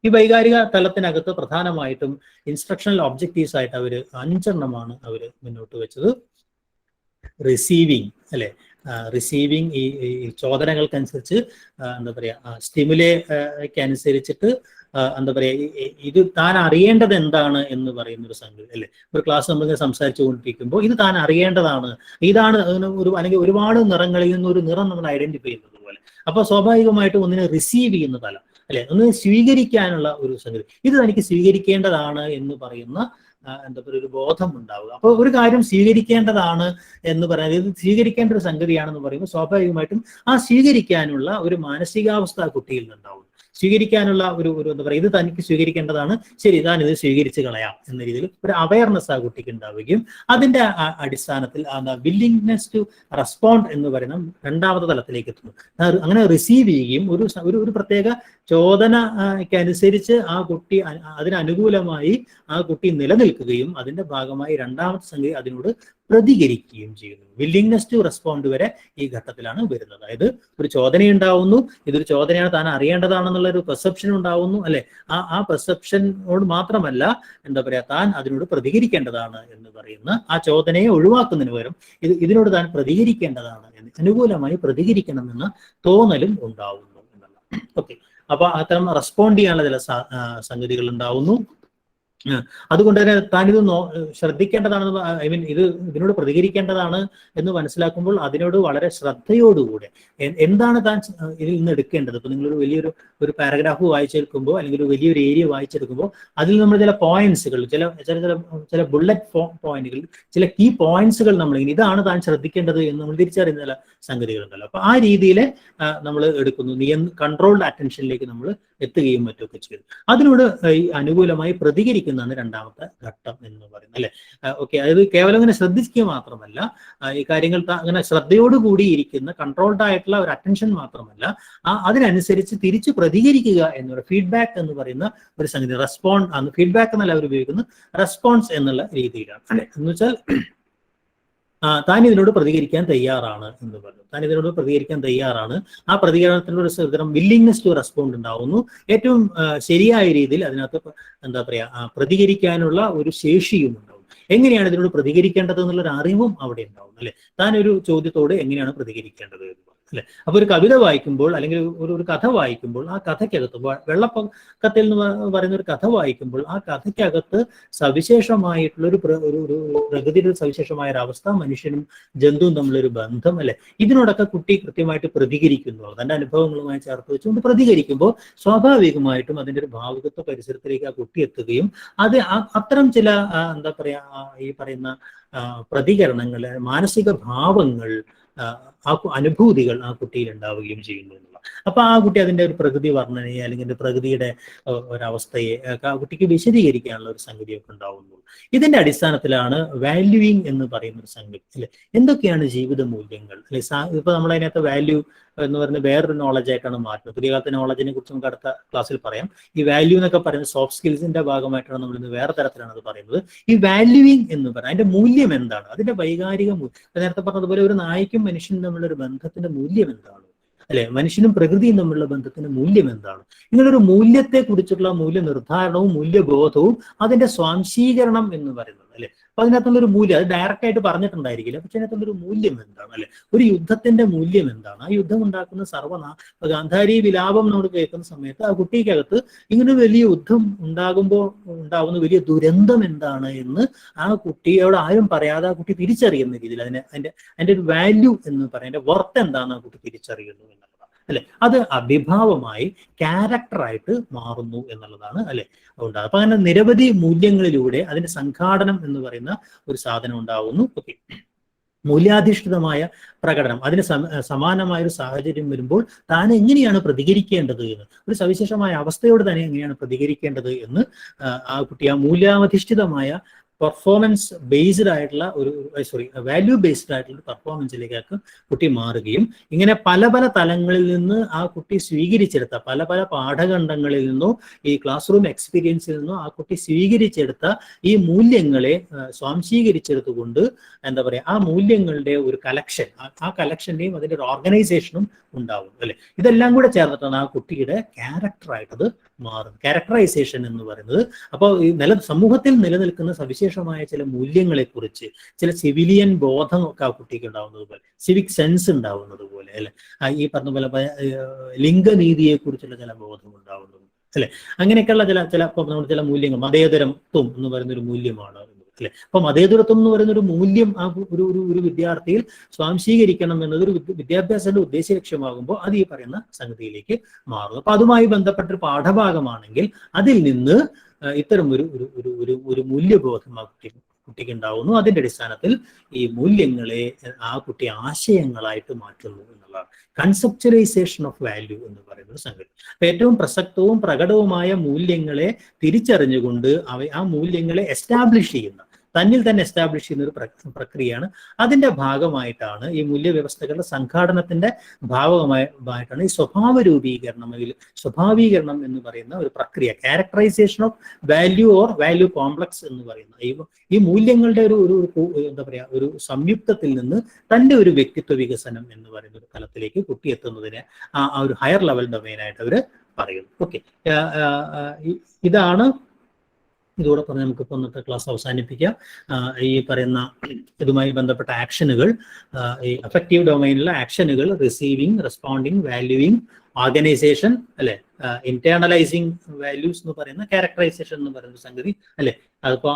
ഈ വൈകാരിക തലത്തിനകത്ത് പ്രധാനമായിട്ടും ഇൻസ്ട്രക്ഷണൽ ഒബ്ജക്റ്റീവ്സ് ആയിട്ട് അവർ 5 എണ്ണമാണ് അവർ മുന്നോട്ട് വെച്ചത്. റിസീവിങ് അല്ലെ, റിസീവിങ് ഈ ചോദനകൾക്കനുസരിച്ച് എന്താ പറയുക സ്റ്റിമുലേക്ക് അനുസരിച്ചിട്ട് എന്താ പറയുക ഇത് താൻ അറിയേണ്ടത് എന്താണ് എന്ന് പറയുന്ന ഒരു സംഗതി അല്ലെ. ഒരു ക്ലാസ് നമ്മളിങ്ങനെ സംസാരിച്ചു കൊണ്ടിരിക്കുമ്പോൾ ഇത് താൻ അറിയേണ്ടതാണ്, ഇതാണ് അല്ലെങ്കിൽ ഒരുപാട് നിറങ്ങളിൽ നിന്ന് ഒരു നിറം നമ്മൾ ഐഡന്റിഫൈ ചെയ്യുന്നത് പോലെ. അപ്പൊ സ്വാഭാവികമായിട്ടും ഒന്നിനെ റിസീവ് ചെയ്യുന്ന തലം അല്ലെ, ഒന്ന് സ്വീകരിക്കാനുള്ള ഒരു സംഗതി, ഇത് തനിക്ക് സ്വീകരിക്കേണ്ടതാണ് എന്ന് പറയുന്ന എന്താ പറയുക ഒരു ബോധം ഉണ്ടാവുക. അപ്പോൾ ഒരു കാര്യം സ്വീകരിക്കേണ്ടതാണ് എന്ന് പറയുന്നത്, ഇത് സ്വീകരിക്കേണ്ട ഒരു സംഗതിയാണെന്ന് പറയുമ്പോൾ സ്വാഭാവികമായിട്ടും ആ സ്വീകരിക്കാനുള്ള ഒരു മാനസികാവസ്ഥ കുട്ടിയിൽ നിന്നുണ്ടാവും. സ്വീകരിക്കാനുള്ള ഒരു എന്താ പറയുക, ഇത് തനിക്ക് സ്വീകരിക്കേണ്ടതാണ്, ശരി താൻ ഇത് സ്വീകരിച്ച് കളയാം എന്ന രീതിയിൽ ഒരു അവയർനെസ് ആ കുട്ടിക്ക് ഉണ്ടാവുകയും അതിന്റെ അടിസ്ഥാനത്തിൽ വില്ലിങ്നെസ് ടു റെസ്പോണ്ട് എന്ന് പറയുന്ന രണ്ടാമത്തെ തലത്തിലേക്ക് എത്തുന്നു. അങ്ങനെ റിസീവ് ചെയ്യുകയും ഒരു പ്രത്യേക ചോദനയ്ക്കനുസരിച്ച് ആ കുട്ടി അതിനനുകൂലമായി ആ കുട്ടി നിലനിൽക്കുകയും അതിന്റെ ഭാഗമായി രണ്ടാമത്തെ സംഗതി അതിനോട് പ്രതികരിക്കുകയും ചെയ്യുന്നു. വില്ലിങ്നെസ് ടു റെസ്പോണ്ട് വരെ ഈ ഘട്ടത്തിലാണ് വരുന്നത്. അതായത് ഒരു ചോദനയുണ്ടാവുന്നു, ഇതൊരു ചോദനയാണ്, താൻ അറിയേണ്ടതാണെന്നുള്ള ഒരു പെർസെപ്ഷൻ ഉണ്ടാവുന്നു അല്ലെ. ആ പെർസെപ്ഷനോട് മാത്രമല്ല എന്താ പറയാ, താൻ അതിനോട് പ്രതികരിക്കേണ്ടതാണ് എന്ന് പറയുന്ന ആ ചോദനയെ ഒഴിവാക്കുന്നതിന് പകരം ഇതിനോട് താൻ പ്രതികരിക്കേണ്ടതാണ് എന്ന് അനുകൂലമായി പ്രതികരിക്കണമെന്ന തോന്നലും ഉണ്ടാവുന്നു എന്നല്ല. ഓക്കെ, അപ്പൊ അത്തരം റെസ്പോണ്ട് ചെയ്യാനുള്ള ചില സംഗതികൾ ഉണ്ടാവുന്നു. അതുകൊണ്ട് തന്നെ താനിത് ശ്രദ്ധിക്കേണ്ടതാണെന്ന്, ഐ മീൻ ഇതിനോട് പ്രതികരിക്കേണ്ടതാണ് എന്ന് മനസ്സിലാക്കുമ്പോൾ അതിനോട് വളരെ ശ്രദ്ധയോടുകൂടെ എന്താണ് താൻ ഇതിൽ നിന്ന് എടുക്കേണ്ടത്. ഇപ്പൊ നിങ്ങളൊരു വലിയൊരു പാരഗ്രാഫ് വായിച്ചെടുക്കുമ്പോൾ അല്ലെങ്കിൽ ഒരു വലിയൊരു ഏരിയ വായിച്ചെടുക്കുമ്പോൾ അതിൽ നമ്മൾ ചില പോയിന്റ്സുകൾ, ചില ബുള്ളറ്റ് പോയിന്റുകൾ, ചില കീ പോയിന്റ്സുകൾ നമ്മളിങ്ങനെ ഇതാണ് താൻ ശ്രദ്ധിക്കേണ്ടത് എന്ന് നമ്മൾ തിരിച്ചറിയുന്ന ചില സംഗതികളുണ്ടല്ലോ. അപ്പൊ ആ രീതിയിൽ നമ്മൾ എടുക്കുന്നു, കൺട്രോൾഡ് അറ്റൻഷനിലേക്ക് നമ്മൾ എത്തുകയും മറ്റുമൊക്കെ ചെയ്തു. അതിനോട് അനുകൂലമായി പ്രതികരിക്കുന്നതാണ് രണ്ടാമത്തെ ഘട്ടം എന്ന് പറയുന്നത് അല്ലെ. ഓക്കെ, അതായത് കേവലം ഇങ്ങനെ ശ്രദ്ധിക്കുക മാത്രമല്ല, ഈ കാര്യങ്ങൾ അങ്ങനെ ശ്രദ്ധയോടുകൂടി ഇരിക്കുന്ന കൺട്രോൾഡ് ആയിട്ടുള്ള ഒരു അറ്റൻഷൻ മാത്രമല്ല, അതിനനുസരിച്ച് തിരിച്ചു പ്രതികരിക്കുക എന്നൊരു ഫീഡ്ബാക്ക് എന്ന് പറയുന്ന ഒരു സംഗതി, റെസ്പോണ്ട് ഫീഡ്ബാക്ക് എന്നല്ല അവർ ഉപയോഗിക്കുന്നത്, റെസ്പോൺസ് എന്നുള്ള രീതിയിലാണ് അല്ലെ. എന്ന് വെച്ചാൽ താൻ ഇതിനോട് പ്രതികരിക്കാൻ തയ്യാറാണ് എന്ന് പറഞ്ഞു, താൻ ഇതിനോട് പ്രതികരിക്കാൻ തയ്യാറാണ്. ആ പ്രതികരണത്തിനുള്ള ഒരു തരം വില്ലിങ്നെസ് ടു റെസ്പോണ്ട് ഉണ്ടാവുന്നു. ഏറ്റവും ശരിയായ രീതിയിൽ അതിനകത്ത് എന്താ പറയാ പ്രതികരിക്കാനുള്ള ഒരു ശേഷിയും ഉണ്ടാവും. എങ്ങനെയാണ് ഇതിനോട് പ്രതികരിക്കേണ്ടത് എന്നുള്ളൊരു അറിവും അവിടെ ഉണ്ടാവും അല്ലെ. താൻ ഒരു ചോദ്യത്തോട് എങ്ങനെയാണ് പ്രതികരിക്കേണ്ടത് അല്ലെ. അപ്പൊ ഒരു കവിത വായിക്കുമ്പോൾ അല്ലെങ്കിൽ ഒരു കഥ വായിക്കുമ്പോൾ ആ കഥയ്ക്കകത്ത്, വെള്ളപ്പൊക്കത്തിൽ എന്ന് പറയുന്ന ഒരു കഥ വായിക്കുമ്പോൾ ആ കഥയ്ക്കകത്ത് സവിശേഷമായിട്ടുള്ള ഒരു പ്രകൃതിയുടെ സവിശേഷമായ ഒരു അവസ്ഥ, മനുഷ്യനും ജന്തുവും തമ്മിലൊരു ബന്ധം അല്ലെ, ഇതിനോടൊക്കെ കുട്ടി കൃത്യമായിട്ട് പ്രതികരിക്കുന്നു. തന്റെ അനുഭവങ്ങളുമായി ചേർത്ത് വെച്ചുകൊണ്ട് പ്രതികരിക്കുമ്പോൾ സ്വാഭാവികമായിട്ടും അതിന്റെ ഒരു ഭാവുകത്വ പരിസരത്തിലേക്ക് ആ കുട്ടി എത്തുകയും അത് അത്തരം ചില എന്താ പറയാ ഈ പറയുന്ന പ്രതികരണങ്ങൾ, മാനസിക ഭാവങ്ങൾ, ആ അനുഭൂതികൾ ആ കുട്ടിയിൽ ഉണ്ടാവുകയും ചെയ്യുന്നു എന്നുള്ള. അപ്പൊ ആ കുട്ടി അതിന്റെ ഒരു പ്രകൃതി വർണ്ണനയെ അല്ലെങ്കിൽ പ്രകൃതിയുടെ ഒരവസ്ഥയെ ആ കുട്ടിക്ക് വിശദീകരിക്കാനുള്ള ഒരു സംഗതിയൊക്കെ ഉണ്ടാവുന്നു. ഇതിന്റെ അടിസ്ഥാനത്തിലാണ് വാല്യൂയിങ് എന്ന് പറയുന്ന ഒരു സംഗതി അല്ലെ. എന്തൊക്കെയാണ് ജീവിത മൂല്യങ്ങൾ അല്ലെ. ഇപ്പൊ നമ്മളതിനകത്ത് വാല്യൂ എന്ന് പറയുന്നത് വേറൊരു നോളജ് ആയിട്ടാണ് മാറ്റുന്നത്. പുതിയ കാലത്തെ നോളജിനെ കുറിച്ച് നമുക്ക് അടുത്ത ക്ലാസ്സിൽ പറയാം. ഈ വാല്യൂ എന്നൊക്കെ പറയുന്നത് സോഫ്റ്റ് സ്കിൽസിന്റെ ഭാഗമായിട്ടാണ് നമ്മൾ ഇന്ന് വേറെ തരത്തിലാണ് അത് പറയുന്നത്. ഈ വാല്യൂയിങ് എന്ന് പറയുന്നത് അതിന്റെ മൂല്യം എന്താണ്, അതിന്റെ വൈകാരിക നേരത്തെ പറഞ്ഞതുപോലെ ഒരു നായ്ക്കും മനുഷ്യനും തമ്മിലുള്ള ഒരു ബന്ധത്തിന്റെ മൂല്യം എന്താണ് അല്ലെ, മനുഷ്യനും പ്രകൃതിയും തമ്മിലുള്ള ബന്ധത്തിന്റെ മൂല്യം എന്താണ്, ഇങ്ങനൊരു മൂല്യത്തെ കുറിച്ചുള്ള മൂല്യനിർദ്ധാരണവും മൂല്യബോധവും അതിന്റെ സ്വാംശീകരണം എന്ന് പറയുന്നത് അല്ലെ. അപ്പൊ അതിനകത്തുള്ളൊരു മൂല്യം അത് ഡയറക്റ്റ് ആയിട്ട് പറഞ്ഞിട്ടുണ്ടായിരിക്കില്ല, പക്ഷെ അതിനകത്തുള്ളൊരു മൂല്യം എന്താണ് അല്ലെ, ഒരു യുദ്ധത്തിന്റെ മൂല്യം എന്താണ്, ആ യുദ്ധം ഉണ്ടാക്കുന്ന ഗാന്ധാരി വിലാപം നമ്മൾ കേൾക്കുന്ന സമയത്ത് ആ കുട്ടിക്കകത്ത് ഇങ്ങനെ വലിയ യുദ്ധം ഉണ്ടാകുമ്പോൾ ഉണ്ടാകുന്ന വലിയ ദുരന്തം എന്താണ് എന്ന് ആ കുട്ടിയോട് ആരും പറയാതെ ആ കുട്ടി തിരിച്ചറിയുന്ന രീതിയിൽ അതിന്റെ ഒരു വാല്യൂ എന്ന് പറയുന്നത്, അതിന്റെ വർത്ത് എന്താണെന്ന് ആ കുട്ടി തിരിച്ചറിയുന്നു എന്നുള്ളതാണ് അല്ലെ. അത് അഭിഭാവമായി ക്യാരക്ടറായിട്ട് മാറുന്നു എന്നുള്ളതാണ് അല്ലെ ഉണ്ടാകുന്നത്. അപ്പൊ അങ്ങനെ നിരവധി മൂല്യങ്ങളിലൂടെ അതിന്റെ സംഘാടനം എന്ന് പറയുന്ന ഒരു സാധനം ഉണ്ടാവുന്നു. ഓക്കെ, മൂല്യാധിഷ്ഠിതമായ പ്രകടനം, അതിന് സമാനമായ ഒരു സാഹചര്യം വരുമ്പോൾ താൻ എങ്ങനെയാണ് പ്രതികരിക്കേണ്ടത് എന്ന്, ഒരു സവിശേഷമായ അവസ്ഥയോട് തന്നെ എങ്ങനെയാണ് പ്രതികരിക്കേണ്ടത് എന്ന് ആ കുട്ടി ആ മൂല്യാധിഷ്ഠിതമായ പെർഫോമൻസ് ബേസ്ഡ് ആയിട്ടുള്ള വാല്യൂ ബേസ്ഡ് ആയിട്ടുള്ള പെർഫോമൻസിലേക്ക് കുട്ടി മാറുകയും ഇങ്ങനെ പല പല തലങ്ങളിൽ നിന്ന് ആ കുട്ടി സ്വീകരിച്ചെടുത്ത പല പല പാഠഖണ്ഡങ്ങളിൽ നിന്നോ ഈ ക്ലാസ് റൂം എക്സ്പീരിയൻസിൽ നിന്നോ ആ കുട്ടി സ്വീകരിച്ചെടുത്ത ഈ മൂല്യങ്ങളെ സ്വാംശീകരിച്ചെടുത്തുകൊണ്ട് എന്താ പറയാ ആ മൂല്യങ്ങളുടെ ഒരു കലക്ഷൻ, ആ കലക്ഷന്റെയും അതിന്റെ ഒരു ഓർഗനൈസേഷനും ഉണ്ടാവും അല്ലെ. ഇതെല്ലാം കൂടെ ചേർന്നിട്ടാണ് ആ കുട്ടിയുടെ ക്യാരക്ടറായിട്ടത് മാറുന്നത്. ക്യാരക്ടറൈസേഷൻ എന്ന് പറയുന്നത് അപ്പോൾ ഈ സമൂഹത്തിൽ നിലനിൽക്കുന്ന സവിശേഷമായ ചില മൂല്യങ്ങളെക്കുറിച്ച്, ചില സിവിലിയൻ ബോധം ഒക്കെ ആ കുട്ടിക്ക് ഉണ്ടാവുന്നത് പോലെ, സിവിക് സെൻസ് ഉണ്ടാവുന്നത് പോലെ, അല്ലെ, ഈ പറഞ്ഞ പോലെ ലിംഗനീതിയെ കുറിച്ചുള്ള ചില ബോധം ഉണ്ടാവുന്നത്, അല്ലെ, അങ്ങനെയൊക്കെയുള്ള ചില മൂല്യങ്ങൾ, മതേതരത്വം എന്ന് പറയുന്ന ഒരു മൂല്യമാണ്, അല്ലെ. അപ്പൊ മതേതരത്വം എന്ന് പറയുന്ന ഒരു മൂല്യം ആ ഒരു വിദ്യാർത്ഥിയിൽ സ്വാംശീകരിക്കണം എന്നത് ഒരു വിദ്യാഭ്യാസത്തിന്റെ ഉദ്ദേശ ലക്ഷ്യമാകുമ്പോൾ അത് ഈ പറയുന്ന സംഗതിയിലേക്ക് മാറും. അപ്പൊ അതുമായി ബന്ധപ്പെട്ടൊരു പാഠഭാഗമാണെങ്കിൽ അതിൽ നിന്ന് ഇത്തരം ഒരു മൂല്യബോധം ആ കുട്ടിക്ക് ഉണ്ടാവുന്നു. അതിന്റെ അടിസ്ഥാനത്തിൽ ഈ മൂല്യങ്ങളെ ആ കുട്ടി ആശയങ്ങളായിട്ട് മാറ്റുന്നു എന്നുള്ളതാണ് കൺസെപ്ച്വലൈസേഷൻ ഓഫ് വാല്യൂ എന്ന് പറയുന്ന സംഗതി. അപ്പൊ ഏറ്റവും പ്രസക്തവും പ്രകടവുമായ മൂല്യങ്ങളെ തിരിച്ചറിഞ്ഞുകൊണ്ട് ആ മൂല്യങ്ങളെ എസ്റ്റാബ്ലിഷ് ചെയ്യുന്ന, തന്നിൽ തന്നെ എസ്റ്റാബ്ലിഷ് ചെയ്യുന്ന ഒരു പ്രക്രിയയാണ്. അതിന്റെ ഭാഗമായിട്ടാണ് ഈ മൂല്യവ്യവസ്ഥകളുടെ സംഘാടനത്തിന്റെ ഭാഗമായിട്ടാണ് ഈ സ്വഭാവ രൂപീകരണം, അല്ലെങ്കിൽ സ്വഭാവീകരണം എന്ന് പറയുന്ന ഒരു പ്രക്രിയ, characterisation of value or value complex എന്ന് പറയുന്ന ഈ മൂല്യങ്ങളുടെ എന്താ പറയാ ഒരു സംയുക്തത്തിൽ നിന്ന് തന്റെ ഒരു വ്യക്തിത്വ വികസനം എന്ന് പറയുന്ന ഒരു തലത്തിലേക്ക് കുട്ടി എത്തുന്നതിന് ആ ഒരു ഹയർ ലെവൽ ഡൊമൈനായിട്ട് അവർ പറയുന്നു. ഓക്കെ, ഇതാണ്. ഇതോടൊപ്പം നമുക്കിപ്പോൾ ഇന്നത്തെ ക്ലാസ് അവസാനിപ്പിക്കാം. ഈ പറയുന്ന ഇതുമായി ബന്ധപ്പെട്ട ആക്ഷനുകൾ, ഈ അഫക്റ്റീവ് ഡൊമൈനിലെ ആക്ഷനുകൾ, റിസീവിങ്, റെസ്പോണ്ടിങ്, വാല്യൂയിങ്, ഓർഗനൈസേഷൻ, അല്ലെ, ഇന്റേണലൈസിങ് വാല്യൂസ് എന്ന് പറയുന്ന, ക്യാരക്ടറൈസേഷൻ എന്ന് പറയുന്ന സംഗതി, അല്ലെ, അതിപ്പോ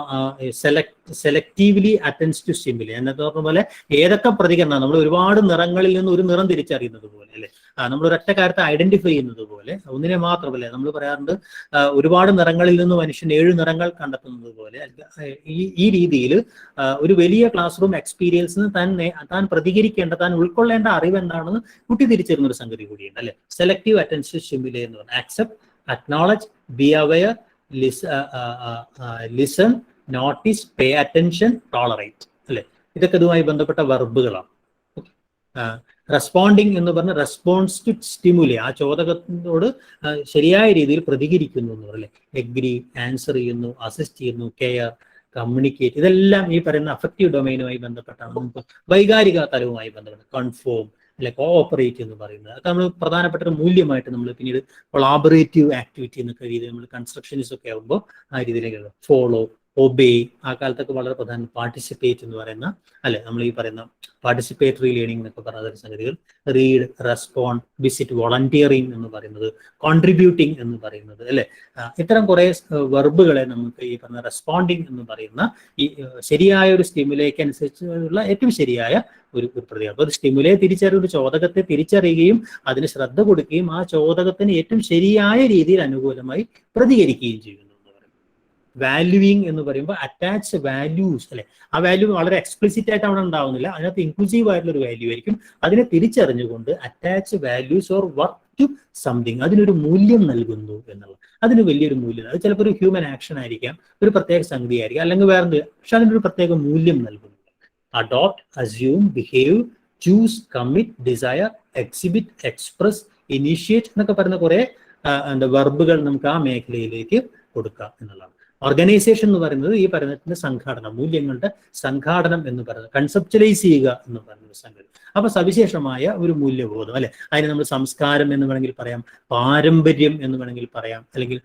സെലക്റ്റീവ്ലി അറ്റൻസ് ടു സ്റ്റിമുലി എന്നൊക്കെ പറഞ്ഞ പോലെ ഏതൊക്കെ പ്രതികരണം, നമ്മൾ ഒരുപാട് നിറങ്ങളിൽ നിന്ന് ഒരു നിറം തിരിച്ചറിയുന്നത് പോലെ, അല്ലെ, നമ്മൾ ഒരൊറ്റ കാര്യത്തെ ഐഡന്റിഫൈ ചെയ്യുന്നത് പോലെ, ഒന്നിനെ മാത്രമല്ല, നമ്മൾ പറയാറുണ്ട് ഒരുപാട് നിറങ്ങളിൽ നിന്ന് മനുഷ്യൻ 7 നിറങ്ങൾ കണ്ടെത്തുന്നത് പോലെ, ഈ രീതിയിൽ ഒരു വലിയ ക്ലാസ് റൂം എക്സ്പീരിയൻസിന് താൻ പ്രതികരിക്കേണ്ട, താൻ ഉൾക്കൊള്ളേണ്ട അറിവ് എന്താണെന്ന് കുട്ടി തിരിച്ചറിയുന്ന ഒരു സംഗതി കൂടിയുണ്ട്, അല്ലെ. സെലക്റ്റീവ് അറ്റൻഷൻ സ്റ്റിമുലി എന്ന് പറഞ്ഞാൽ accept, acknowledge, be aware, listen, notice, pay attention, tolerate, അല്ലെ. ഇതൊക്കെ ഇതുമായി ബന്ധപ്പെട്ട വെർബുകളാണ്. റെസ്പോണ്ടിങ് എന്ന് പറഞ്ഞ റെസ്പോൺസ് ടു സ്റ്റിമുലി, ആ ചോദകത്തോട് ശരിയായ രീതിയിൽ പ്രതികരിക്കുന്നു എന്ന് പറയല്ലേ. എഗ്രി, ആൻസർ ചെയ്യുന്നു, അസിസ്റ്റ് ചെയ്യുന്നു, കെയർ, കമ്മ്യൂണിക്കേറ്റ്, ഇതെല്ലാം ഈ പറയുന്ന അഫക്റ്റീവ് ഡൊമൈനുമായി ബന്ധപ്പെട്ടാണ്. നമുക്ക് വൈകാരിക തലവുമായി ബന്ധപ്പെട്ട് കൺഫോം, അല്ലെ, കോഓപ്പറേറ്റ് എന്ന് പറയുന്നത് അത് നമ്മൾ പ്രധാനപ്പെട്ട ഒരു മൂല്യമായിട്ട് നമ്മൾ പിന്നീട് കൊളാബറേറ്റീവ് ആക്ടിവിറ്റി എന്നൊക്കെ രീതി നമ്മൾ കൺസ്ട്രക്ഷനിസ്റ്റ് ഒക്കെ ആകുമ്പോൾ ആ രീതിയിലേക്ക് ഫോളോ, ഒബേ, ആ കാലത്തൊക്കെ വളരെ പ്രധാനം, പാർട്ടിസിപ്പേറ്റ് എന്ന് പറയുന്ന, അല്ലെ, നമ്മൾ ഈ പറയുന്ന പാർട്ടിസിപ്പേറ്ററി ലേണിംഗ് എന്നൊക്കെ പറയുന്ന സംഗതികൾ, റീഡ്, റെസ്പോണ്ട്, വിസിറ്റ്, വോളണ്ടിയറിങ് എന്ന് പറയുന്നത്, കോൺട്രിബ്യൂട്ടിങ് എന്ന് പറയുന്നത്, അല്ലെ, ഇത്തരം കുറെ വെർബുകളെ നമുക്ക് ഈ പറഞ്ഞ റെസ്പോണ്ടിങ് എന്ന് പറയുന്ന ഈ ശരിയായ ഒരു സ്റ്റിമുലേക്ക് അനുസരിച്ചുള്ള ഏറ്റവും ശരിയായ ഒരു പ്രതികരണം. അപ്പോൾ ഒരു സ്റ്റിമുലയെ ഒരു ചോദകത്തെ തിരിച്ചറിയുകയും അതിന് ശ്രദ്ധ കൊടുക്കുകയും ആ ചോദകത്തിന് ഏറ്റവും ശരിയായ രീതിയിൽ അനുകൂലമായി പ്രതികരിക്കുകയും ചെയ്യുന്നു. വാല്യൂയിങ് എന്ന് പറയുമ്പോൾ അറ്റാച്ച് വാല്യൂസ്, അല്ലെ, ആ വാല്യൂ വളരെ എക്സ്പ്ലിസിറ്റ് ആയിട്ട് അവിടെ ഉണ്ടാവുന്നില്ല, അതിനകത്ത് ഇൻക്ലൂസീവ് ആയിട്ടുള്ള ഒരു വാല്യൂ ആയിരിക്കും. അതിനെ തിരിച്ചറിഞ്ഞുകൊണ്ട് attach values or work to something, അതിനൊരു മൂല്യം നൽകുന്നു എന്നുള്ളത്. അതിന് വലിയൊരു മൂല്യം, അത് ചിലപ്പോൾ ഒരു ഹ്യൂമൻ ആക്ഷൻ ആയിരിക്കാം, ഒരു പ്രത്യേക സംഗതി ആയിരിക്കാം, അല്ലെങ്കിൽ വേറെ, പക്ഷെ അതിനൊരു പ്രത്യേക മൂല്യം നൽകുന്നു. Adopt, assume, behave, choose, commit, desire, exhibit, express, initiate എന്നൊക്കെ പറയുന്ന കുറെ വെർബുകൾ നമുക്ക് ആ മേഖലയിലേക്ക് കൊടുക്കാം എന്നുള്ളതാണ്. ഓർഗനൈസേഷൻ എന്ന് പറയുന്നത് ഈ പറയുന്നതിന്റെ സംഘാടനം, മൂല്യങ്ങളുടെ സംഘാടനം എന്ന് പറയുന്നത്, കൺസെപ്ച്വലൈസ് ചെയ്യുക എന്ന് പറയുന്ന സംഗതി. അപ്പൊ സവിശേഷമായ ഒരു മൂല്യബോധം, അല്ലെ, അതിന് നമ്മൾ സംസ്കാരം എന്ന് വേണമെങ്കിൽ പറയാം, പാരമ്പര്യം എന്ന് വേണമെങ്കിൽ പറയാം, അല്ലെങ്കിൽ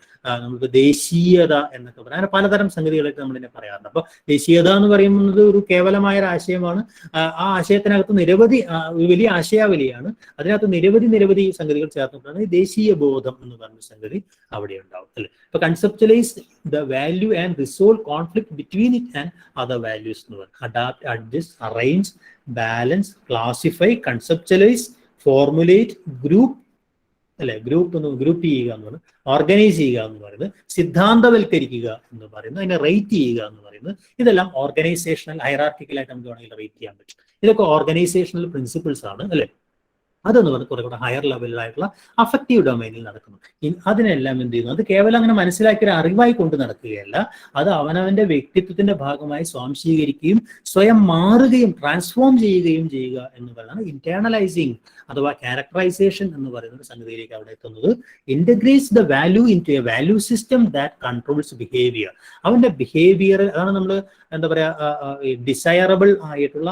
നമുക്ക് ദേശീയത എന്നൊക്കെ പറയാം. അങ്ങനെ പലതരം സംഗതികളൊക്കെ നമ്മൾ ഇതിനെ പറയാറുണ്ട്. അപ്പൊ ദേശീയത എന്ന് പറയുന്നത് ഒരു കേവലമായ ഒരു ആശയമാണ്. ആ ആശയത്തിനകത്ത് നിരവധി വലിയ ആശയാവലിയാണ്, അതിനകത്ത് നിരവധി സംഗതികൾ ചേർന്നിട്ടാണ് ഈ ദേശീയ ബോധം എന്ന് പറഞ്ഞ സംഗതി അവിടെ ഉണ്ടാവും, അല്ലെ. അപ്പൊ conceptualise the value and resolve conflict between it and other values എന്ന് പറയും. Adapt, adjust, arrange, balance, classify, conceptualise, formulate, group, അല്ലെ, ഗ്രൂപ്പ് ചെയ്യുക എന്ന് പറയുന്നത്, ഓർഗനൈസ് ചെയ്യുക എന്ന് പറയുന്നത്, സിദ്ധാന്തവൽക്കരിക്കുക എന്ന് പറയുന്നത്, അതിനെ റേറ്റ് ചെയ്യുക എന്ന് പറയുന്നത്, ഇതെല്ലാം ഓർഗനൈസേഷണൽ ഹൈറാർക്കിക്കലായിട്ട് നമുക്ക് വേണമെങ്കിൽ റേറ്റ് ചെയ്യാൻ പറ്റും. ഇതൊക്കെ ഓർഗനൈസേഷണൽ പ്രിൻസിപ്പിൾസ് ആണ്, അല്ലെ. അതെന്ന് പറഞ്ഞാൽ കുറെ കൂടെ ഹയർ ലെവലിലായിട്ടുള്ള അഫക്റ്റീവ് ഡൊമൈനിൽ നടക്കുന്നു. അതിനെല്ലാം എന്ത് ചെയ്യുന്നു, അത് കേവലം അങ്ങനെ മനസ്സിലാക്കിയ ഒരു അറിവായി കൊണ്ട് നടക്കുകയല്ല, അത് അവനവന്റെ വ്യക്തിത്വത്തിന്റെ ഭാഗമായി സ്വാംശീകരിക്കുകയും സ്വയം മാറുകയും ട്രാൻസ്ഫോം ചെയ്യുകയും ചെയ്യുക എന്ന് പറയുന്നത് ഇന്റേണലൈസിങ് അഥവാ ക്യാരക്ടറൈസേഷൻ എന്ന് പറയുന്ന സംഗതിയിലേക്ക് അവിടെ എത്തുന്നത്. Integrates the value into a value system that controls behaviour. അവന്റെ ബിഹേവിയർ, അതാണ് നമ്മൾ എന്താ പറയാ ഡിസയറബിൾ ആയിട്ടുള്ള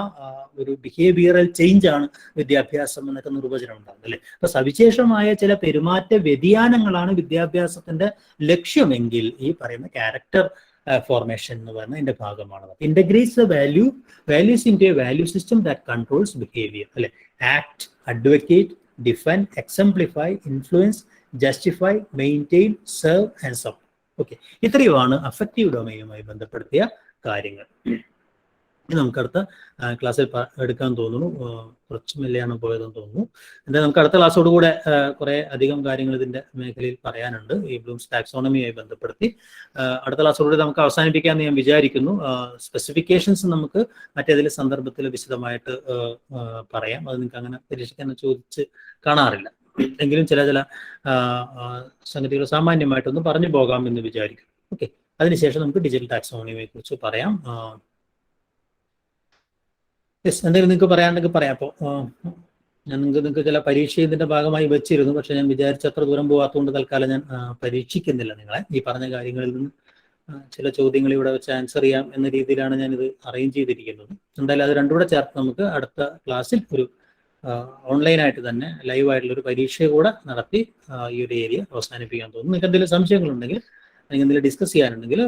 ഒരു ബിഹേവിയറൽ ചേഞ്ച് ആണ് വിദ്യാഭ്യാസം എന്നൊക്കെ നിർവചനം ഉണ്ടാകുന്നത് അല്ലെ. അപ്പൊ സവിശേഷമായ ചില പെരുമാറ്റ വ്യതിയാനങ്ങളാണ് വിദ്യാഭ്യാസത്തിന്റെ ലക്ഷ്യമെങ്കിൽ ഈ പറയുന്ന ക്യാരക്ടർ ഫോർമേഷൻ എന്ന് പറയുന്ന ഇതിന്റെ ഭാഗമാണ്. Integrates the values into a value system that controls behaviour അല്ലെ. Act, advocate, defend, exemplify, influence, justify, maintain, serve and support. Okay, ഇത്രയുമാണ് അഫക്റ്റീവ് ഡൊമൈനുമായി ബന്ധപ്പെടുത്തിയ കാര്യങ്ങൾ. നമുക്ക് അടുത്ത ക്ലാസ്സിൽ എടുക്കാൻ തോന്നുന്നു. കുറച്ച് മെല്ലെയാണ് പോയതെന്ന് തോന്നുന്നു. എന്തായാലും നമുക്ക് അടുത്ത ക്ലാസ്സോടുകൂടെ കുറെ അധികം കാര്യങ്ങൾ ഇതിന്റെ മേഖലയിൽ പറയാനുണ്ട് ഈ ബ്ലൂംസ് ടാക്സോണമിയുമായി ബന്ധപ്പെടുത്തി. അടുത്ത ക്ലാസ്സോടുകൂടി നമുക്ക് അവസാനിപ്പിക്കാമെന്ന് ഞാൻ വിചാരിക്കുന്നു. സ്പെസിഫിക്കേഷൻസ് നമുക്ക് മറ്റേതെങ്കിലും സന്ദർഭത്തിൽ വിശദമായിട്ട് പറയാം. അത് നിങ്ങൾക്ക് അങ്ങനെ പരീക്ഷിക്കാൻ ചോദിച്ച് കാണാറില്ല. എങ്കിലും ചില സംഗതികൾ സാമാന്യമായിട്ടൊന്ന് പറഞ്ഞു പോകാം എന്ന് വിചാരിക്കും. ഓക്കെ, അതിനുശേഷം നമുക്ക് ഡിജിറ്റൽ ടാക്സോണമിയെ കുറിച്ച് പറയാം. എന്തെങ്കിലും നിങ്ങൾക്ക് പറയാനുണ്ടെങ്കിൽ പറയാം. അപ്പോൾ ഞാൻ നിങ്ങൾക്ക് ചില പരീക്ഷ ഇതിന്റെ ഭാഗമായി വെച്ചിരുന്നു, പക്ഷെ ഞാൻ വിചാരിച്ചത്ര ദൂരം പോകാത്തതുകൊണ്ട് തൽക്കാലം ഞാൻ പരീക്ഷിക്കുന്നില്ല നിങ്ങളെ. ഈ പറഞ്ഞ കാര്യങ്ങളിൽ നിന്ന് ചില ചോദ്യങ്ങൾ ഇവിടെ വെച്ച് ആൻസർ ചെയ്യാം എന്ന രീതിയിലാണ് ഞാനിത് അറേഞ്ച് ചെയ്തിരിക്കുന്നത്. എന്തായാലും അത് രണ്ടും കൂടെ ചേർത്ത് നമുക്ക് അടുത്ത ക്ലാസ്സിൽ ഒരു ഓൺലൈനായിട്ട് തന്നെ ലൈവായിട്ടുള്ള ഒരു പരീക്ഷ കൂടെ നടത്തി ഈ ഒരു ഏരിയ അവസാനിപ്പിക്കാൻ തോന്നുന്നു. നിങ്ങൾക്ക് എന്തെങ്കിലും സംശയങ്ങളുണ്ടെങ്കിൽ അല്ലെങ്കിൽ എന്തെങ്കിലും ഡിസ്കസ് ചെയ്യാനുണ്ടെങ്കിൽ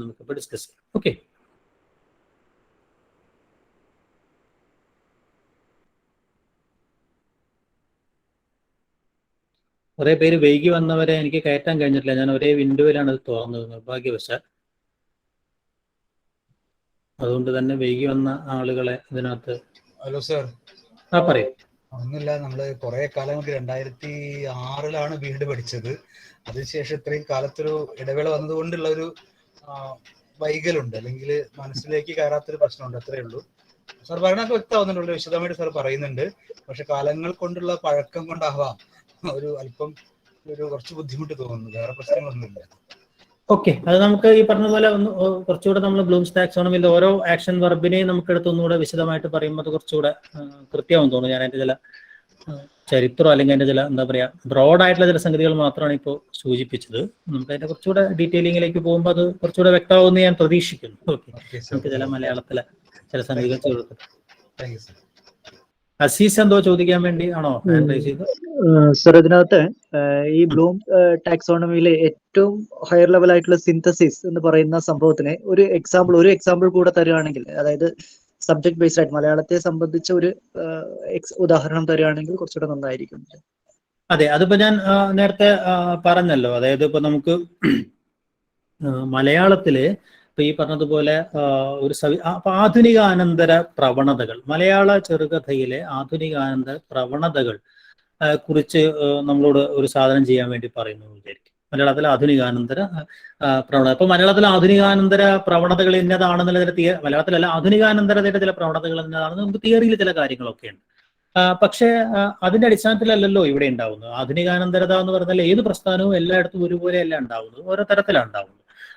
നമുക്കിപ്പോൾ ഡിസ്കസ് ചെയ്യാം. ഓക്കെ, കുറെ പേര് വൈകി വന്നവരെ എനിക്ക് കയറ്റാൻ കഴിഞ്ഞിട്ടില്ല. ഞാൻ ഒരേ വിൻഡോയിലാണ് ഇത് തുറന്നത് നിർഭാഗ്യവശാൽ. അതുകൊണ്ട് തന്നെ വൈകി വന്ന ആളുകളെ ഇതിനകത്ത്. Hello sir. പറയൂ. ഒന്നുമില്ല, നമ്മള് കുറെ കാലം കൊണ്ട് 2006 ബി.എഡ് പഠിച്ചത്. അതിനുശേഷം ഇത്രയും കാലത്തൊരു ഇടവേള വന്നതുകൊണ്ടുള്ള ഒരു വൈകലുണ്ട്, അല്ലെങ്കിൽ മനസ്സിലേക്ക് കയറാത്തൊരു പ്രശ്നമുണ്ട്. അത്രയേ ഉള്ളൂ. സാർ പറഞ്ഞൊക്കെ വ്യക്തമാവുന്നുണ്ടല്ലോ, വിശദമായിട്ട് സാർ പറയുന്നുണ്ട്. പക്ഷെ കാലങ്ങൾ കൊണ്ടുള്ള പഴക്കം കൊണ്ടാവാം ഒരു അല്പം കുറച്ച് ബുദ്ധിമുട്ട് തോന്നുന്നു. വേറെ പ്രശ്നങ്ങളൊന്നുമില്ല. ഓക്കെ, അത് നമുക്ക് ഈ പറഞ്ഞ പോലെ ഒന്ന് കുറച്ചുകൂടെ നമ്മൾ ബ്ലൂംസ് ടാക്സോണമിയിൽ ഓരോ ആക്ഷൻ വെർബിനെയും നമുക്ക് എടുത്ത് ഒന്നുകൂടെ വിശദമായിട്ട് പറയുമ്പോൾ അത് കുറച്ചുകൂടെ കൃത്യമാണെന്ന് തോന്നുന്നു. ഞാൻ അതിന്റെ ചില ചരിത്രം അല്ലെങ്കിൽ അതിന്റെ ചില എന്താ പറയാ ബ്രോഡായിട്ടുള്ള ചില സംഗതികൾ മാത്രമാണ് ഇപ്പോൾ സൂചിപ്പിച്ചത്. നമുക്ക് അതിന്റെ കുറച്ചുകൂടെ ഡീറ്റെയിലിംഗിലേക്ക് പോകുമ്പോൾ അത് കുറച്ചുകൂടെ വ്യക്തമാവുമെന്ന് ഞാൻ പ്രതീക്ഷിക്കുന്നു. ഓക്കെ, നമുക്ക് ചില മലയാളത്തിലെ ചില സംഗതികൾ ചേർത്ത്. അസീസ് എന്തോ ചോദിക്കാൻ വേണ്ടി ആണോ ഹാൻഡ് റൈസ് ചെയ്തത്? സർ, ഇതിനകത്ത് ഈ ബ്ലൂം ടാക്സോണമിയിലെ ഏറ്റവും ഹയർ ലെവൽ ആയിട്ടുള്ള സിന്തസിസ് എന്ന് പറയുന്ന സംഭവത്തിന് ഒരു എക്സാമ്പിൾ കൂടെ തരുവാണെങ്കിൽ, അതായത് സബ്ജക്ട് ബേസ്ഡ് ആയിട്ട് മലയാളത്തെ സംബന്ധിച്ച ഒരു ഉദാഹരണം തരുവാണെങ്കിൽ കുറച്ചുകൂടെ നന്നായിരിക്കും. അതെ, അതിപ്പോ ഞാൻ നേരത്തെ പറഞ്ഞല്ലോ. അതായത് ഇപ്പൊ നമുക്ക് മലയാളത്തില് ഇപ്പൊ ഈ പറഞ്ഞതുപോലെ ഒരു ആധുനികാനന്തര പ്രവണതകൾ, മലയാള ചെറുകഥയിലെ ആധുനികാനന്തര പ്രവണതകൾ കുറിച്ച് നമ്മളോട് ഒരു സാധനം ചെയ്യാൻ വേണ്ടി പറയുന്നു വിചാരിക്കും. മലയാളത്തിലെ ആധുനികാനന്തര പ്രവണത. ഇപ്പൊ മലയാളത്തിലെ ആധുനികാനന്തര പ്രവണതകൾ എന്നതാണെന്നുള്ള ചില മലയാളത്തിലല്ല, ആധുനികാനന്തരതയുടെ ചില പ്രവണതകൾ എന്നതാണെന്ന് നമുക്ക് തിയറിയിൽ ചില കാര്യങ്ങളൊക്കെ ഉണ്ട്. പക്ഷേ അതിന്റെ അടിസ്ഥാനത്തിലല്ലല്ലോ ഇവിടെ ഉണ്ടാവുന്നത്. ആധുനികാനന്തരത എന്ന് പറഞ്ഞാൽ ഏത് പ്രസ്ഥാനവും എല്ലായിടത്തും ഒരുപോലെയല്ല ഉണ്ടാവുന്നത്, ഓരോ തരത്തിലാണ് ഉണ്ടാവുന്നത്.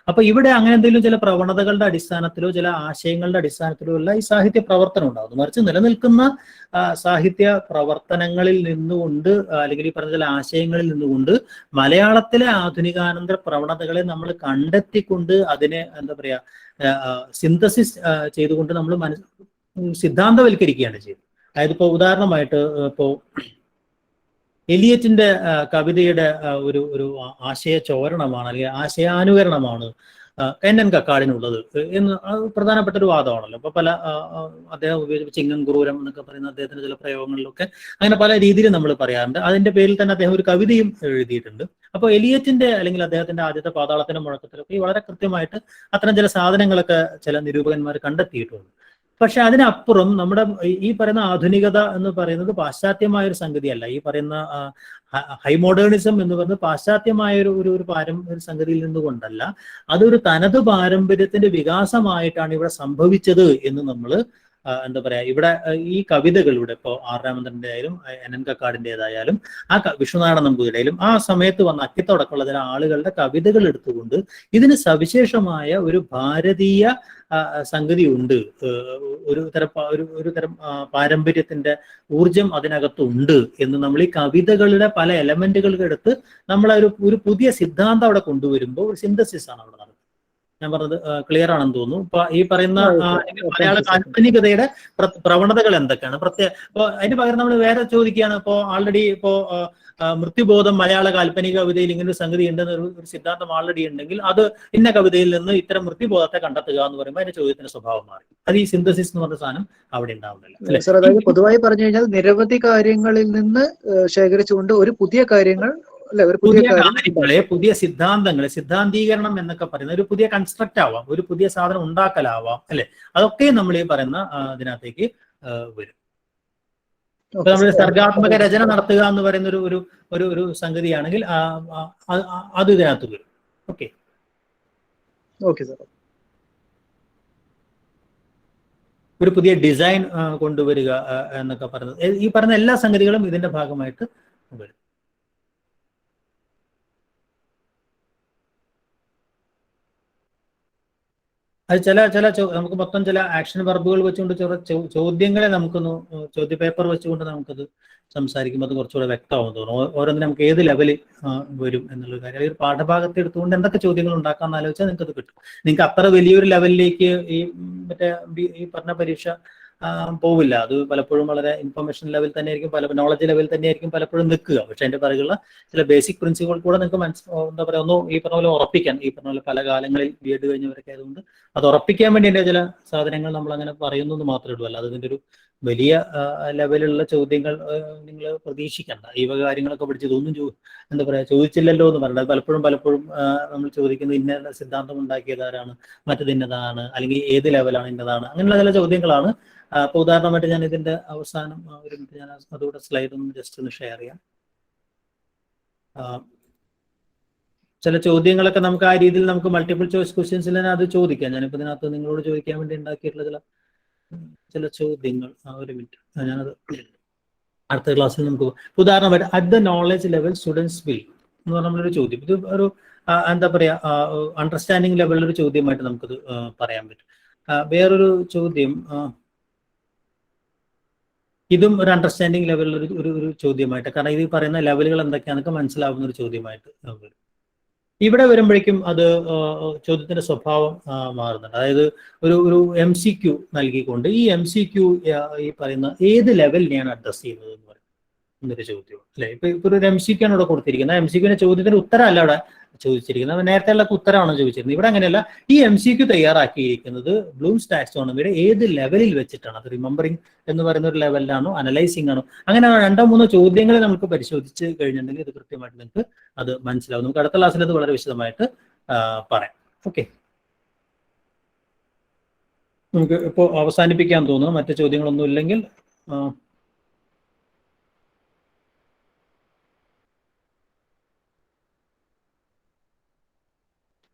അപ്പൊ ഇവിടെ അങ്ങനെ എന്തെങ്കിലും ചില പ്രവണതകളുടെ അടിസ്ഥാനത്തിലോ ചില ആശയങ്ങളുടെ അടിസ്ഥാനത്തിലോ അല്ല ഈ സാഹിത്യ പ്രവർത്തനം ഉണ്ടാകുന്നു. മറിച്ച് നിലനിൽക്കുന്ന സാഹിത്യ പ്രവർത്തനങ്ങളിൽ നിന്നുകൊണ്ട് അല്ലെങ്കിൽ ഈ പറഞ്ഞ ചില ആശയങ്ങളിൽ നിന്നുകൊണ്ട് മലയാളത്തിലെ ആധുനികാനന്തര പ്രവണതകളെ നമ്മൾ കണ്ടെത്തിക്കൊണ്ട് അതിനെ എന്താ പറയാ സിന്തസിസ് ചെയ്തുകൊണ്ട് നമ്മൾ സിദ്ധാന്തവൽക്കരിക്കുകയാണ് ചെയ്യുന്നത്. അതായത് ഇപ്പൊ ഉദാഹരണമായിട്ട് ഇപ്പോ എലിയറ്റിന്റെ കവിതയുടെ ഒരു ആശയ ചോരണമാണ് അല്ലെങ്കിൽ ആശയാനുകരണമാണ് NN കക്കാടിനുള്ളത് എന്ന് പ്രധാനപ്പെട്ട ഒരു വാദമാണല്ലോ. അപ്പൊ പല അദ്ദേഹം ഉപയോഗിച്ച ചിങ്ങം ക്രൂരം എന്നൊക്കെ പറയുന്ന അദ്ദേഹത്തിന്റെ ചില പ്രയോഗങ്ങളിലൊക്കെ അങ്ങനെ പല രീതിയിൽ നമ്മൾ പറയാറുണ്ട്. അതിന്റെ പേരിൽ തന്നെ അദ്ദേഹം ഒരു കവിതയും എഴുതിയിട്ടുണ്ട്. അപ്പോൾ എലിയറ്റിന്റെ അല്ലെങ്കിൽ അദ്ദേഹത്തിന്റെ ആദ്യത്തെ പാതാളത്തിന്റെ മുഴക്കത്തിലൊക്കെ വളരെ കൃത്യമായിട്ട് അത്തരം ചില സാധനങ്ങളൊക്കെ ചില നിരൂപകന്മാർ കണ്ടെത്തിയിട്ടുണ്ട്. പക്ഷെ അതിനപ്പുറം നമ്മുടെ ഈ പറയുന്ന ആധുനികത എന്ന് പറയുന്നത് പാശ്ചാത്യമായ ഒരു സംഗതിയല്ല. ഈ പറയുന്ന ഹൈ മോഡേണിസം എന്ന് പറയുന്നത് പാശ്ചാത്യമായ ഒരു സംഗതിയിൽ നിന്നുകൊണ്ടല്ല, അതൊരു തനത് പാരമ്പര്യത്തിന്റെ വികാസമായിട്ടാണ് ഇവിടെ സംഭവിച്ചത് എന്ന് നമ്മൾ എന്താ പറയാ ഇവിടെ ഈ കവിതകളിലൂടെ ഇപ്പോൾ ആർ രാമചന്ദ്രന്റെ ആയാലും NN കക്കാടിൻ്റെതായാലും വിഷ്ണുനാരായണ നമ്പൂതിരിയുടെ ആയാലും ആ സമയത്ത് വന്ന അക്കിത്തടക്കമുള്ള ചില ആളുകളുടെ കവിതകൾ എടുത്തുകൊണ്ട് ഇതിന് സവിശേഷമായ ഒരു ഭാരതീയ സംഗതി ഉണ്ട്, ഒരു തരം പാരമ്പര്യത്തിന്റെ ഊർജം അതിനകത്തുണ്ട് എന്ന് നമ്മൾ ഈ കവിതകളുടെ പല എലമെന്റുകൾ എടുത്ത് നമ്മൾ ഒരു പുതിയ സിദ്ധാന്തം അവിടെ കൊണ്ടുവരുമ്പോൾ ഒരു സിന്തസിസ് ആണ് അവിടെ നടക്കുന്നത്. ഞാൻ പറഞ്ഞത് ക്ലിയർ ആണെന്ന് തോന്നുന്നു. ഇപ്പൊ ഈ പറയുന്ന മലയാള താങ്ക് യു സർ. കാൽപ്പനികതയുടെ പ്രവണതകൾ എന്തൊക്കെയാണ്? ഇപ്പൊ അതിന് പകരം നമ്മൾ വേറെ ചോദിക്കുകയാണ്. ഇപ്പോ ആൾറെഡി ഇപ്പോ മൃത്യുബോധം മലയാള കാൽപ്പനിക കവിതയിൽ ഇങ്ങനെ ഒരു സംഗതി ഉണ്ടെന്ന് ഒരു സിദ്ധാന്തം ആൾറെഡി ഉണ്ടെങ്കിൽ അത് ഇന്ന കവിതയിൽ നിന്ന് ഇത്തരം മൃത്യുബോധത്തെ കണ്ടെത്തുക എന്ന് പറയുമ്പോൾ അതിന്റെ ചോദ്യത്തിന്റെ സ്വഭാവം മാറി. അത് ഈ സിന്തസിസ് എന്ന് പറഞ്ഞ സാധനം അവിടെ ഉണ്ടാവുന്നില്ല. സർ, അതായത് പൊതുവായി പറഞ്ഞു കഴിഞ്ഞാൽ നിരവധി കാര്യങ്ങളിൽ നിന്ന് ശേഖരിച്ചുകൊണ്ട് ഒരു പുതിയ കാര്യങ്ങൾ അല്ലെ, ഒരു പുതിയ കാര്യങ്ങളെ, പുതിയ സിദ്ധാന്തങ്ങളെ, സിദ്ധാന്തീകരണം എന്നൊക്കെ പറയുന്ന ഒരു പുതിയ കൺസ്ട്രക്റ്റ് ആവാം, ഒരു പുതിയ സാധനം ഉണ്ടാക്കലാവാം, അല്ലെ? അതൊക്കെ നമ്മൾ ഈ പറയുന്ന ഇതിനകത്തേക്ക് വരും. ഇപ്പൊ നമ്മൾ സർഗാത്മക രചന നടത്തുക എന്ന് പറയുന്ന ഒരു സംഗതിയാണെങ്കിൽ അത് ഇതിനകത്ത് വരും. Okay okay sir. ഒരു പുതിയ ഡിസൈൻ കൊണ്ടുവരിക എന്നൊക്കെ പറയുന്നത്, ഈ പറയുന്ന എല്ലാ സംഗതികളും ഇതിന്റെ ഭാഗമായിട്ട് വരും. അത് ചില നമുക്ക് മൊത്തം ചില ആക്ഷൻ വെർബുകൾ വെച്ചുകൊണ്ട് ചോദ്യങ്ങളെ നമുക്കൊന്ന് ചോദ്യ പേപ്പർ വെച്ചുകൊണ്ട് നമുക്കത് സംസാരിക്കുമ്പോൾ അത് കുറച്ചുകൂടെ വ്യക്തമാകും തോന്നുന്നു. ഓരോന്നിനും നമുക്ക് ഏത് ലെവലിൽ വരും എന്നുള്ള കാര്യം. ഒരു പാഠഭാഗത്തെ എടുത്തുകൊണ്ട് എന്തൊക്കെ ചോദ്യങ്ങൾ ഉണ്ടാക്കാമെന്ന് ആലോചിച്ചാൽ നിങ്ങൾക്ക് അത് കിട്ടും. നിങ്ങൾക്ക് അത്ര വലിയൊരു ലെവലിലേക്ക് ഈ പറഞ്ഞ പരീക്ഷ പോവില്ല. അത് പലപ്പോഴും വളരെ ഇൻഫർമേഷൻ ലെവൽ തന്നെ ആയിരിക്കും, നോളജ് ലെവൽ തന്നെ ആയിരിക്കും പലപ്പോഴും നിൽക്കുക. പക്ഷെ അതിന്റെ പിറകുള്ള ചില ബേസിക് പ്രിൻസിപ്പിൾ കൂടെ നിങ്ങൾക്ക് എന്താ പറയുക, ഒന്ന് ഈ പറഞ്ഞ പോലെ ഉറപ്പിക്കാൻ, ഈ പറഞ്ഞ പോലെ പല കാലങ്ങളിൽ ബി.എഡ് കഴിഞ്ഞവരൊക്കെ ആയതുകൊണ്ട് അത് ഉറപ്പിക്കാൻ വേണ്ടി എൻ്റെ ചില സാധനങ്ങൾ നമ്മൾ അങ്ങനെ പറയുന്നു എന്ന് മാത്രമേ ഉള്ളൂ. അല്ലാതെ ഇതിന്റെ ഒരു വലിയ ലെവലുള്ള ചോദ്യങ്ങൾ നിങ്ങൾ പ്രതീക്ഷിക്കണ്ട. ഈ വക കാര്യങ്ങളൊക്കെ പഠിച്ച് ഇതൊന്നും എന്താ പറയാ ചോദിച്ചില്ലല്ലോ എന്ന് പറഞ്ഞത് പലപ്പോഴും നമ്മൾ ചോദിക്കുന്നത് ഇന്ന സിദ്ധാന്തം ഉണ്ടാക്കിയത് ആരാണ്, മറ്റത് ഇന്നതാണ്, അല്ലെങ്കിൽ ഏത് ലെവലാണ് ഇന്നതാണ്, അങ്ങനെയുള്ള ചില ചോദ്യങ്ങളാണ്. അപ്പൊ ഉദാഹരണമായിട്ട് ഞാൻ ഇതിന്റെ അവസാനം ഒരു മിനിറ്റ് ഞാൻ അതുകൂടെ സ്ലൈഡ് ഒന്ന് ജസ്റ്റ് ഒന്ന് ഷെയർ ചെയ്യാം. ചില ചോദ്യങ്ങളൊക്കെ നമുക്ക് ആ രീതിയിൽ നമുക്ക് മൾട്ടിപ്പിൾ ചോയ്സ് ക്വസ്റ്റ്യൻസിൽ തന്നെ അത് ചോദിക്കാം. ഞാനിപ്പോൾ ഇതിനകത്ത് നിങ്ങളോട് ചോദിക്കാൻ വേണ്ടി ഉണ്ടാക്കിയിട്ടുള്ള ചില ചോദ്യങ്ങൾ ഒരു മിനിറ്റ് ഞാനത് അടുത്ത ക്ലാസ്സിൽ നമുക്ക് ഉദാഹരണമായിട്ട് at the knowledge level students will എന്ന് പറഞ്ഞ നമ്മളൊരു ചോദ്യം. ഇത് ഒരു എന്താ പറയാ അണ്ടർസ്റ്റാൻഡിങ് ലെവലിലൊരു ചോദ്യമായിട്ട് നമുക്കത് പറയാൻ പറ്റും. വേറൊരു ചോദ്യം, ഇതും ഒരു അണ്ടർസ്റ്റാൻഡിങ് ലെവലിൽ ഒരു ചോദ്യമായിട്ട്, കാരണം ഇത് പറയുന്ന ലെവലുകൾ എന്തൊക്കെയാണെന്നൊക്കെ മനസ്സിലാവുന്ന ഒരു ചോദ്യമായിട്ട് വരും. ഇവിടെ വരുമ്പോഴേക്കും അത് ചോദ്യത്തിന്റെ സ്വഭാവം മാറുന്നുണ്ട്. അതായത് ഒരു MCQ നൽകിക്കൊണ്ട് ഈ MCQ ഈ പറയുന്ന ഏത് ലെവലിനെയാണ് അഡ്രസ് ചെയ്യുന്നത് എന്ന് പറയും എന്നൊരു ചോദ്യം, അല്ലെ? ഇപ്പൊ ഒരു MCQ ആണ് ഇവിടെ കൊടുത്തിരിക്കുന്നത്. MCQ ചോദ്യത്തിന്റെ ഉത്തരമല്ല അവിടെ ചോദിച്ചിരിക്കുന്നത്, നേരത്തെ ഉള്ള ഉത്തരമാണ് ചോദിച്ചിരുന്നത്. ഇവിടെ അങ്ങനെയല്ല. ഈ MCQ തയ്യാറാക്കിയിരിക്കുന്നത് ബ്ലൂംസ് ടാക്സോണമിയുടെ ഏത് ലെവലിൽ വെച്ചിട്ടാണ്? അത് റിമെമ്പറിംഗ് എന്ന് പറയുന്ന ഒരു ലെവലിലാണോ, അനലൈസിംഗ് ആണോ? അങ്ങനെ 2-3 ചോദ്യങ്ങളെ നമുക്ക് പരിശോധിച്ച് കഴിഞ്ഞിട്ടുണ്ടെങ്കിൽ ഇത് കൃത്യമായിട്ട് നിങ്ങൾക്ക് അത് മനസ്സിലാവും. നമുക്ക് അടുത്ത ക്ലാസ്സിൽ അത് വളരെ വിശദമായിട്ട് പറയാം. ഓക്കെ, നമുക്ക് ഇപ്പോൾ അവസാനിപ്പിക്കാൻ തോന്നുന്നു. മറ്റു ചോദ്യങ്ങളൊന്നും ഇല്ലെങ്കിൽ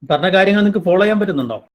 പറഞ്ഞ കാര്യങ്ങൾ നിങ്ങൾക്ക് ഫോളോ ചെയ്യാൻ പറ്റുന്നുണ്ടോ?